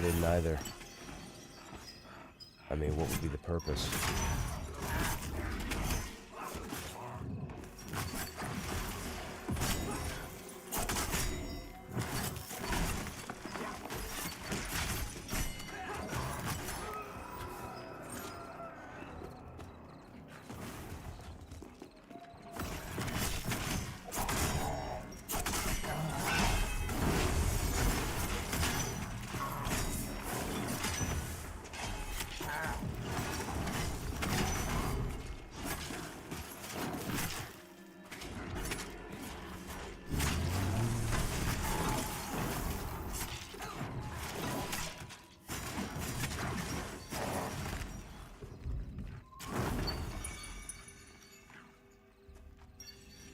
A: didn't either. I mean, what would be the purpose?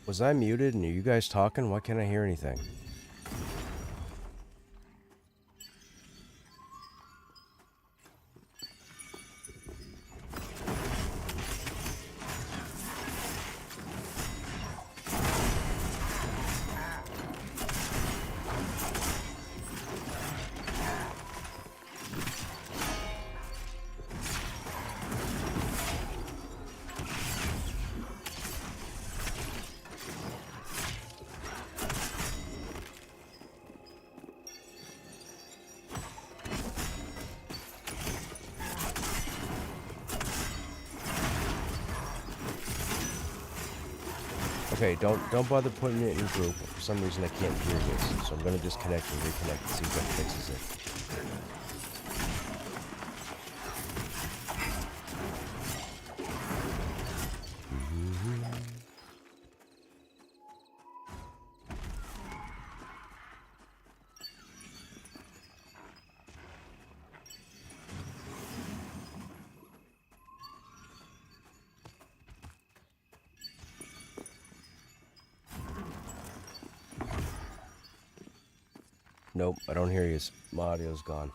A: Was I muted and are you guys talking? Why can't I hear anything? Okay, don't bother putting it in group. For some reason I can't hear this, so I'm gonna disconnect and reconnect and see if that fixes it. Nope, I don't hear you. My audio's gone.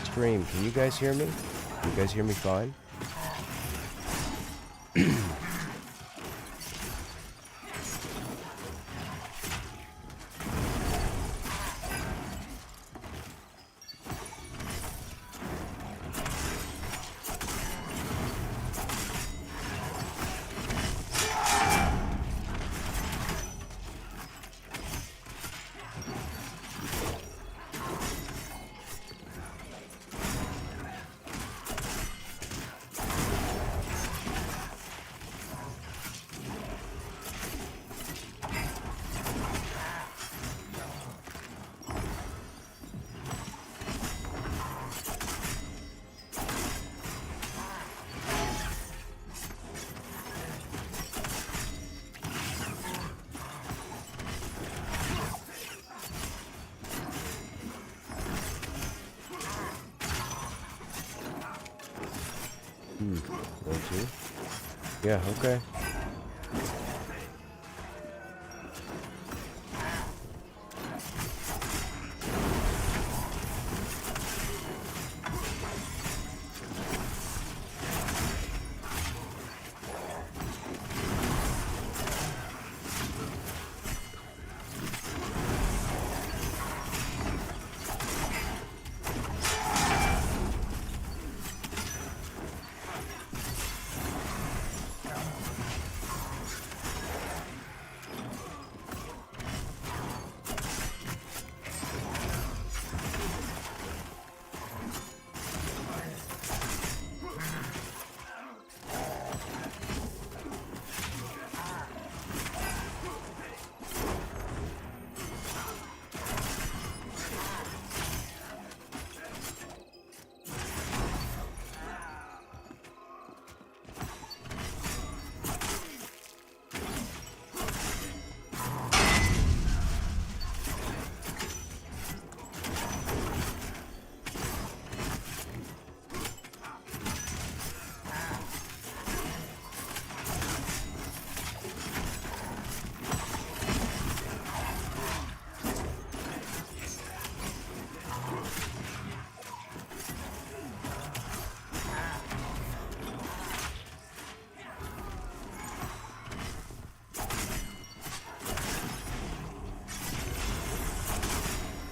A: Stream, can you guys hear me? Can you guys hear me fine? One, two. Yeah, okay.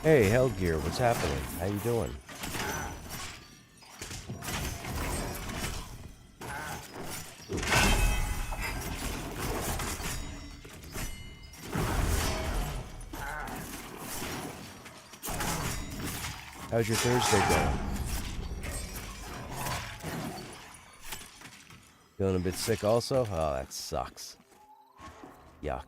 A: Hey, Hellgear, what's happening? How you doing? How's your Thursday going? Feeling a bit sick also? Oh, that sucks. Yuck.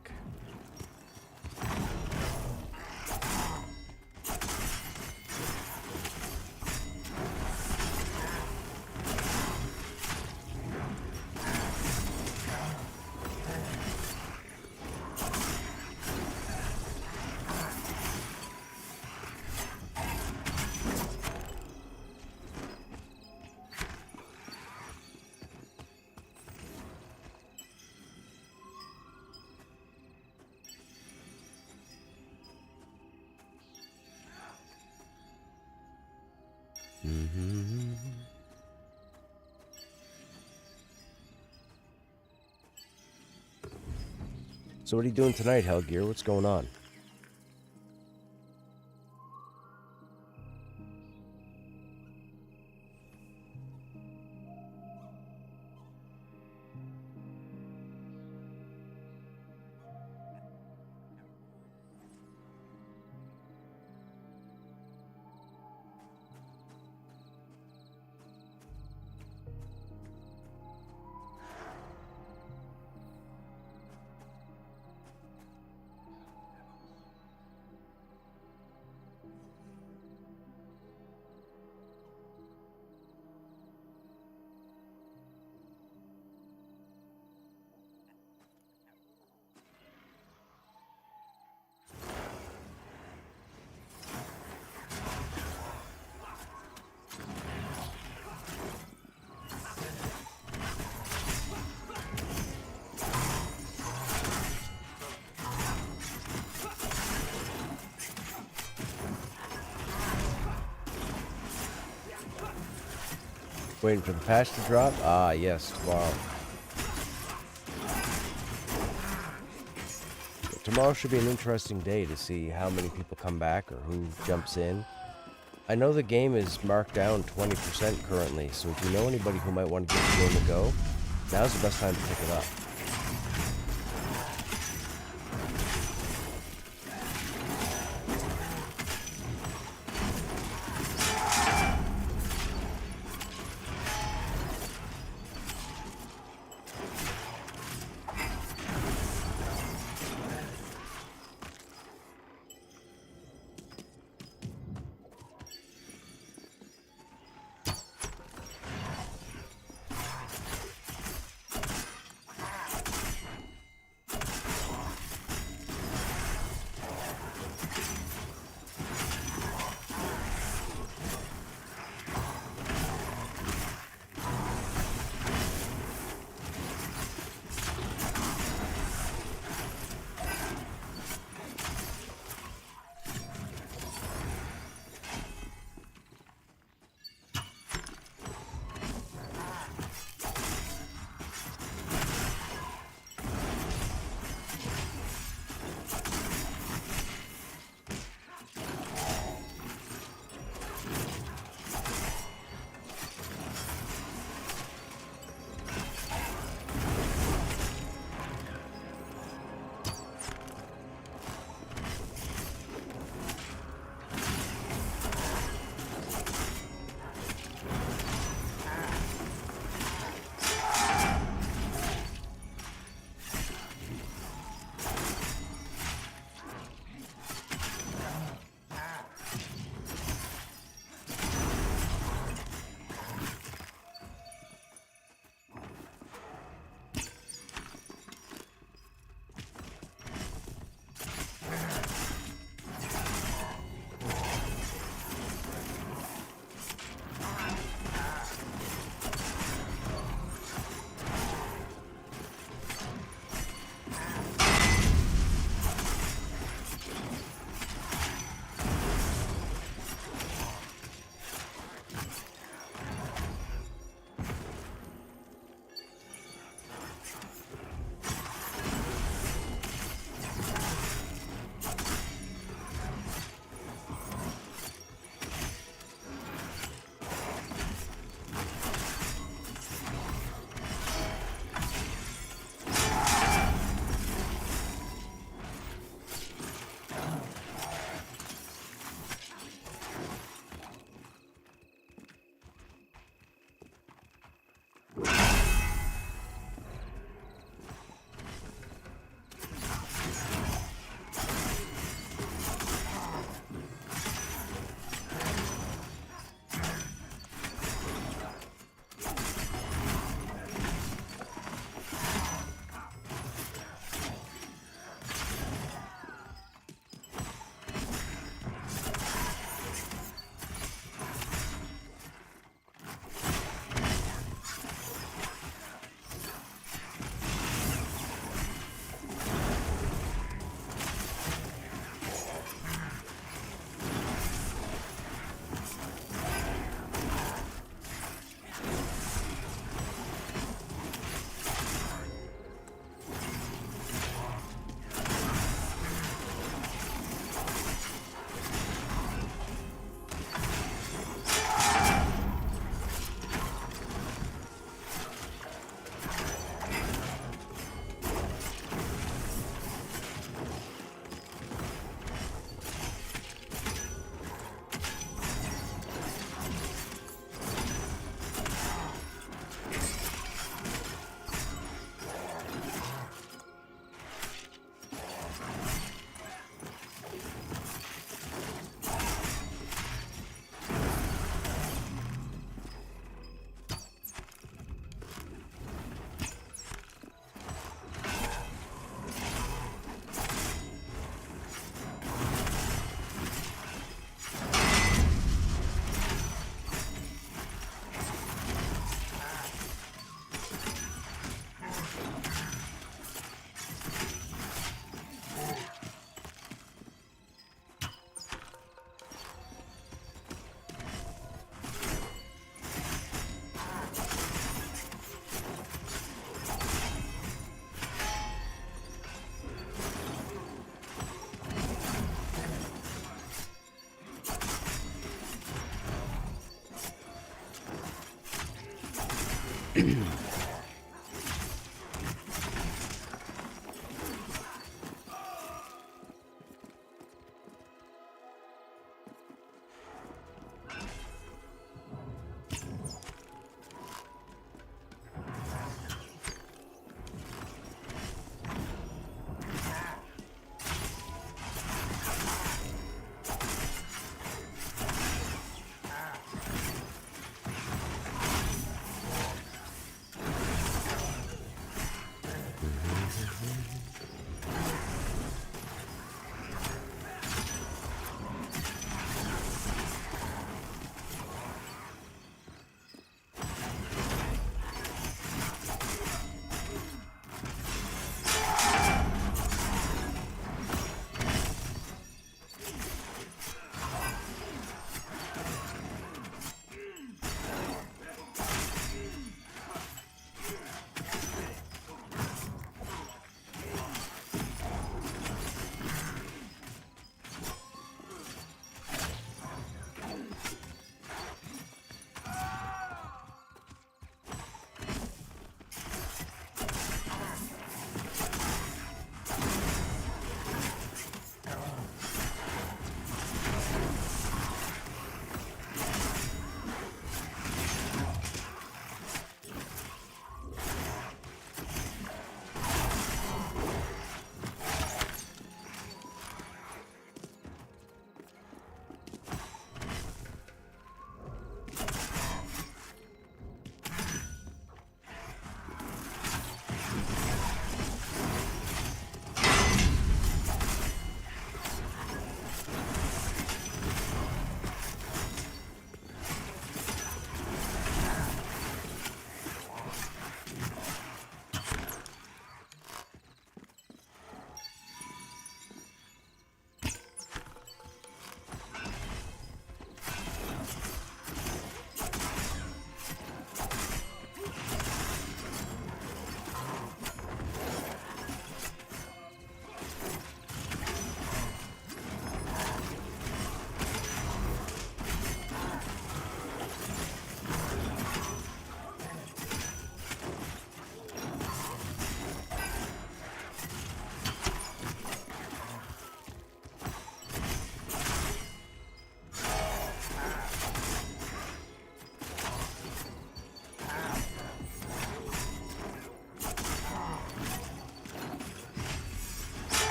A: So what are you doing tonight, Hellgear? What's going on? Waiting for the patch to drop? Ah, yes, tomorrow. Tomorrow should be an interesting day to see how many people come back or who jumps in. I know the game is marked down 20% currently, so if you know anybody who might want to give the game a go, now's the best time to pick it up.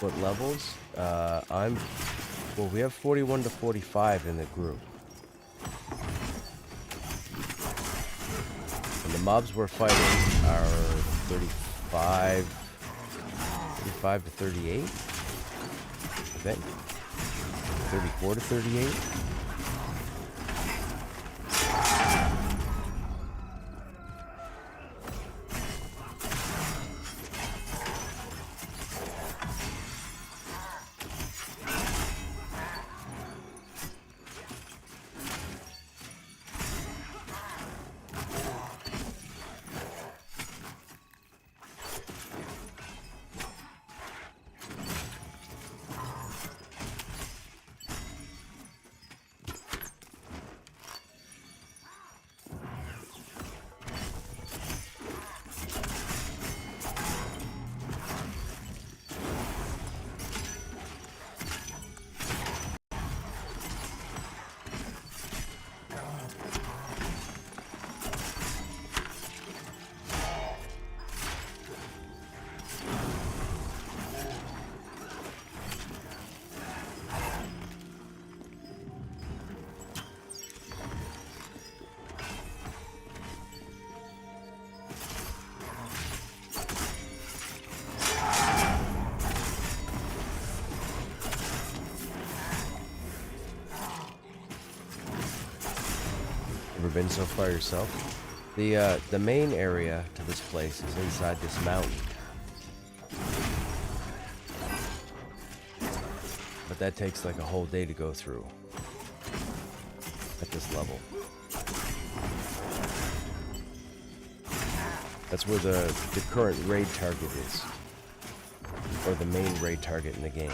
A: foot levels. Well, we have 41 to 45 in the group. And the mobs we're fighting are 35 to 38, I think. 34 to 38. Ever been so far yourself? The main area to this place is inside this mountain. But that takes like a whole day to go through at this level. That's where the current raid target is. Or the main raid target in the game.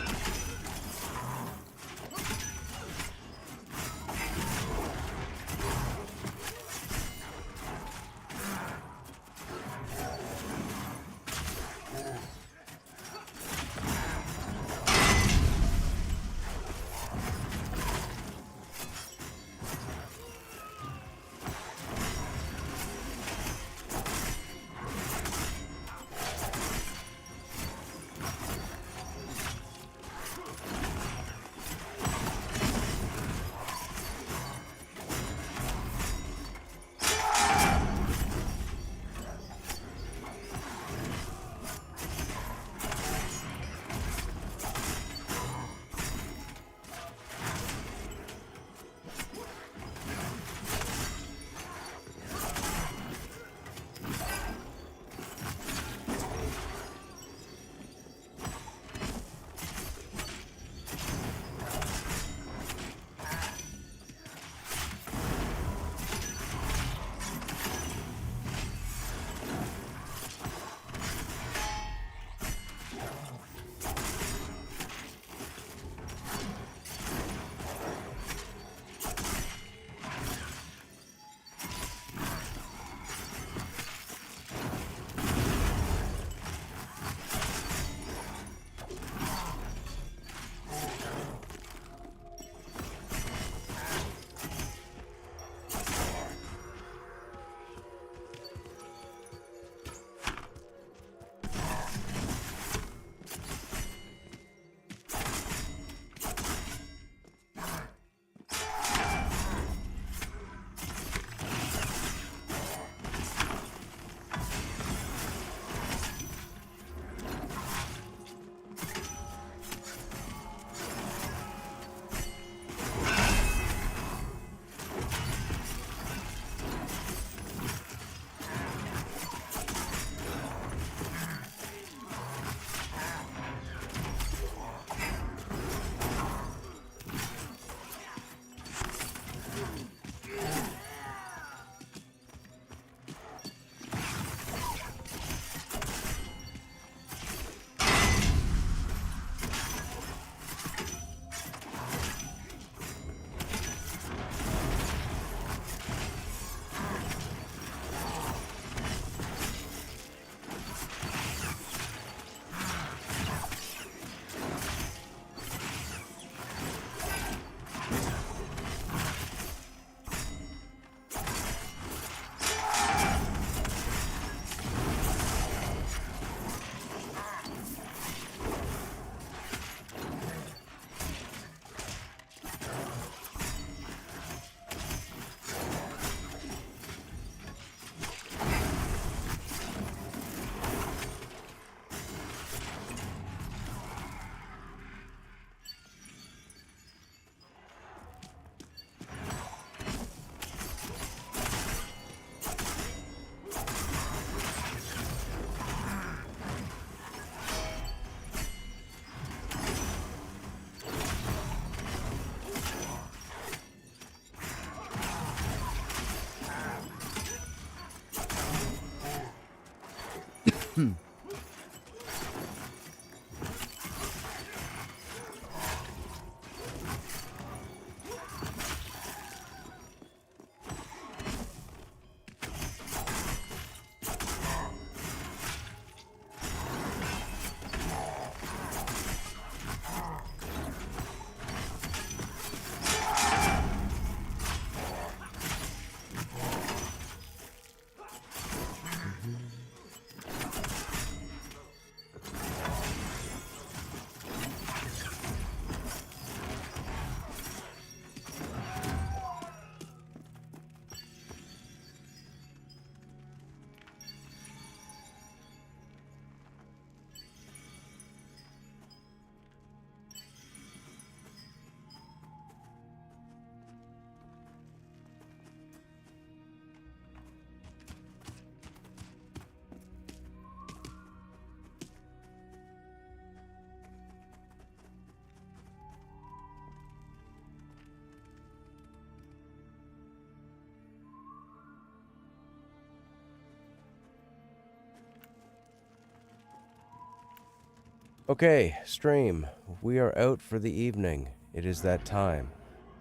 A: Okay, stream. We are out for the evening. It is that time.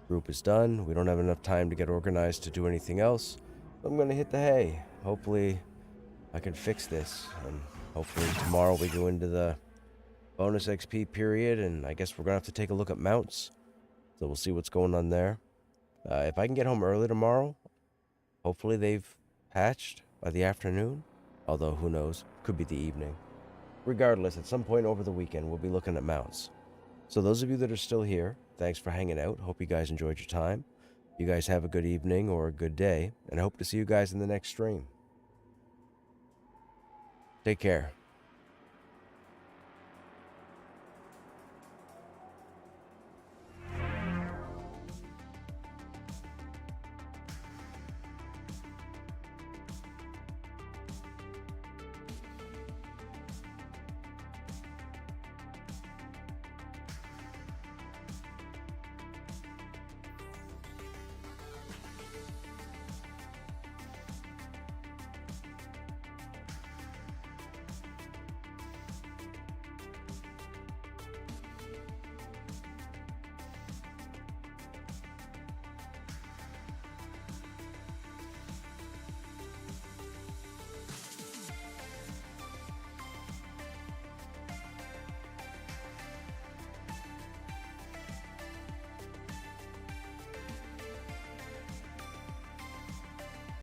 A: Group is done. We don't have enough time to get organized to do anything else. I'm gonna hit the hay. Hopefully, I can fix this. And hopefully tomorrow we go into the bonus XP period, and I guess we're gonna have to take a look at mounts. So we'll see what's going on there. If I can get home early tomorrow, hopefully they've patched by the afternoon. Although, who knows? Could be the evening. Regardless, at some point over the weekend, we'll be looking at mounts. So those of you that are still here, thanks for hanging out. Hope you guys enjoyed your time. You guys have a good evening or a good day, and I hope to see you guys in the next stream. Take care.